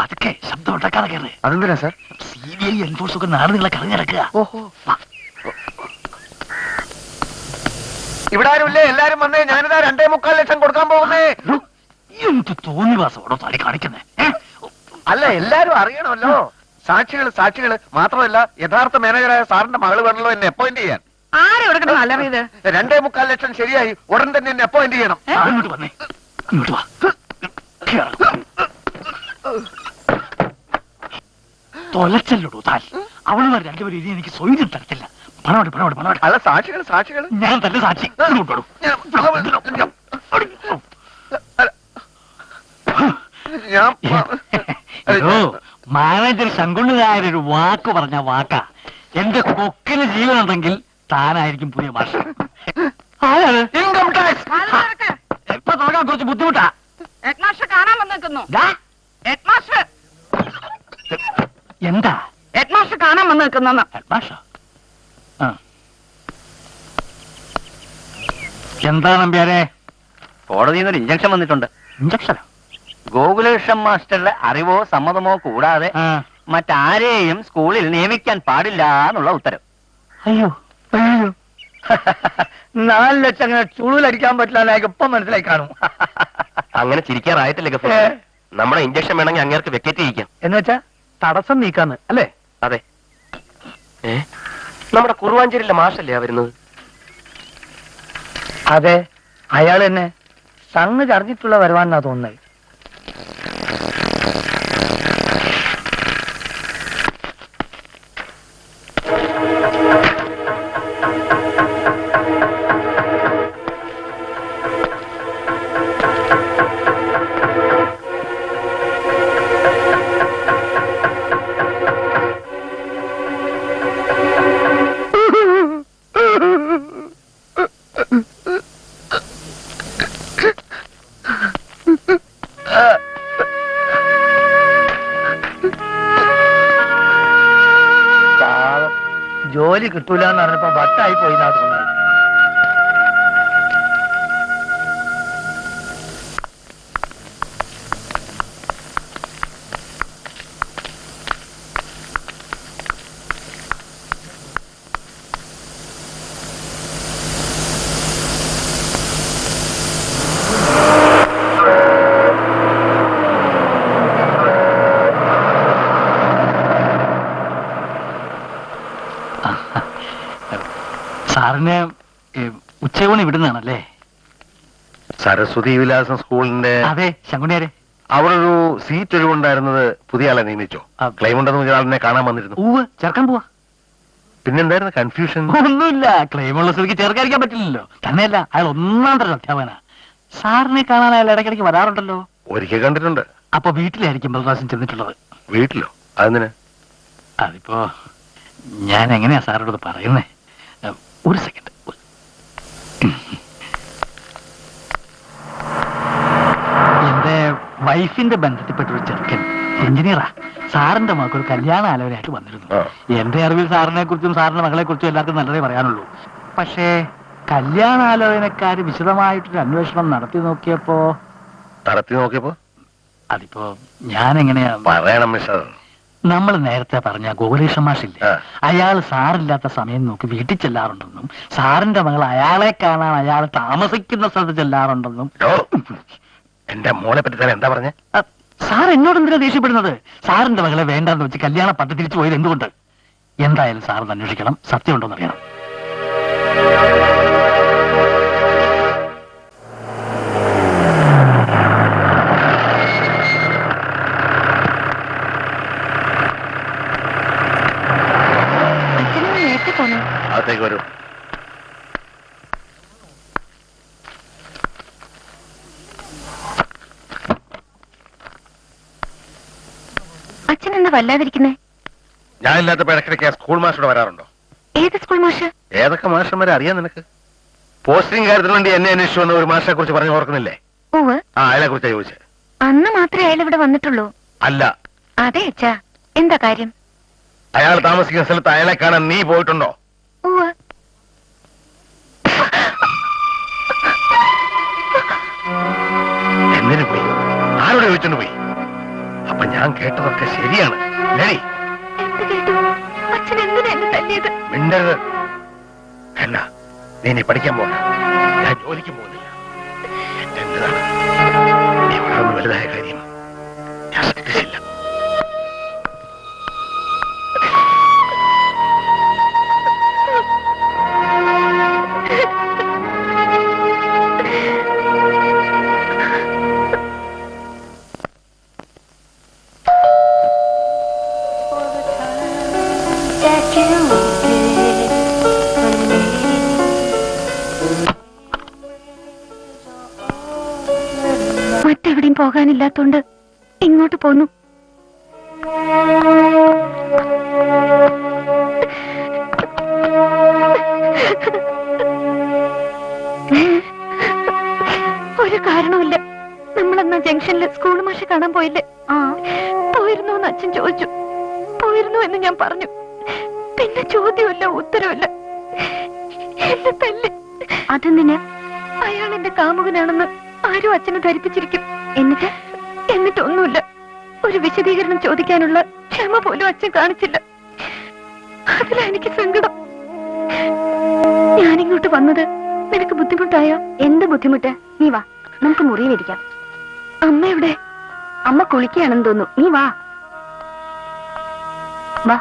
അതൊക്കെ ശബ്ദം ഉണ്ടാക്കാതെ കയറ്. അതെന്തിനാ സാർ? CBI എൻഫോഴ്സ് ഒക്കെ നാട് നിങ്ങളെ കറങ്ങിടക്കുക. ഓഹോ, ഇവിടെ ആരുമില്ലേ? എല്ലാരും വന്നേ. ഞാനിതാ 2.25 ലക്ഷം കൊടുക്കാൻ പോകുന്നേ. എന്ത് തോന്നിവാസോടോ തടി കാണിക്കുന്നേ? അല്ല, എല്ലാരും അറിയണമല്ലോ. സാക്ഷികള് മാത്രമല്ല, യഥാർത്ഥ മാനേജറായ സാറിന്റെ മകള് വേണമല്ലോ എന്നെ അപ്പോയിന്റ് ചെയ്യാൻ. ആരെവിടെ കിടന്ന് അലറിയത്? 2.25 ലക്ഷം ശരിയായി. ഉടൻ തന്നെ എന്നെ അപ്പോയിന്റ് ചെയ്യണം. ഇങ്ങോട്ട് വന്നേ, ഇങ്ങോട്ട് വാ. തൊലച്ചല്ലോടൂ താൻ. അവളുമാർ രണ്ടുപേരും ഇനി എനിക്ക് സ്വൈര്യം തരത്തില്ല. പണോട്. അല്ല, സാക്ഷികള് ഞാൻ തന്നെ സാക്ഷി. ഇങ്ങോട്ടോടൂ. ഞാൻ മാനേജർ ശങ്കുണ്ണുകാരൊരു വാക്ക് പറഞ്ഞ വാക്കാ. എന്റെ കൊക്കിന് ജീവനുണ്ടെങ്കിൽ താനായിരിക്കും പുതിയ ഭാഷ. ഇൻകം ടാക്സ് ഇപ്പൊ തുടങ്ങാൻ കുറച്ച് ബുദ്ധിമുട്ടാ. ഹെഡ്മാസ്റ്റർ കാണാൻ വന്നിരിക്കുന്നു. ദാ, ഹെഡ്മാസ്റ്റർ എന്താ ഹെഡ്മാസ്റ്റർ കാണാൻ വന്ന് നിൽക്കുന്ന ഭാഷ? എന്താ നമ്പ്യാരെ? കോടതിയിൽ നിന്നൊരു ഇഞ്ചക്ഷൻ വന്നിട്ടുണ്ട്. ഇഞ്ചക്ഷനോ? ഗോകുലകൃഷ്ണൻ മാസ്റ്ററുടെ അറിവോ സമ്മതമോ കൂടാതെ മറ്റാരെയും സ്കൂളിൽ നിയമിക്കാൻ പാടില്ല എന്നുള്ള ഉത്തരവ്. അയ്യോ 4 ലക്ഷം അങ്ങനെ ചുളിലടിക്കാൻ പറ്റില്ല എന്ന് അയാൾക്ക് ഇപ്പം മനസ്സിലായി കാണും. അങ്ങനെ ചിരിക്കാറായിട്ടില്ല ഗഫൂർ. നമ്മുടെ ഇഞ്ചക്ഷൻ വേണമെങ്കിൽ അങ്ങേർക്ക് വെക്കേറ്റ് ചെയ്യിക്കാം. എന്ന് വെച്ചാ തടസ്സം നീക്കാന്ന് അല്ലേ? അതെ. നമ്മുടെ കുറുവാഞ്ചേരിയിലെ മാഷല്ലേ വരുന്നത്? അതെ, അയാൾ തന്നെ. സംഗതി അറിഞ്ഞിട്ടുള്ള വരുവാനാ തോന്നുന്നത്. ജോലി കിട്ടൂല എന്ന് പറഞ്ഞപ്പോ വട്ടായി പോയി എന്നാ തോന്നുന്നത്. സാറിന് ഉച്ചയൂണ് ഇവിടുന്നാണല്ലേ? സരസ്വതി വിലാസം സ്കൂളിന്റെ അതെ, ശങ്കുണ്ണിയാരെ. അവിടെ ഒരു സീറ്റ് ഒഴിവുണ്ടായിരുന്നത് പുതിയ ആളെ നിയമിച്ചോ? ക്ലെയിം ഉണ്ടെന്ന് പറഞ്ഞ ആളിനെ കാണാൻ വന്നിരുന്നു. ചേർക്കാൻ പോവാ. പിന്നെന്തായിരുന്നു കൺഫ്യൂഷൻ? ഒന്നുമില്ല, ക്ലെയിമുള്ള സ്ഥിതിക്ക് ചേർക്കാതിരിക്കാൻ പറ്റില്ലല്ലോ. തന്നെയല്ല, അയാൾ 1-ാം തരം അധ്യാപന. സാറിനെ കാണാൻ അയാൾ ഇടയ്ക്കിടയ്ക്ക് വരാറുണ്ടല്ലോ. ഒരിക്കൽ കണ്ടിട്ടുണ്ട്. അപ്പൊ വീട്ടിലായിരിക്കും പ്രകാശം ചെന്നിട്ടുള്ളത്. വീട്ടിലോ? അതെന്തിനാ? അതിപ്പോ ഞാൻ എങ്ങനെയാ സാറിനോട് പറയുന്നേ? ഒരു സെക്കൻഡ്. എന്റെ വൈഫിന്റെ ബന്ധത്തിൽപ്പെട്ട ഒരു ചെറുക്കൻ എഞ്ചിനീയറാ. സാറിന്റെ മകൾക്ക് ഒരു കല്യാണ ആലോചനയായിട്ട് വന്നിരുന്നു. എന്റെ അറിവിൽ സാറിനെ കുറിച്ചും സാറിന്റെ മകളെ കുറിച്ചും എല്ലാവർക്കും നല്ലതേ പറയാനുള്ളൂ. പക്ഷേ കല്യാണാലോചനക്കാര് വിശദമായിട്ടൊരു അന്വേഷണം നടത്തി നോക്കിയപ്പോ അതിപ്പോ ഞാൻ എങ്ങനെയാ പറയണം മിസ്റ്റർ? നമ്മൾ നേരത്തെ പറഞ്ഞ ഗോകുലേഷൻ മാഷില്ലേ, അയാൾ സാറില്ലാത്ത സമയം നോക്കി വീട്ടിൽ ചെല്ലാറുണ്ടെന്നും സാറിന്റെ മകൾ അയാളെ കാണാൻ അയാൾ താമസിക്കുന്ന സ്ഥലത്ത് ചെല്ലാറുണ്ടെന്നും. എന്റെ മോളെ പറ്റി തന്നെ എന്താ പറഞ്ഞ? സാർ എന്നോട് എന്തിനാ ദേഷ്യപ്പെടുന്നത്? സാറിന്റെ മകളെ വേണ്ടെന്ന് വെച്ച് കല്യാണ പത്ത് തിരിച്ചു പോയത് എന്തുകൊണ്ട്? എന്തായാലും സാറിന് അന്വേഷിക്കണം, സത്യം ഉണ്ടോന്ന് അറിയണം. അകത്തേക്ക് വരൂ. അച്ഛൻ എന്താ വല്ലാതിരിക്കുന്നേ? ഞാൻ ഇല്ലാത്തപ്പോ ഇടയ്ക്കിടയ്ക്ക് സ്കൂൾ മാസ്റ്റർ വരാറുണ്ടോ? ഏത് സ്കൂൾ മാഷ്? ഏതൊക്കെ മാസ്റ്റർമാരെ അറിയാം നിനക്ക്? പോസ്റ്റിംഗ് കാര്യത്തിന് വേണ്ടി എന്നെ അന്വേഷിച്ചു വന്ന ഒരു മാസ്റ്ററെ കുറിച്ച് പറഞ്ഞു ഓർക്കുന്നില്ലേ? ഓവ്, ആ, അയാളെ കുറിച്ചാ ചോദിച്ചത്. അന്ന് മാത്രമേ അയാൾ ഇവിടെ വന്നിട്ടുള്ളൂ. അല്ല, അതെ അച്ഛാ, എന്താ കാര്യം? അയാൾ താമസിക്കുന്ന സ്ഥലത്ത് അയാളെ കാണാൻ നീ പോയിട്ടുണ്ടോ? ഓവ്, എന്തിനു പോയി? ആരോട് ചോദിച്ചോണ്ട് പോയി? അപ്പൊ ഞാൻ കേട്ടതൊക്കെ ശരിയാണ്. ലേഡി, എന്ത് കേട്ടു? അച്ഛൻ എന്തിനാ എന്നെ തല്ലിയത്? മിണ്ടരുത്. എന്നാ നീ ഇനി പഠിക്കാൻ പോകണ്ട. ഞാൻ ജോലിക്ക് പോകുന്നില്ല. എന്താണ് നീ വളർന്ന് വലുതായ കാര്യം ഞാൻ ശ്രദ്ധിച്ചില്ല. മറ്റെവിടെയും പോകാനില്ലാത്തോണ്ട് ഇങ്ങോട്ട് പോന്നു. ഒരു കാരണവുമില്ല. നമ്മളെന്നാ ജംഗ്ഷനിൽ സ്കൂൾ മാഷെ കാണാൻ പോയില്ലേ? പോയിരുന്നു എന്ന് അച്ഛൻ ചോദിച്ചു. പോയിരുന്നു എന്ന് ഞാൻ പറഞ്ഞു. പിന്നെ ചോദ്യമില്ല, ഉത്തരവില്ല. എന്നെ തല്ലി. അതെന്തിന്? അയാൾ എന്റെ കാമുകനാണെന്ന് ആരും അച്ഛനെ ധരിപ്പിച്ചിരിക്കും. എന്നിട്ടൊന്നുമില്ല. ഒരു വിശദീകരണം ചോദിക്കാനുള്ള ക്ഷമ പോലും അച്ഛൻ കാണിച്ചില്ല. അതിലാ എനിക്ക് സങ്കടം. ഞാനിങ്ങോട്ട് വന്നത് നിനക്ക് ബുദ്ധിമുട്ടായോ? എന്ത് ബുദ്ധിമുട്ട്? നീ വാ, നമുക്ക് മുറിയിലിരിക്കാം. അമ്മ എവിടെ? അമ്മ കുളിക്കുകയാണെന്ന് തോന്നുന്നു. നീ വാ വാ.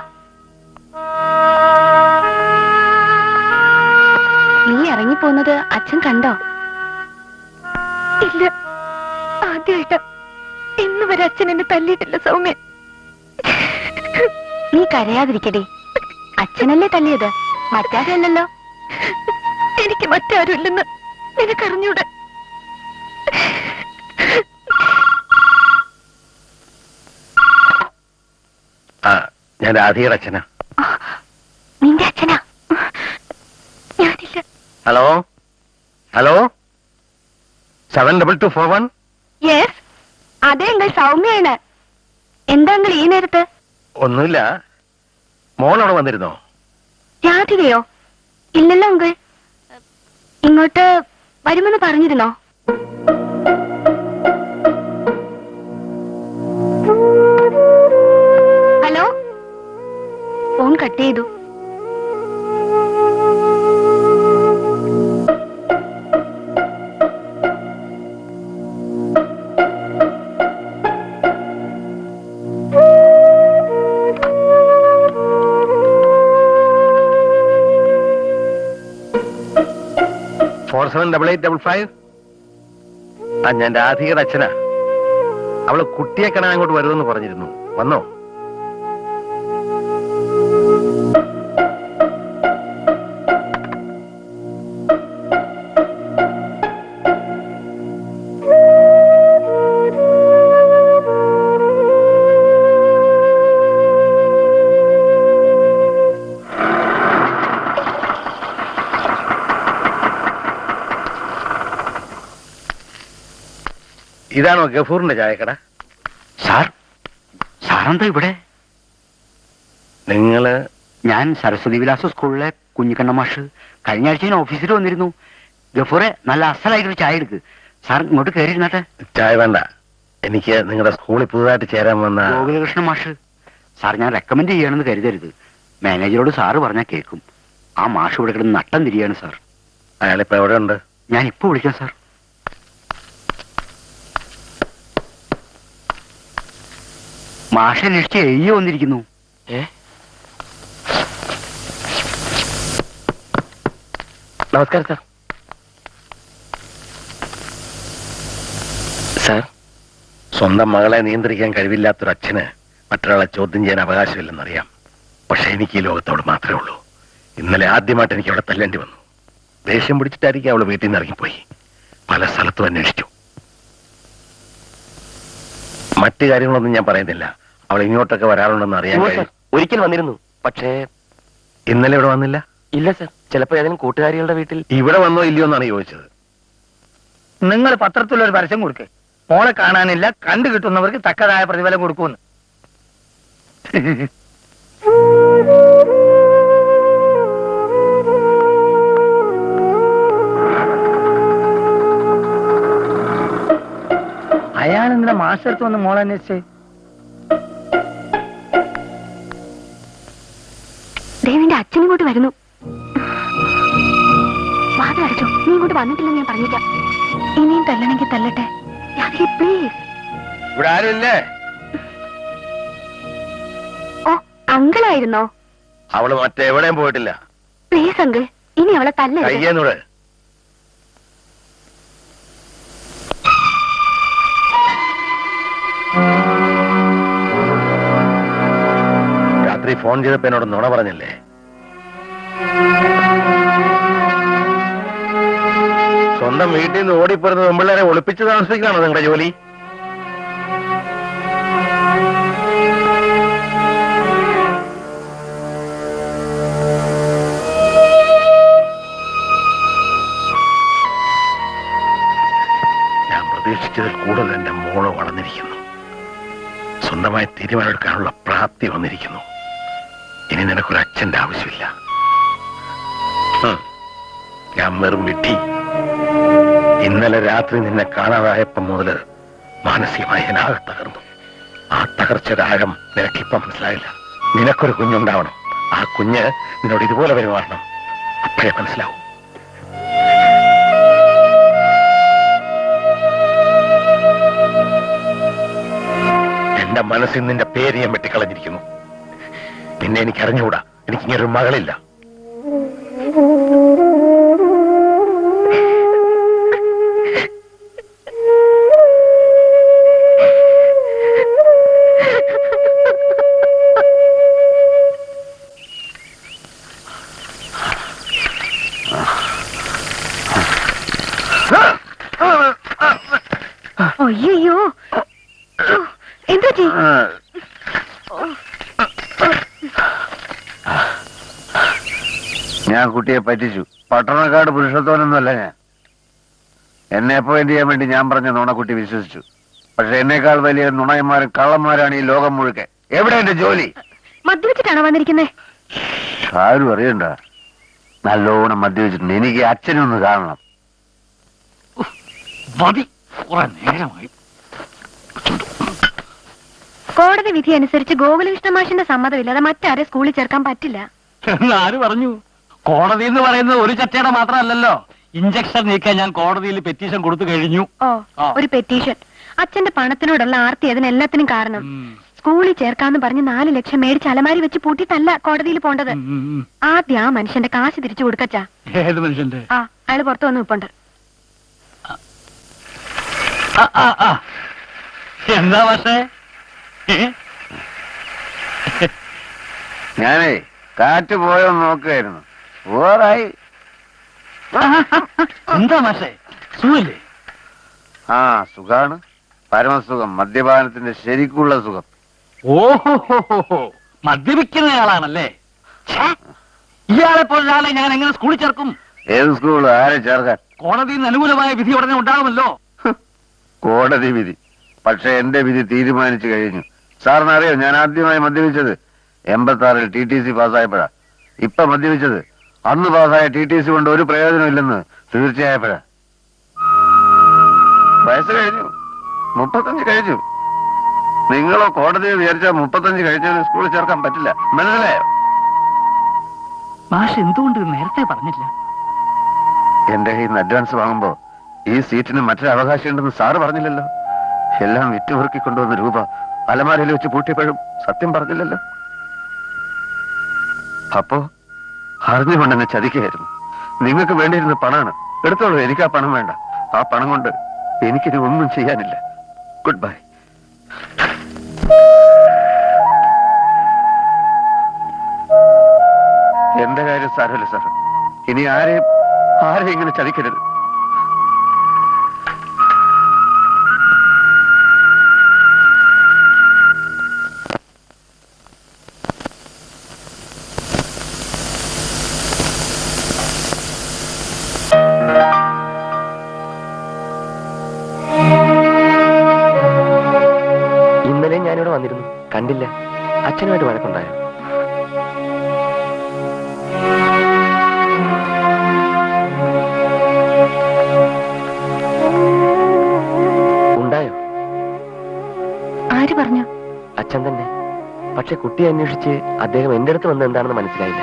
നീ ഇറങ്ങിപ്പോന്നത് അച്ഛൻ കണ്ടോ? ഇല്ല, ആദ്യമായിട്ട്. ഇന്ന് വരെ അച്ഛൻ എന്നെ തല്ലിയിട്ടില്ല സൗമ്യ. നീ കരയാതിരിക്കടി. അച്ഛനല്ലേ തല്ലിയത്, മറ്റാരുമല്ലല്ലോ. എനിക്ക് മറ്റാരുമില്ലെന്ന് നിനക്കറിഞ്ഞൂടെ? ആ, ഞാൻ രാധികയുടെ അച്ഛനാ. നിന്റെ അച്ഛനാ? ഞാനില്ല. Hello hello, 7241. യെസ്, അതെ അങ്കിൾ, സൗമ്യയാണ്. എന്താ അങ്കിൾ ഈ നേരത്ത്? ഒന്നുമില്ല. മോളവിടെ വന്നിരുന്നോ? രാധികയോ? ഇല്ലല്ലോ അങ്കിൾ. ഇങ്ങോട്ട് വരുമെന്ന് പറഞ്ഞിരുന്നോ? ഹലോ, ഫോൺ കട്ട് ചെയ്തു. ആ, ഞാൻ രാധികയുടെ അച്ഛനാ. അവള് കുട്ടിയെ കാണാൻ അങ്ങോട്ട് വരുമെന്ന് പറഞ്ഞിരുന്നു. വന്നോ? ഇതാണോ ഗഫൂറിന്റെ ചായക്കട? സാറെന്താ ഇവിടെ? നിങ്ങള്? ഞാൻ സരസ്വതി വിലാസ സ്കൂളിലെ കുഞ്ഞിക്കണ്ണ മാഷ്. കഴിഞ്ഞ ആഴ്ച ഞാൻ ഓഫീസിൽ വന്നിരുന്നു. ഗഫൂറെ, നല്ല അസലായിട്ടൊരു ചായ എടുക്ക്. സാർ ഇങ്ങോട്ട് കയറിയിരുന്നാട്ടെ. ചായ വേണ്ട, എനിക്ക് നിങ്ങളുടെ സ്കൂളിൽ പുതുതായിട്ട് ചേരാൻ വന്ന ഗോകുലകൃഷ്ണ മാഷ്. സാർ, ഞാൻ റെക്കമെൻഡ് ചെയ്യണമെന്ന് കരുതരുത്. മാനേജറോട് സാറ് പറഞ്ഞാൽ കേൾക്കും. ആ മാഷ് ഇവിടെ കിടന്ന് നട്ടം തിരിയാണ് സാർ. അയാളിപ്പോ എവിടെ ഉണ്ട്? ഞാൻ ഇപ്പൊ വിളിക്കാം സാർ. മാഷ അന്വേഷിച്ച് എഴുതി വന്നിരിക്കുന്നു. നമസ്കാരം സാർ. സാർ, സ്വന്തം മകളെ നിയന്ത്രിക്കാൻ കഴിവില്ലാത്തൊരു അച്ഛന് മറ്റൊരാളെ ചോദ്യം ചെയ്യാൻ അവകാശമില്ലെന്നറിയാം. പക്ഷെ എനിക്ക് ഈ ലോകത്തോട് മാത്രമേ ഉള്ളൂ. ഇന്നലെ ആദ്യമായിട്ട് എനിക്ക് അവിടെ തല്ലേണ്ടി വന്നു. ദേഷ്യം പിടിച്ചിട്ടായിരിക്കും അവള് വീട്ടിൽ നിന്ന് ഇറങ്ങിപ്പോയി. പല സ്ഥലത്തും അന്വേഷിച്ചു. മറ്റു കാര്യങ്ങളൊന്നും ഞാൻ പറയുന്നില്ല. അവൾ ഇങ്ങോട്ടൊക്കെ വരാറുണ്ടെന്ന് അറിയാൻ ഉവ്വ് കഴിയും. സർ, ഒരിക്കൽ വന്നിരുന്നു. പക്ഷേ ഇന്നലെ ഇവിടെ വന്നില്ല. ഇല്ല സർ, ചിലപ്പോ ഏതെങ്കിലും കൂട്ടുകാരികളുടെ വീട്ടിൽ. ഇവിടെ വന്നോ ഇല്ലയോ എന്നാണ് ചോദിച്ചത്. നിങ്ങൾ പത്രത്തിലൊരു പരസ്യം കൊടുക്കേ, മോളെ കാണാനില്ല, കണ്ടു കിട്ടുന്നവർക്ക് തക്കതായ പ്രതിഫലം കൊടുക്കുമെന്ന്. അയാൾ എന്തിനാ മാസ്റ്റർക്ക് വന്ന് മോളെ അന്വേഷിച്ചേ? ദേവിന്റെ അച്ഛൻ ഇങ്ങോട്ട് വരുന്നു. വാതിൽ അടച്ചോ, നീ ഇങ്ങോട്ട് വന്നിട്ടില്ലെന്ന് ഞാൻ പറഞ്ഞില്ല. ഇനിയും തല്ലണമെങ്കിൽ തല്ലട്ടെ. പ്ലീസ്. ഇവിടെ ആരുമില്ലേ? ഓ, അങ്കിളായിരുന്നോ? അവള് മറ്റെവിടെയും പോയിട്ടില്ല. പ്ലീസ് അങ്കിൾ, ഇനി അവളെ തല്ലരുത്. കയ്യേന്നൂടെ. രാത്രി ഫോൺ ചെയ്തപ്പോ എന്നോട് നുണ പറഞ്ഞില്ലേ? സ്വന്തം വീട്ടിൽ നിന്ന് ഓടിപ്പോരുന്ന പെമ്പിള്ളേരെ ഒളിപ്പിച്ച് താമസിക്കലാണോ നിങ്ങളുടെ ജോലി? ഞാൻ പ്രതീക്ഷിച്ചതിൽ കൂടുതൽ എന്റെ മോള് വളർന്നിരിക്കുന്നു. സ്വന്തമായി തീരുമാനമെടുക്കാനുള്ള പ്രാപ്തി വന്നിരിക്കുന്നു. ഇനി നിനക്കൊരു അച്ഛന്റെ ആവശ്യമില്ല. ഞാൻ വെറും വിട്ടി. ഇന്നലെ രാത്രി നിന്നെ കാണാതായപ്പം മുതല് മാനസികമായി ഞാനാകെ തകർന്നു. ആ തകർച്ചയുടെ ആഴം നിനക്കിപ്പം മനസ്സിലായില്ല. നിനക്കൊരു കുഞ്ഞുണ്ടാവണം. ആ കുഞ്ഞ് നിന്നോട് ഇതുപോലെ പെരുമാറണം. അപ്പോഴേ മനസ്സിലാവും. എന്റെ മനസ്സിൽ നിന്റെ പേര് ഞാൻ വെട്ടിക്കളഞ്ഞിരിക്കുന്നു. പിന്നെ എനിക്ക് അറിഞ്ഞുകൂടാ. എനിക്കിങ്ങനൊരു മകളില്ല. അയ്യോ, എന്താ ചെയ്യ? ഞാൻ കുട്ടിയെ പറ്റിച്ചു. പട്ടണക്കാട് പുരുഷത്വനൊന്നുമല്ല ഞാൻ. എന്നെ അപ്പോയിന്റ് ചെയ്യാൻ വേണ്ടി ഞാൻ പറഞ്ഞ നുണക്കുട്ടി വിശ്വസിച്ചു. പക്ഷെ എന്നേക്കാൾ വലിയ നുണയന്മാരും കള്ളന്മാരാണ് ഈ ലോകം മുഴുക്കെ. എവിടെ എന്റെ ജോലി? മദ്യവെച്ചിട്ടാണോ വന്നിരിക്കുന്നേ? ആരും അറിയണ്ട. നല്ലോണം മദ്യവെച്ചിട്ടുണ്ട്. എനിക്ക് അച്ഛനൊന്ന് കാണണം. മതി, കുറെ നേരമായി. കോടതി വിധി അനുസരിച്ച് ഗോകുലകൃഷ്ണ മാഷിന്റെ സമ്മതമില്ലാതെ മറ്റാരെ സ്കൂളിൽ ചേർക്കാൻ പറ്റില്ല. ആര് പറഞ്ഞു? കോടതി എന്ന് പറയുന്നത് ഒരു ചട്ടയുടെ മാത്രമല്ലല്ലോ. ഇഞ്ചക്ഷൻ നീക്കാൻ ഞാൻ കോടതിയിൽ പെറ്റീഷൻ കൊടുത്തു കഴിഞ്ഞു. ഓ, ഒരു പെറ്റീഷൻ. അച്ഛന്റെ പണത്തിനോടുള്ള ആർത്തി അതിനെല്ലാത്തിനും കാരണം. സ്കൂളിൽ ചേർക്കാന്ന് പറഞ്ഞ് 4 ലക്ഷം മേടിച്ച് അലമാരി വെച്ച് പൂട്ടിയിട്ടല്ല കോടതിയിൽ പോണ്ടത്. ആദ്യം ആ മനുഷ്യന്റെ കാശ് തിരിച്ചു കൊടുക്കച്ചാ. ഏത് മനുഷ്യന്റെ? ആ, അയാള് പുറത്തു വന്ന് നിപ്പുണ്ട്. എന്താ പക്ഷേ? ഞാനേ കാറ്റ് പോയോ നോക്കുകയായിരുന്നു. ഓറായി. എന്താ മാഷേ, സുഖല്ലേ? ആ, സുഖാണ്. പരമസുഖം. മദ്യപാനത്തിന്റെ ശരിക്കുള്ള സുഖം. ഓഹോ, മദ്യപിക്കുന്നയാളാണല്ലേ? ഇയാളെ പോലൊരാളെ ഞാൻ എങ്ങനെ സ്കൂളിൽ ചേർക്കും? ഏത് സ്കൂള്? ആരെ ചേർക്കാൻ? കോടതിയിൽ നിന്ന് അനുകൂലമായ വിധി ഉടനെ ഉണ്ടാകുമല്ലോ. കോടതി വിധി. പക്ഷെ എന്റെ വിധി തീരുമാനിച്ചു കഴിഞ്ഞു. സാറിന് അറിയോ, ഞാൻ ആദ്യമായി മദ്യപിച്ചത് 86-ൽ TTC പാസ്സായപ്പോഴാ. ഇപ്പൊ മദ്യപിച്ചത് അന്ന് പാസ്സായ TTC കൊണ്ട് ഒരു പ്രയോജനമില്ലെന്ന് തീർച്ചയായപ്പോഴാ. വയസ്സ് കഴിഞ്ഞു. 35 കഴിഞ്ഞു. നിങ്ങളോ കോടതിയെ വിചാരിച്ചാൽ 35 കഴിഞ്ഞതിന് സ്കൂളിൽ ചേർക്കാൻ പറ്റില്ല. മനസ്സിലായോ? മാഷ് എന്തുകൊണ്ട് നേരത്തെ പറഞ്ഞില്ല? എന്റെ കയ്യിൽ നിന്ന് അഡ്വാൻസ് വാങ്ങുമ്പോ ഈ സീറ്റിന് മറ്റൊരു അവകാശം ഉണ്ടെന്ന് സാറ് പറഞ്ഞില്ലല്ലോ. എല്ലാം വിറ്റുമുറുക്കി കൊണ്ടുവന്ന രൂപ അലമാരയിൽ വെച്ച് പൂട്ടിയപ്പോഴും സത്യം പറഞ്ഞില്ലല്ലോ. അപ്പോ അറിഞ്ഞുകൊണ്ടെന്നെ ചതിക്കുകയായിരുന്നു. നിങ്ങൾക്ക് വേണ്ടിയിരുന്ന പണമാണ്. എടുത്തോളൂ, എനിക്ക് ആ പണം വേണ്ട. ആ പണം കൊണ്ട് എനിക്കിത് ഒന്നും ചെയ്യാനില്ല. Good bye. എന്റെ കാര്യം സാരമില്ല സാർ. ഇനി ആരെയും ഇങ്ങനെ ചതിക്കരുത്. കണ്ടില്ല. അച്ഛനുമായിട്ട് വഴക്കുണ്ടായോ? ഉണ്ടായോ? ആര് പറഞ്ഞു? അച്ഛൻ തന്നെ. പക്ഷെ കുട്ടിയെ അന്വേഷിച്ച് അദ്ദേഹം എന്റെ അടുത്ത് വന്ന് എന്താണെന്ന് മനസ്സിലായില്ല.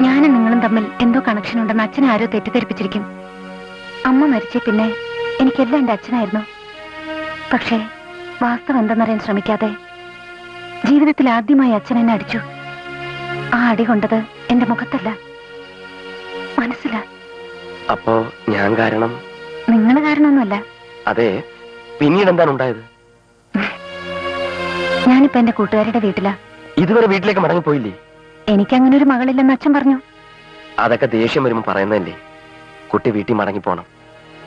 ഞാനും നിങ്ങളും തമ്മിൽ എന്തോ കണക്ഷൻ ഉണ്ടെന്ന് അച്ഛനെ ആരോ തെറ്റിദ്ധരിപ്പിച്ചിരിക്കും. അമ്മ മരിച്ചേ പിന്നെ എനിക്കെല്ലാം എന്റെ അച്ഛനായിരുന്നു. പക്ഷേ വാസ്തവം എന്തെന്നറിയാൻ ശ്രമിക്കാതെ ജീവിതത്തിൽ ആദ്യമായി അച്ഛൻ എന്നെ അടിച്ചു. ആ അടി കൊണ്ടത് എന്റെ മുഖത്തല്ല, മനസ്സിലാ. അപ്പോ ഞാൻ കാരണം? നിങ്ങൾ കാരണമൊന്നുമല്ല. അതെ, പിന്നീട് എന്താണ് ഉണ്ടായത്? ഞാനിപ്പോ എന്റെ കൂട്ടുകാരുടെ വീട്ടിലാ. ഇതുവരെ വീട്ടിലേക്ക് മടങ്ങിപ്പോയില്ലേ? എനിക്കങ്ങനെ ഒരു മകളില്ലെന്ന് അച്ഛൻ പറഞ്ഞു. അതൊക്കെ ദേഷ്യം വരുമ്പോ പറയുന്നതല്ലേ. കുട്ടി വീട്ടിൽ മടങ്ങിപ്പോണം.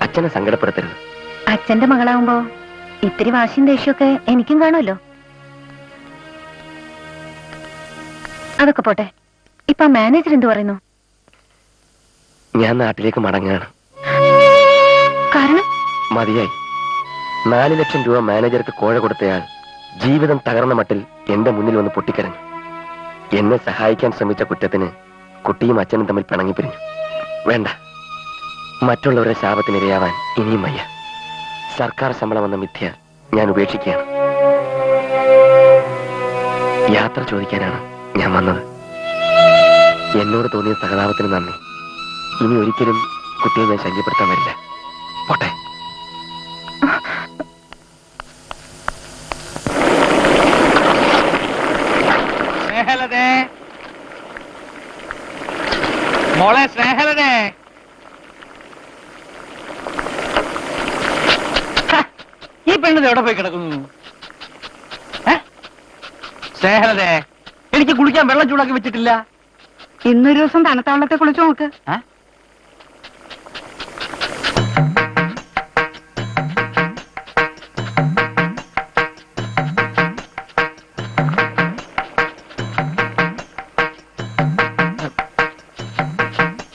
അച്ഛനെ സങ്കടപ്പെടുത്തരുത്. അച്ഛന്റെ മകളാവുമ്പോ ഇത്തിരി വാശിയും ദേഷ്യമൊക്കെ എനിക്കും കാണുമല്ലോ. അതൊക്കെ പോട്ടെ, ഇപ്പൊ മാനേജർ എന്ത് പറയുന്നു? ഞാൻ നാട്ടിലേക്ക് മടങ്ങുകയാണ്. കാരണം? മതിയായി. 4 ലക്ഷം രൂപ മാനേജർക്ക് കോഴ കൊടുത്തയാൾ ജീവിതം തകർന്ന മട്ടിൽ എന്റെ മുന്നിൽ വന്ന് പൊട്ടിക്കരഞ്ഞു. എന്നെ സഹായിക്കാൻ ശ്രമിച്ച കുറ്റത്തിന് കുട്ടിയും അച്ഛനും തമ്മിൽ പിണങ്ങി പിരിഞ്ഞു. വേണ്ട, മറ്റുള്ളവരുടെ ശാപത്തിനിരയാവാൻ ഇനിയും വയ്യ. സർക്കാർ ശമ്പളം എന്ന മിഥ്യ ഞാൻ ഉപേക്ഷിക്കുകയാണ്. യാത്ര ചോദിക്കാനാണ് ഞാൻ വന്നത്. എന്നോട് തോന്നിയ സഹതാപത്തിന് നന്ദി. ഇനി ഒരിക്കലും കുട്ടിയെ ഞാൻ ശല്യപ്പെടുത്താൻ വരില്ല. പോട്ടെ. സ്നേഹലതേ, മോളെ സ്നേഹലതേ. ഈ പെണ്ണത് എവിടെ പോയി കിടക്കുന്നു? സ്നേഹലതേ, എനിക്ക് കുളിക്കാൻ വെള്ളം ചൂടാക്കി വെച്ചിട്ടില്ല. ഇന്നൊരു ദിവസം തണുത്ത വെള്ളത്തെ കുളിച്ചു നോക്ക്.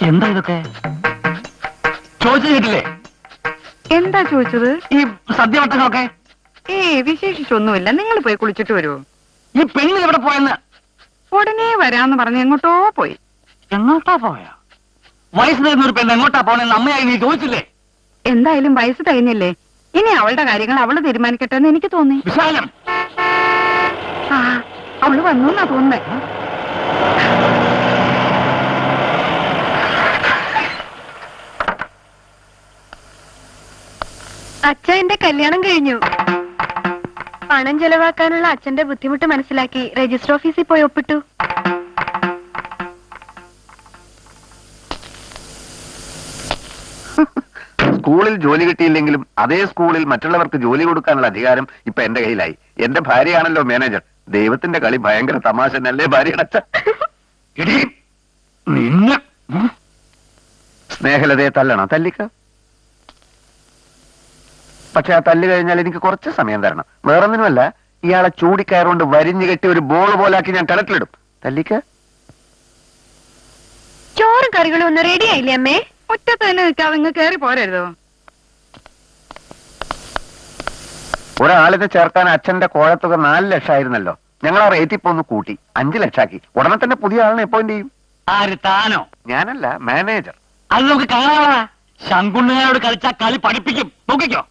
എന്താ ഇതൊക്കെ? ചോദിച്ചു കേട്ടില്ലേ? എന്താ ചോദിച്ചത്? ഈ സദ്യവട്ടങ്ങളൊക്കെ. വിശേഷിച്ചൊന്നുമില്ല. നിങ്ങൾ പോയി കുളിച്ചിട്ട് വരുമോ? ഈ പെണ്ണ് എവിടെ പോയെന്ന്? ഉടനെ വരാന്ന് പറഞ്ഞ് എങ്ങോട്ടോ പോയി. എങ്ങോട്ടാ പോയ? വയസ്സ് തരുന്ന ഒരു പെണ്ണ് എങ്ങോട്ടാ പോണെന്ന് അമ്മയായി നീ ചോദിച്ചില്ലേ? എന്തായാലും വയസ്സ് തികഞ്ഞില്ലേ, ഇനി അവളുടെ കാര്യങ്ങൾ അവള് തീരുമാനിക്കട്ടെ എന്ന് എനിക്ക് തോന്നി. വിശാലം, അവള് വന്നു എന്നാ തോന്നുന്നേ. അച്ഛൻ എന്റെ കല്യാണം കഴിഞ്ഞു. പണം ചെലവാക്കാനുള്ള അച്ഛന്റെ ബുദ്ധിമുട്ട് മനസ്സിലാക്കി രജിസ്റ്റർ ഓഫീസിൽ പോയി ഒപ്പിട്ടു. സ്കൂളിൽ ജോലി കിട്ടിയില്ലെങ്കിലും അതേ സ്കൂളിൽ മറ്റുള്ളവർക്ക് ജോലി കൊടുക്കാനുള്ള അധികാരം ഇപ്പൊ എന്റെ കയ്യിലായി. എന്റെ ഭാര്യയാണല്ലോ മാനേജർ. ദൈവത്തിന്റെ കളി ഭയങ്കര തമാശ അല്ലേ ഭാര്യയുടെ അച്ഛൻ? സ്നേഹലതയെ തല്ലണോ? തല്ലിക്ക. പക്ഷെ ആ തല്ല് കഴിഞ്ഞാൽ എനിക്ക് കുറച്ച് സമയം തരണം. വേറൊന്നിനുമല്ല, ഇയാളെ ചൂടിക്കയറുകൊണ്ട് വരിഞ്ഞു കെട്ടി ഒരു ബോൾ പോലാക്കി ഞാൻ കിണറ്റിലിടും. തല്ലിക്ക. ചോറും കറികളും ഒന്ന് റെഡി ആയില്ലേ അമ്മേ? മുറ്റത്ത് തന്നെ നിൽക്കാതെ ഇങ്ങ് കയറി പോരരുതോ? ഒരാളിനെ ചേർക്കാൻ അച്ഛന്റെ കോഴത്തുക 4 ലക്ഷം ആയിരുന്നല്ലോ. ഞങ്ങൾ ആ റേറ്റ് ഇപ്പൊ ഒന്ന് കൂട്ടി 5 ലക്ഷമാക്കി. ഉടനെ തന്നെ പുതിയ ആളിനെ അപ്പോയിന്റ് ചെയ്യും. ആര്? താനോ? ഞാനല്ല, മാനേജർ. അത് നമുക്ക് കാണാനാ. ശങ്കുണ്ണനോട് കളിച്ചാ കളി പഠിപ്പിക്കും. നോക്കിക്കോ.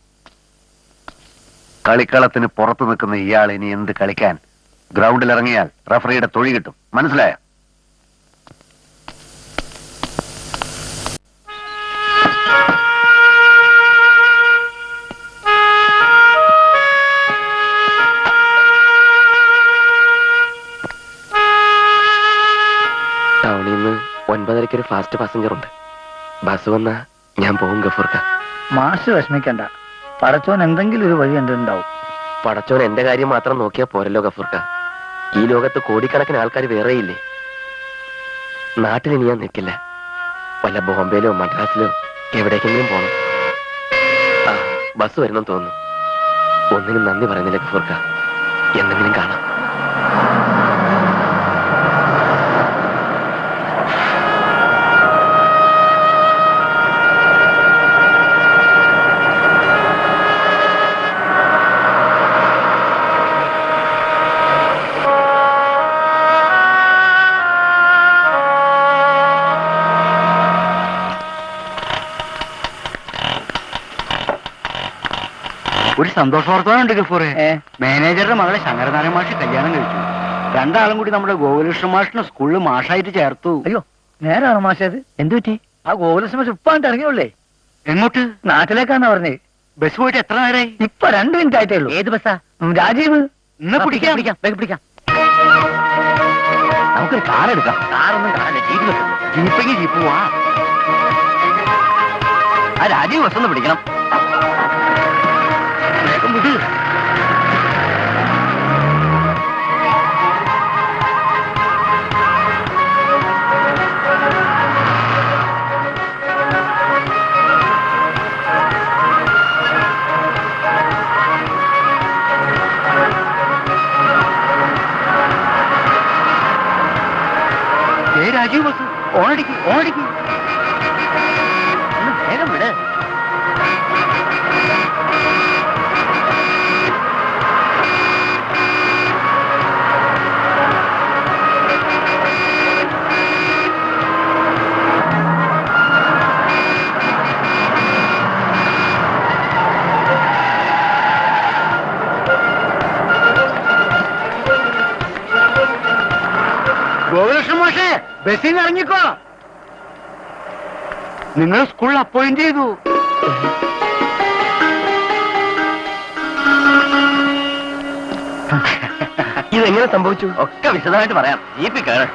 കളിക്കളത്തിന് പുറത്തു നിൽക്കുന്ന ഇയാൾ ഇനി എന്ത് കളിക്കാൻ? ഗ്രൗണ്ടിൽ ഇറങ്ങിയാൽ റഫറിയുടെ തൊഴി കിട്ടും. മനസ്സിലായോ? ടൗണിൽ നിന്ന് 9:30 ഒരു ഫാസ്റ്റ് പാസഞ്ചർ ഉണ്ട്. ബസ് വന്നാ ഞാൻ പോകും ഗഫൂർക്ക. മാഷ് വിഷമിക്കണ്ട, പടച്ചോൻ എന്തെങ്കിലും ഒരു വഴി ഉണ്ടാവും. പടച്ചോൻ എന്റെ കാര്യം മാത്രം നോക്കിയാ പോരല്ലോ ഗഫൂർക്ക. ഈ ലോകത്ത് കോടിക്കണക്കിന് ആൾക്കാർ വേറെയില്ലേ. നാട്ടിൽ ഇനി ഞാൻ നിൽക്കില്ല. വല്ല ബോംബെയിലോ മദ്രാസിലോ എവിടേക്കെങ്കിലും പോണം. ആ, ബസ് വരുന്നെന്ന് തോന്നുന്നു. ഒന്നിനും നന്ദി പറയുന്നില്ല ഗഫൂർക്ക. എന്തെങ്കിലും കാണാം. സന്തോഷ വാർത്തയുണ്ട് ഗഫൂറെ. മാനേജറുടെ മകളെ ശങ്കരനാരായണ മാഷി കല്യാണം കഴിച്ചു. രണ്ടാളും കൂടി നമ്മുടെ ഗോകുലകൃഷ്ണ മാഷിനെ സ്കൂളിൽ മാഷായിട്ട് ചേർത്തു. അയ്യോ നേരാണോ മാഷത്? എന്തു പറ്റി? ആ ഗോകുലകൃഷ്ണ മാഷ് ഇപ്പാണ്ട് ഇറങ്ങിയുള്ളേ. എങ്ങോട്ട്? നാട്ടിലേക്കാന്നാ പറഞ്ഞേ. ബസ് പോയിട്ട് എത്ര നേരമായി? ഇപ്പൊ 2 മിനിറ്റ് ആയിട്ടേ ഉള്ളൂ. ഏത് ബസ്സാ? രാജീവ്. ഇന്ന് പിടിക്കാം വേഗം പിടിക്കാം. നമുക്കൊരു കാർ എടുക്കാം. കാറൊന്നും കാണാനില്ല, ജീപ്പ് കിട്ടും. ജീപ്പെങ്കിൽ ജീപ്പ് പോവാ. ആ രാജീവ് ബസ് ഒന്ന് പിടിക്കണം. വേഗം വിട്. രാജീവ് ബസ് ഓണടിക്ക് ഓണടിക്ക്. വേഗം വിട്. ഗോകുലകൃഷ്ണ മാഷേ, ബസ്സിൽ നിന്ന് ഇറങ്ങിക്കോ. നിങ്ങൾ സ്കൂളിൽ അപ്പോയിന്റ് ചെയ്തു. ഇതെങ്ങനെ സംഭവിച്ചു? ഒക്കെ വിശദമായിട്ട് പറയാം. ജീപ്പിൽ കയറ്.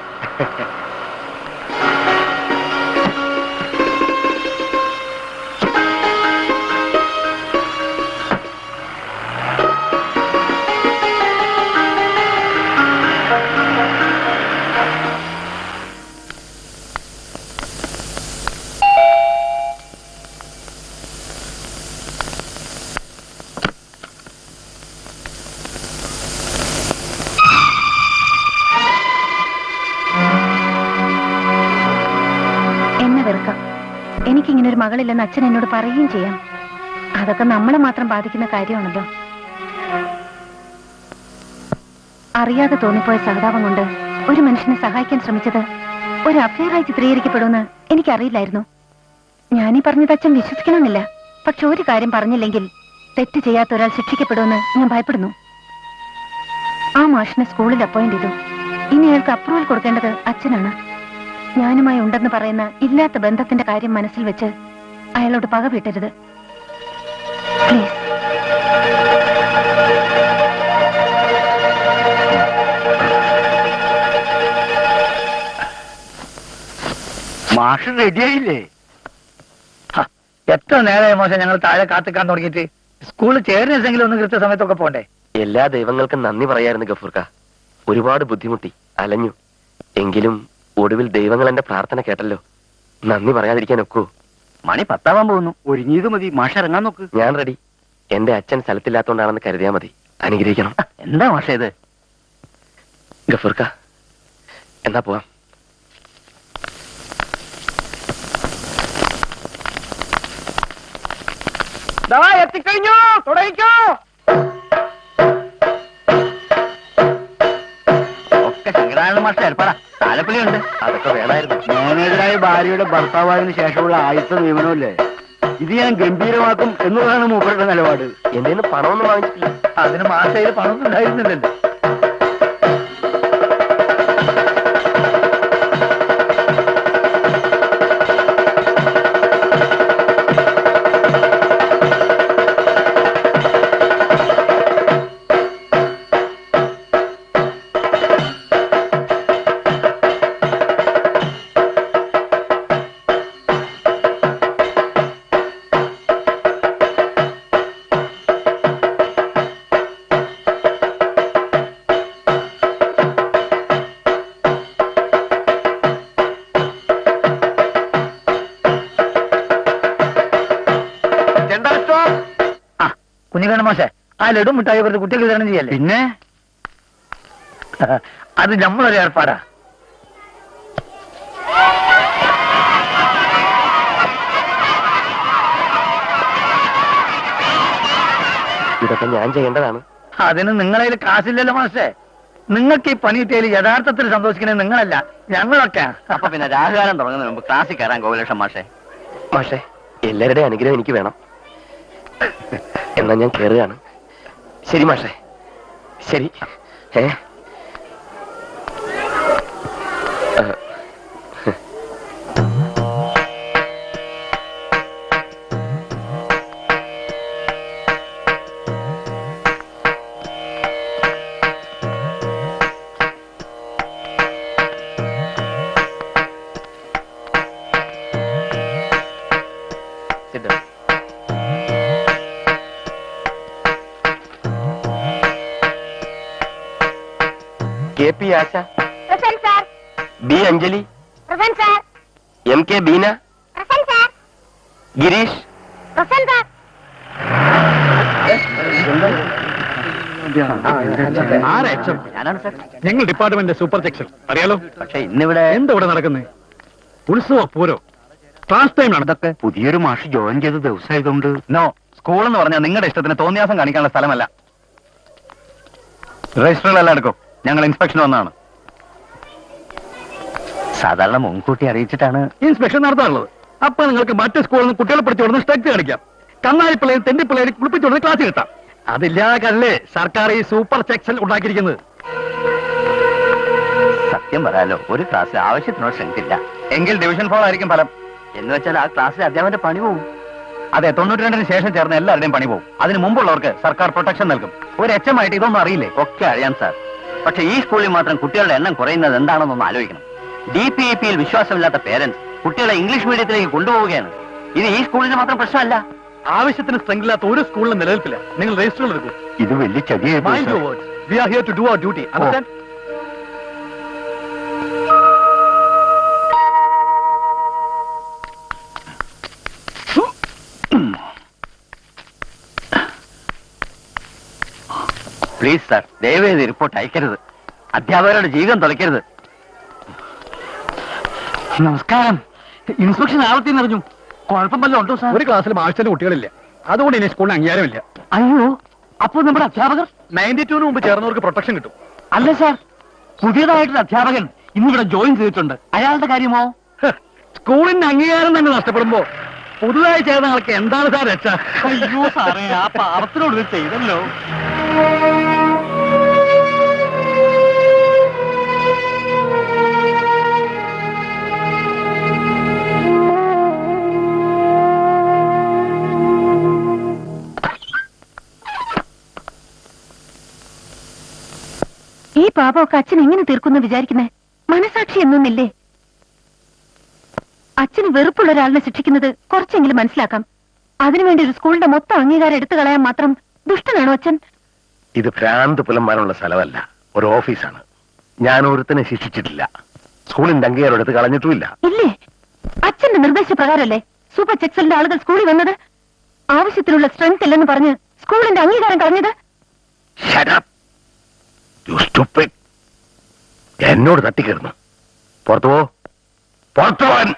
എനിക്കിങ്ങനെ ഒരു മകളില്ലെന്ന് അച്ഛൻ എന്നോട് പറയുകയും ചെയ്യാം. അതൊക്കെ നമ്മളെ മാത്രം ബാധിക്കുന്ന കാര്യമാണല്ലോ. അറിയാതെ തോന്നിപ്പോയ സഹതാപം കൊണ്ട് ഒരു മനുഷ്യനെ സഹായിക്കാൻ ശ്രമിച്ചത് ഒരു അഫയറായി ചിത്രീകരിക്കപ്പെടുമെന്ന് എനിക്കറിയില്ലായിരുന്നു. ഞാനീ പറഞ്ഞത് അച്ഛൻ വിശ്വസിക്കണമെന്നില്ല. പക്ഷെ ഒരു കാര്യം പറഞ്ഞില്ലെങ്കിൽ തെറ്റ് ചെയ്യാത്ത ഒരാൾ ശിക്ഷിക്കപ്പെടുമെന്ന് ഞാൻ ഭയപ്പെടുന്നു. ആ മാഷിനെ സ്കൂളിൽ അപ്പോയിന്റ് ചെയ്തു. ഇനി അയാൾക്ക് അപ്രൂവൽ കൊടുക്കേണ്ടത് അച്ഛനാണ്. ഞാനുമായി ഉണ്ടെന്ന് പറയുന്ന ഇല്ലാത്ത ബന്ധത്തിന്റെ കാര്യം മനസ്സിൽ വെച്ച് അയാളോട് പക വീട്ടരുത് പ്ലീസ്. മാഷ് റെഡിയായില്ലേ? എത്ര നേരമായ മോശം ഞങ്ങൾ താഴെ കാത്തിക്കാൻ തുടങ്ങിയിട്ട്. സ്കൂളിൽ ചേർന്നെങ്കിലും ഒന്ന് കൃത്യസമയത്തൊക്കെ പോണ്ടേ? എല്ലാ ദൈവങ്ങൾക്കും നന്ദി പറയായിരുന്നു ഗഫൂർക്ക. ഒരുപാട് ബുദ്ധിമുട്ടി അലഞ്ഞു. എങ്കിലും ഒടുവിൽ ദൈവങ്ങൾ എന്റെ പ്രാർത്ഥന കേട്ടല്ലോ. നന്ദി പറയാതിരിക്കാൻ ഒക്കൂ? മണി 10 പോകുന്നു. ഒരുങ്ങിയത് മതി. മാഷ് ഇറങ്ങാൻ നോക്ക്. ഞാൻ റെഡി. എന്റെ അച്ഛൻ സ്ഥലത്തില്ലാത്തോണ്ടാണെന്ന് കരുതിയാ മതി. അനുഗ്രഹിക്കണം. എന്താ മാഷേ ഇത്? ഗഫൂർക്ക എന്നാ പോവാം. എത്തിക്കഴിഞ്ഞു. തുടങ്ങിക്കോ. ഒക്കെ ശങ്കരാനന്ദ മാഷ് ഏർപ്പാടാ. താലപ്പള്ളിയുണ്ട്. അതൊക്കെ വേണമായിരുന്നു. മാനേജറായ ഭാര്യയുടെ ഭർത്താവായതിനു ശേഷമുള്ള ആദ്യത്തെ നിയമനമല്ലേ ഇത്? ഞാൻ ഗംഭീരമാക്കും എന്നുള്ളതാണ് മൂപ്പരുടെ നിലപാട്. എന്റെ നിന്ന് പണമൊന്നും വാങ്ങിച്ചിട്ടില്ല. അതിന് മാസയിൽ പണമൊന്നും ഉണ്ടായിരുന്നില്ലല്ലോ. കുഞ്ഞിക്കണ്ണ മാഷേ, ആ ലഡു മിഠായി വെറുതെ കുട്ടികൾക്ക് വിതരണം ചെയ്യല്ലേ? പിന്നെ അത് നമ്മളൊരു ഏർപ്പാടാ. ഇതൊക്കെ ഞാൻ ചെയ്യേണ്ടതാണ്. അതിന് നിങ്ങളതിൽ കാശില്ലല്ലോ മാഷേ. നിങ്ങൾക്ക് ഈ പണി കിട്ടിയതിൽ യഥാർത്ഥത്തിൽ സന്തോഷിക്കുന്നത് നിങ്ങളല്ല, ഞങ്ങളൊക്കെ. അപ്പൊ പിന്നെ രാഹുകാലം തുടങ്ങുന്നതിന് മുമ്പ് ക്ലാസ്സിൽ കയറാൻ ഗോകുലകൃഷ്ണൻ മാഷേ. മാഷേ, എല്ലാവരുടെയും അനുഗ്രഹം എനിക്ക് വേണം. എന്നാ ഞാൻ കയറുകയാണ്. ശരി മാഷേ, ശരി. K P Asha, present sir. B Anjali, present sir. M K Beena, present sir. Girish. Present sir. ഞാനാണ് സാർ. ഞങ്ങൾ ഡിപ്പാർട്ട്മെന്റ് സൂപ്പർ സെക്ഷൻ അറിയാലോ. പക്ഷെ ഇന്നിവിടെ എന്താ ഇവിടെ നടക്കുന്നത്? ഉത്സവ പൂരോ ക്ലാസ് ടൈമിലാണ്. ഇതൊക്കെ പുതിയൊരു മാഷ് ജോയിൻ ചെയ്ത ദിവസമായതുകൊണ്ട്. നോ, സ്കൂൾ എന്ന് പറഞ്ഞാൽ നിങ്ങളുടെ ഇഷ്ടത്തിന് തോന്നിയാസം കാണിക്കാനുള്ള സ്ഥലമല്ല. രജിസ്റ്ററുകളെല്ലാം എടുക്കും. ഞങ്ങൾ ഇൻസ്പെക്ഷൻ വന്നതാണ്. സാധാരണ മുൻകൂട്ടി അറിയിച്ചിട്ടാണ് ഇൻസ്പെക്ഷൻ നടത്താറുള്ളത്. അപ്പൊ നിങ്ങൾക്ക് മറ്റു സ്കൂളിൽ നിന്ന് കുട്ടികളെ പഠിച്ചു കൊടുന്ന് സ്ട്രക്ട് കാണിക്കാം. കന്നാലി പിള്ളേരും തെണ്ടി പിള്ളേരും കുളിപ്പിച്ചു കൊടുന്ന് ക്ലാസ് കിട്ടാം. അതില്ലാതെ സർക്കാർ ഈ സൂപ്പർ സെക്ഷൻ ഉണ്ടാക്കിയിരിക്കുന്നത്. സത്യം പറയാലോ, ഒരു ക്ലാസ്സിൽ ആവശ്യത്തിനോ സ്ട്രെങ്ത് ഇല്ല. എങ്കിൽ ഡിവിഷൻ ഫോൾ ആയിരിക്കും ഫലം. എന്ന് വെച്ചാൽ ആ ക്ലാസ്സിൽ അധ്യാപകന്റെ പണി പോവും. അതെ, 92-ന് ശേഷം ചേർന്ന എല്ലാവരുടെയും പണി പോവും. അതിന് മുമ്പുള്ളവർക്ക് സർക്കാർ പ്രൊട്ടക്ഷൻ നൽകും. ഒരു എച്ചമായിട്ട് ഇതൊന്നും അറിയില്ലേ? ഒക്കെ അറിയാം സാർ. പക്ഷെ ഈ സ്കൂളിൽ മാത്രം കുട്ടികളുടെ എണ്ണം കുറയുന്നത് എന്താണെന്നൊന്ന് ആലോചിക്കണം. DPEP-യിൽ വിശ്വാസമില്ലാത്ത പേരൻസ് കുട്ടികളെ ഇംഗ്ലീഷ് മീഡിയത്തിലേക്ക് കൊണ്ടുപോവുകയാണ്. ഇത് ഈ സ്കൂളിന് മാത്രം പ്രശ്നമല്ല. ആവശ്യത്തിന് സ്ട്രെങ്ത് ഇല്ലാത്ത ഒരു സ്കൂളിലും നിലനിൽപ്പില്ല. നിങ്ങൾ രജിസ്റ്ററുകൾ എടുക്കൂ. ഇത് വലിയ ചതിയായി പോയി Mind sir. your words. We are here to do our duty. Understand? Please sir, ദയവേത് റിപ്പോർട്ട് അയക്കരുത്. അധ്യാപകരുടെ ജീവിതം തുലയ്ക്കരുത്. നമസ്കാരം. ഇൻസ്പെക്ഷൻ ആവത്തിന്ന് അറിഞ്ഞു. കുഴപ്പം വല്ലതും ഉണ്ടോ സാർ? ഒരു ക്ലാസ്സിലും ആവശ്യത്തിന് കുട്ടികളില്ല. അതുകൊണ്ട് ഇനി സ്കൂളിന് അംഗീകാരമില്ല. അയ്യോ, അപ്പൊ നമ്മുടെ അധ്യാപകർ 92-ന് മുമ്പ് ചേർന്നവർക്ക് പ്രൊട്ടക്ഷൻ കിട്ടും. അല്ല സാർ, പുതിയതായിട്ടൊരു അധ്യാപകൻ ഇന്നിവിടെ ജോയിൻ ചെയ്തിട്ടുണ്ട്. അയാളുടെ കാര്യമോ? സ്കൂളിന്റെ അംഗീകാരം തന്നെ നഷ്ടപ്പെടുമ്പോ പുതുതായി ചേർന്ന ആൾക്ക് എന്താണ് സാർ രക്ഷ? അയ്യോ സാറേ, ആ പാവത്തിനോട് ഇത് ചെയ്തല്ലോ. ഈ പാപമൊക്കെ അച്ഛൻ എങ്ങനെ തീർക്കുന്നു വിചാരിക്കുന്നേ? മനസാക്ഷി എന്നൊന്നില്ലേ? അച്ഛന് വെറുപ്പുള്ള ഒരാളിനെ ശിക്ഷിക്കുന്നത് കുറച്ചെങ്കിലും മനസ്സിലാക്കാം. അതിനുവേണ്ടി ഒരു സ്കൂളിന്റെ മൊത്തം അംഗീകാരം എടുത്തു കളയാൻ മാത്രം ദുഷ്ടനാണോ അച്ഛൻ? ഇത് ഭ്രാന്ത് പുലമ്പാനുള്ള സ്ഥലമല്ല, ഒരു ഓഫീസാണ്. ഞാൻ ഒരുത്തനെ ശിക്ഷിച്ചിട്ടില്ല. സ്കൂളിന്റെ അംഗീകാരം എടുത്ത് കളഞ്ഞിട്ടുമില്ല. ഇല്ലേ? അച്ഛന്റെ നിർദ്ദേശപ്രകാരമല്ലേ സൂപ്പർ സെക്സലിന്റെ ആളുകൾ സ്കൂളിൽ വന്നത്? ആവശ്യത്തിനുള്ള സ്ട്രെങ്ത് ഇല്ലെന്ന് പറഞ്ഞ് സ്കൂളിന്റെ അംഗീകാരം കളഞ്ഞത്? Shut up. You stupid. എന്നോട് തട്ടിക്കയറുന്നു. പുറത്തു പോ, പുറത്തു പോവാൻ.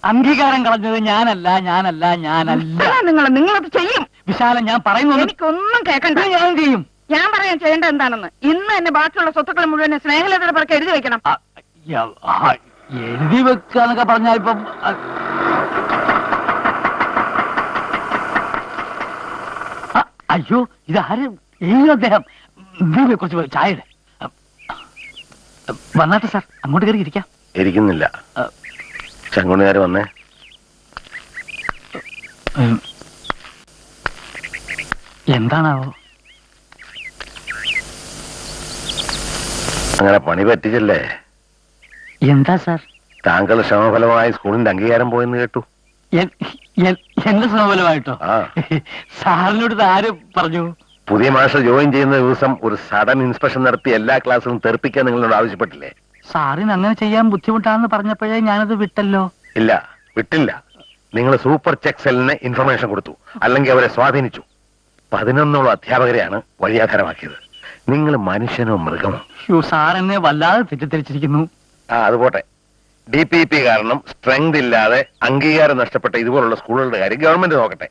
അംഗീകാരം കളഞ്ഞത് ഞാനല്ല. നിങ്ങളത് ചെയ്യും. വിശാലം, ഞാൻ പറയുന്നു. എനിക്കൊന്നും കേൾക്കണ്ട. ഞാൻ ചെയ്യും. ഞാൻ പറയാൻ ചെയ്യേണ്ട എന്താണെന്ന് ഇന്ന് തന്നെ ബാക്കിയുള്ള സ്വത്തുക്കൾ മുഴുവൻ സ്നേഹലതയുടെ പേർക്ക് എഴുതി വെക്കണം. എഴുതി വെക്കാന്നൊക്കെ പറഞ്ഞാൽ ഇപ്പം അയ്യോ, ഇതാര് എഴുതി? അദ്ദേഹം കുറച്ച് ചായ വന്നാട്ടെ സാർ, അങ്ങോട്ട് കയറി ഇരിക്കാം. ഇരിക്കുന്നില്ല. ചങ്കുണികാര് വന്നേ. എന്താണാവോ? അങ്ങനെ പണി പറ്റിച്ചല്ലേ? എന്താ സാർ? താങ്കൾ ശ്രമഫലമായി സ്കൂളിന്റെ അംഗീകാരം പോയെന്ന് കേട്ടു. എന്റെ സമബലമായിട്ടോ? ആ. സാറിനോട് ഇത് ആര് പറഞ്ഞു? പുതിയ മാസ്റ്റർ ജോയിൻ ചെയ്യുന്ന ദിവസം ഒരു സഡൻ ഇൻസ്പെക്ഷൻ നടത്തി എല്ലാ ക്ലാസ്സിലും തെറിപ്പിക്കാൻ നിങ്ങളോട് ആവശ്യപ്പെട്ടില്ലേ? സാറിന് അങ്ങനെ ചെയ്യാൻ ബുദ്ധിമുട്ടാണെന്ന് പറഞ്ഞപ്പോഴേ ഞാനത് വിട്ടല്ലോ. ഇല്ല, വിട്ടില്ല. നിങ്ങൾ സൂപ്പർ ചെക്സലിന് ഇൻഫർമേഷൻ കൊടുത്തു, അല്ലെങ്കിൽ അവരെ സ്വാധീനിച്ചു. 11 അധ്യാപകരെയാണ് വഴിയാധാരമാക്കിയത്. നിങ്ങൾ മനുഷ്യനോ മൃഗമോ? സാർ എന്നെ വല്ലാതെ തെറ്റിദ്ധരിച്ചിരിക്കുന്നു. അത് പോട്ടെ. DPEP കാരണം സ്ട്രെങ്ത് ഇല്ലാതെ അംഗീകാരം നഷ്ടപ്പെട്ട ഇതുപോലുള്ള സ്കൂളുകളുടെ കാര്യം ഗവൺമെന്റ് നോക്കട്ടെ.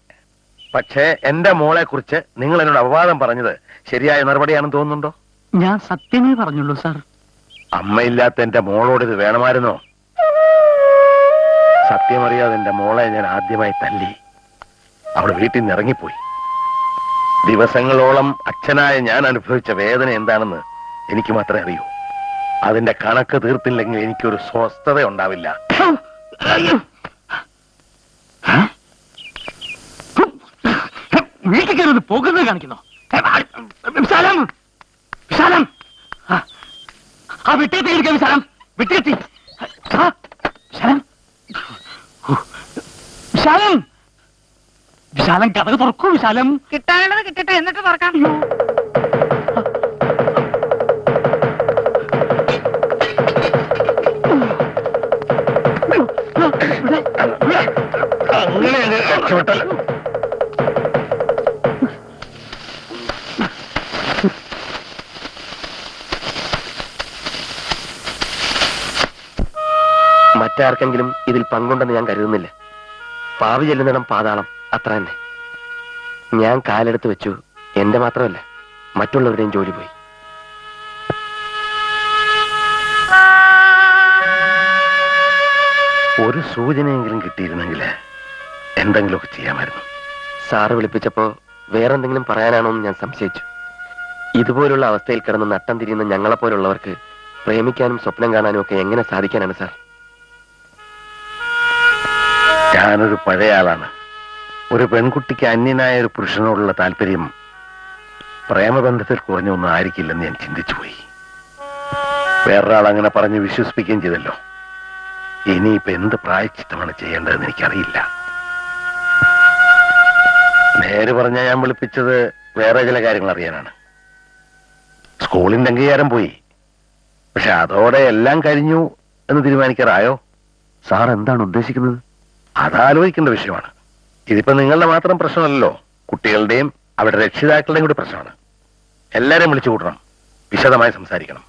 പക്ഷേ എന്റെ മോളെ കുറിച്ച് നിങ്ങൾ എന്നോട് അപവാദം പറഞ്ഞത് ശരിയായ നടപടിയാണെന്ന് തോന്നുന്നുണ്ടോ? ഞാൻ സത്യമേ പറഞ്ഞുള്ളൂ സാർ. അമ്മയില്ലാത്ത എന്റെ മോളോട് ഇത് വേണമായിരുന്നോ? സത്യമറിയാതെ എന്റെ മോളെ ഞാൻ ആദ്യമായി തല്ലി. അവൾ വീട്ടിൽ നിന്ന് ഇറങ്ങിപ്പോയി. ദിവസങ്ങളോളം അച്ഛനായ ഞാൻ അനുഭവിച്ച വേദന എന്താണെന്ന് എനിക്ക് മാത്രമേ അറിയൂ. അതിന്റെ കണക്ക് തീർത്തില്ലെങ്കിൽ എനിക്കൊരു സ്വസ്ഥത ഉണ്ടാവില്ല. വീട്ടിൽ കയറി പോകുന്നത് കാണിക്കുന്നു. വിശാലം, വിശാലം, ആ വിട്ടേക്ക് ഇരിക്കാം. വിശാലം, വിട്ടേത്തി. വിശാലം, വിശാലം, വിശാലം, കഥ തുറക്കൂ. വിശാലം, കിട്ടാനുള്ളത് കിട്ടട്ടെ, എന്നിട്ട് തുറക്കാം. അങ്ങനെ രക്ഷപ്പെട്ട മറ്റാർക്കെങ്കിലും ഇതിൽ പങ്കുണ്ടെന്ന് ഞാൻ കരുതുന്നില്ല. പാവി ചെല്ലുന്നിടം പാതാളം, അത്ര തന്നെ. ഞാൻ കാലെടുത്ത് വെച്ചു. എന്റെ മാത്രമല്ല, മറ്റുള്ളവരുടെയും ജോലി പോയി. ഒരു സൂചനയെങ്കിലും കിട്ടിയിരുന്നെങ്കിൽ എന്തെങ്കിലുമൊക്കെ ചെയ്യാമായിരുന്നു. സാറ് വിളിപ്പിച്ചപ്പോ വേറെന്തെങ്കിലും പറയാനാണോ എന്ന് ഞാൻ സംശയിച്ചു. ഇതുപോലുള്ള അവസ്ഥയിൽ കിടന്ന് നട്ടം തിരിയുന്ന ഞങ്ങളെപ്പോലുള്ളവർക്ക് പ്രേമിക്കാനും സ്വപ്നം കാണാനും ഒക്കെ എങ്ങനെ സാധിക്കാനാണ് സാർ? ഞാനൊരു പഴയ ആളാണ്. ഒരു പെൺകുട്ടിക്ക് അന്യനായ ഒരു പുരുഷനോടുള്ള താല്പര്യം പ്രേമബന്ധത്തിൽ കുറഞ്ഞൊന്നും ആയിരിക്കില്ലെന്ന് ഞാൻ ചിന്തിച്ചു പോയി. വേറൊരാൾ അങ്ങനെ പറഞ്ഞ് വിശ്വസിപ്പിക്കുകയും ചെയ്തല്ലോ. ഇനിയിപ്പോ എന്ത് പ്രായശ്ചിത്തമാണ് ചെയ്യേണ്ടതെന്ന് എനിക്കറിയില്ല. നേര് പറഞ്ഞാൽ ഞാൻ വിളിപ്പിച്ചത് വേറെ ചില കാര്യങ്ങൾ അറിയാനാണ്. സ്കൂളിന്റെ അംഗീകാരം പോയി, പക്ഷെ അതോടെ എല്ലാം കഴിഞ്ഞു എന്ന് തീരുമാനിക്കാറായോ? സാർ എന്താണ് ഉദ്ദേശിക്കുന്നത്? അതാലോചിക്കേണ്ട വിഷയമാണ്. ഇതിപ്പോ നിങ്ങളുടെ മാത്രം പ്രശ്നമല്ലല്ലോ, കുട്ടികളുടെയും അവരുടെ രക്ഷിതാക്കളുടെയും കൂടി പ്രശ്നമാണ്. എല്ലാരെയും വിളിച്ചു കൂട്ടണം, വിശദമായി സംസാരിക്കണം.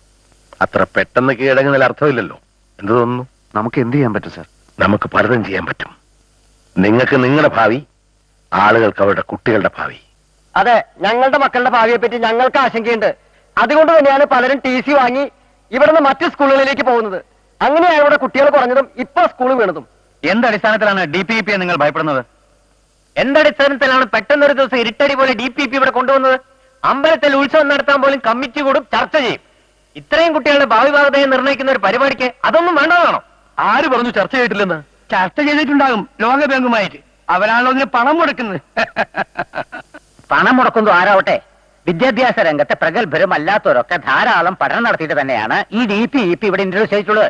അത്ര പെട്ടെന്ന് കീഴടങ്ങുന്നതിൽ അർത്ഥമില്ലല്ലോ. എന്ത് തോന്നുന്നു? നമുക്ക് എന്ത് ചെയ്യാൻ പറ്റും സാർ? നമുക്ക് പലതും ചെയ്യാൻ പറ്റും. നിങ്ങൾക്ക് നിങ്ങളുടെ ഭാവി, ആളുകൾക്ക് അവരുടെ കുട്ടികളുടെ ഭാവി. അതെ, ഞങ്ങളുടെ മക്കളുടെ ഭാവിയെ പറ്റി ഞങ്ങൾക്ക് ആശങ്കയുണ്ട്. അതുകൊണ്ട് തന്നെയാണ് പലരും TC വാങ്ങി ഇവിടുന്ന് മറ്റു സ്കൂളുകളിലേക്ക് പോകുന്നത്. അങ്ങനെയാണ് ഇവിടെ കുട്ടികൾ കുറഞ്ഞതും ഇപ്പൊ സ്കൂൾ വീണതും. എന്തടിസ്ഥാനത്തിലാണ് DPEP നിങ്ങൾ ഭയപ്പെടുന്നത്? എന്തടിസ്ഥാനത്തിലാണ് പെട്ടെന്നൊരു ദിവസം ഇരുട്ടടി പോലെ DPP ഇവിടെ കൊണ്ടുവന്നത്? അമ്പലത്തിൽ ഉത്സവം നടത്താൻ പോലും കമ്മിറ്റി കൂടും, ചർച്ച ചെയ്യും. ഇത്രയും കുട്ടികളുടെ ഭാവി ഭാഗതയെ നിർണ്ണയിക്കുന്ന ഒരു പരിപാടിക്ക് അതൊന്നും വേണ്ടതാണോ? ആര് പറഞ്ഞു ചർച്ച ചെയ്തിട്ടില്ലെന്ന്? ചർച്ച ചെയ്തിട്ടുണ്ടാകും ലോകബാങ്കുമായിട്ട്. അവരാണല്ലോ ഇതിന് പണം മുടക്കുന്നത്. പണം മുടക്കുന്നു ആരാവട്ടെ, വിദ്യാഭ്യാസ രംഗത്തെ പ്രഗത്ഭരും അല്ലാത്തവരൊക്കെ ധാരാളം പഠനം നടത്തിയിട്ട് തന്നെയാണ് ഈ DPEP ഇവിടെ ഇൻട്രൊഡ്യൂസ് ചെയ്തിട്ടുള്ളത്.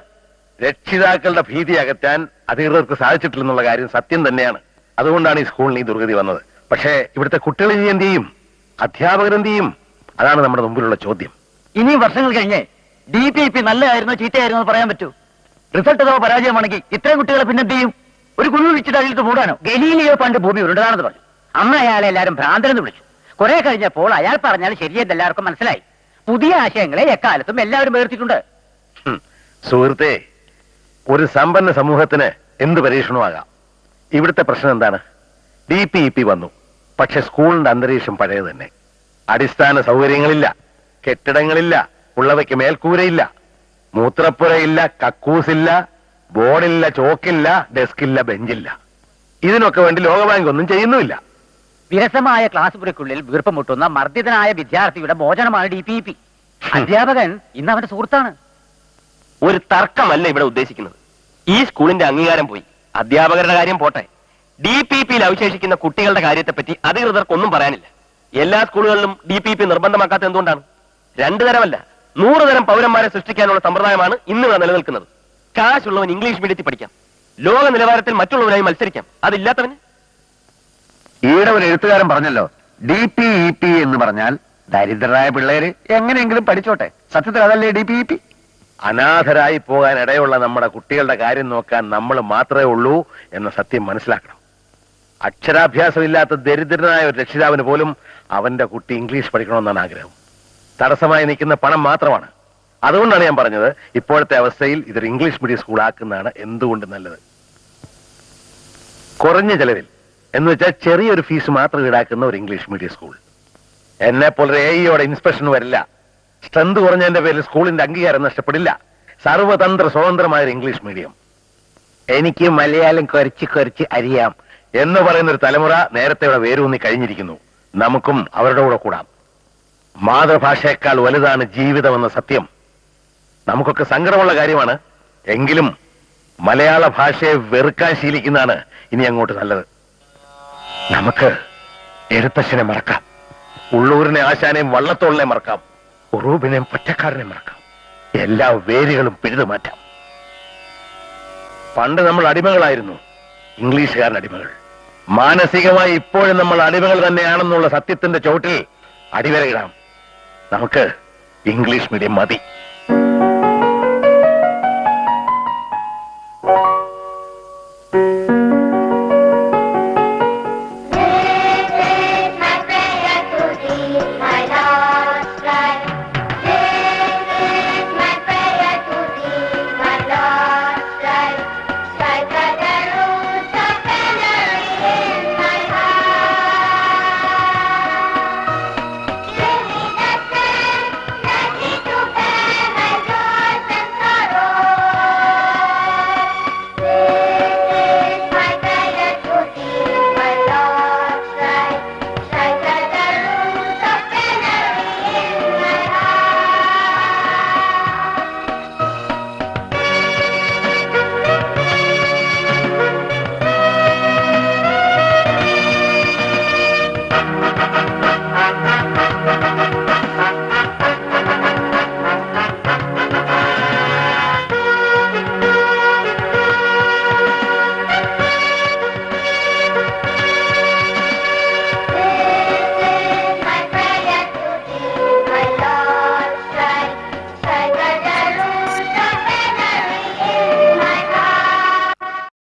രക്ഷിതാക്കളുടെ ഭീതി അകറ്റാൻ അധികൃതർക്ക് സാധിച്ചിട്ടില്ലെന്നുള്ള കാര്യം സത്യം തന്നെയാണ്. അതുകൊണ്ടാണ് ഈ സ്കൂളിന് ഈ ദുർഗതി വന്നത്. പക്ഷേ ഇവിടുത്തെ കുട്ടികൾ ഇനി എന്ത് ചെയ്യും? അധ്യാപകരെന്ത് ചെയ്യും? അതാണ് നമ്മുടെ മുമ്പിലുള്ള ചോദ്യം. ഇനിയും വർഷങ്ങൾ കഴിഞ്ഞ് DPEP നല്ലതായിരുന്നോ ചീത്തയായിരുന്നോ പറയാൻ പറ്റൂ. റിസൾട്ട് അഥവാ പരാജയമാണെങ്കിൽ ഇത്രയും കുട്ടികളെ പിന്നെന്ത് ചെയ്യും? ഒരു കുഴി വിളിച്ചിട്ട് അതിലിട്ട് മൂടാനോ? ഗലീലിയോ പണ്ട് ഭൂമി ഉരുണ്ടതാണെന്ന് പറഞ്ഞു. അന്ന് അയാളെ എല്ലാവരും ഭ്രാന്തരെന്ന് വിളിച്ചു. കുറെ കഴിഞ്ഞപ്പോൾ അയാൾ പറഞ്ഞാൽ ശരിയെന്ന് എല്ലാവർക്കും മനസ്സിലായി. പുതിയ ആശയങ്ങളെ എക്കാലത്തും എല്ലാവരും വേർത്തിട്ടുണ്ട്. സുഹൃത്തെ, ഒരു സമ്പന്ന സമൂഹത്തിന് എന്ത് പരീക്ഷണമാകാം. ഇവിടുത്തെ പ്രശ്നം എന്താണ്? DPEP വന്നു, പക്ഷെ സ്കൂളിന്റെ അന്തരീക്ഷം പഴയത് തന്നെ. അടിസ്ഥാന സൗകര്യങ്ങളില്ല, കെട്ടിടങ്ങളില്ല, ഉള്ളവയ്ക്ക് മേൽക്കൂരയില്ല, മൂത്രപ്പുരയില്ല, കക്കൂസില്ല, ബോർഡില്ല, ചോക്കില്ല, ഡെസ്കില്ല, ബെഞ്ചില്ല. ഇതിനൊക്കെ വേണ്ടി ലോകബാങ്ക് ഒന്നും ചെയ്യുന്നുമില്ല. വിരസമായ ക്ലാസ് മുറിക്കുള്ളിൽ വീർപ്പ് മുട്ടുന്ന മർദ്ദിതനായ വിദ്യാർത്ഥിയുടെ മോചനമാണ് DPEP. അധ്യാപകൻ ഇന്ന് അവന്റെ സുഹൃത്താണ്. ഒരു തർക്കമല്ല ഇവിടെ ഉദ്ദേശിക്കുന്നത്. ഈ സ്കൂളിന്റെ അംഗീകാരം പോയി, അധ്യാപകരുടെ കാര്യം പോട്ടെ. DPEPയിൽ അവശേഷിക്കുന്ന കുട്ടികളുടെ കാര്യത്തെപ്പറ്റി അധികൃതർക്കൊന്നും പറയാനില്ല. എല്ലാ സ്കൂളുകളിലും DPEP നിർബന്ധമാക്കാത്ത എന്തുകൊണ്ടാണ്? 2 തരമല്ല 100 തരം പൗരന്മാരെ സൃഷ്ടിക്കാനുള്ള സമ്പ്രദായമാണ് ഇന്ന് ഇവിടെ നിലനിൽക്കുന്നത്. കാശുള്ളവൻ ഇംഗ്ലീഷ് മീഡിയത്തിൽ പഠിക്കാം, ലോക നിലവാരത്തിൽ മറ്റുള്ളവരായി മത്സരിക്കാം. അതില്ലാത്തവന്? ഈയിടെ ഒരു എഴുത്തുകാരൻ പറഞ്ഞല്ലോ, DPEP എന്ന് പറഞ്ഞാൽ ദരിദ്രരായ പിള്ളേര് എങ്ങനെയെങ്കിലും പഠിച്ചോട്ടെ. സത്യത്തിൽ അതല്ലേ DPEP? അനാഥരായി പോകാൻ ഇടയുള്ള നമ്മുടെ കുട്ടികളുടെ കാര്യം നോക്കാൻ നമ്മൾ മാത്രമേ ഉള്ളൂ എന്ന സത്യം മനസ്സിലാക്കണം. അക്ഷരാഭ്യാസമില്ലാത്ത ദരിദ്രനായ ഒരു രക്ഷിതാവിന് പോലും അവന്റെ കുട്ടി ഇംഗ്ലീഷ് പഠിക്കണമെന്നാണ് ആഗ്രഹം. തടസ്സമായി നിൽക്കുന്ന പണം മാത്രമാണ്. അതുകൊണ്ടാണ് ഞാൻ പറഞ്ഞത്, ഇപ്പോഴത്തെ അവസ്ഥയിൽ ഇതൊരു ഇംഗ്ലീഷ് മീഡിയം സ്കൂൾ ആക്കുന്നതാണ് എന്തുകൊണ്ട് നല്ലത്. കുറഞ്ഞ ചെലവിൽ എന്ന് വെച്ചാൽ ചെറിയൊരു ഫീസ് മാത്രം ഈടാക്കുന്ന ഒരു ഇംഗ്ലീഷ് മീഡിയം സ്കൂൾ. എന്നെ പോലെ AEയോടെ ഇൻസ്പെക്ഷൻ വരില്ല. സ്ട്രെങ്ത് കുറഞ്ഞതിന്റെ പേരിൽ സ്കൂളിന്റെ അംഗീകാരം നഷ്ടപ്പെടില്ല. സർവതന്ത്ര സ്വതന്ത്രമായ ഒരു ഇംഗ്ലീഷ് മീഡിയം. എനിക്ക് മലയാളം കുറച്ച് കുറച്ച് അറിയാം എന്ന് പറയുന്ന ഒരു തലമുറ നേരത്തെ ഇവിടെ വേരൂന്നി കഴിഞ്ഞിരിക്കുന്നു. നമുക്കും അവരുടെ കൂടെ കൂടാം. മാതൃഭാഷയേക്കാൾ വലുതാണ് ജീവിതമെന്ന സത്യം നമുക്കൊക്കെ സങ്കടമുള്ള കാര്യമാണ്. എങ്കിലും മലയാള ഭാഷയെ വെറുക്കാൻ ശീലിക്കുന്നതാണ് ഇനി അങ്ങോട്ട് നല്ലത്. നമുക്ക് എഴുത്തച്ഛനെ മറക്കാം, ഉള്ളൂരിനെ ആശാനെയും വള്ളത്തോളിനെ മറക്കാം, ഉറൂബിനെയും പൊറ്റക്കാരനെ മറക്കാം. എല്ലാ വേരുകളും പിഴുതു മാറ്റാം. പണ്ട് നമ്മൾ അടിമകളായിരുന്നു, ഇംഗ്ലീഷുകാരൻ അടിമകൾ. മാനസികമായി ഇപ്പോഴും നമ്മൾ അടിമകൾ തന്നെയാണെന്നുള്ള സത്യത്തിന്റെ ചോട്ടിൽ അടിവരയിടാം. നമുക്ക് ഇംഗ്ലീഷ് മീഡിയം മതി.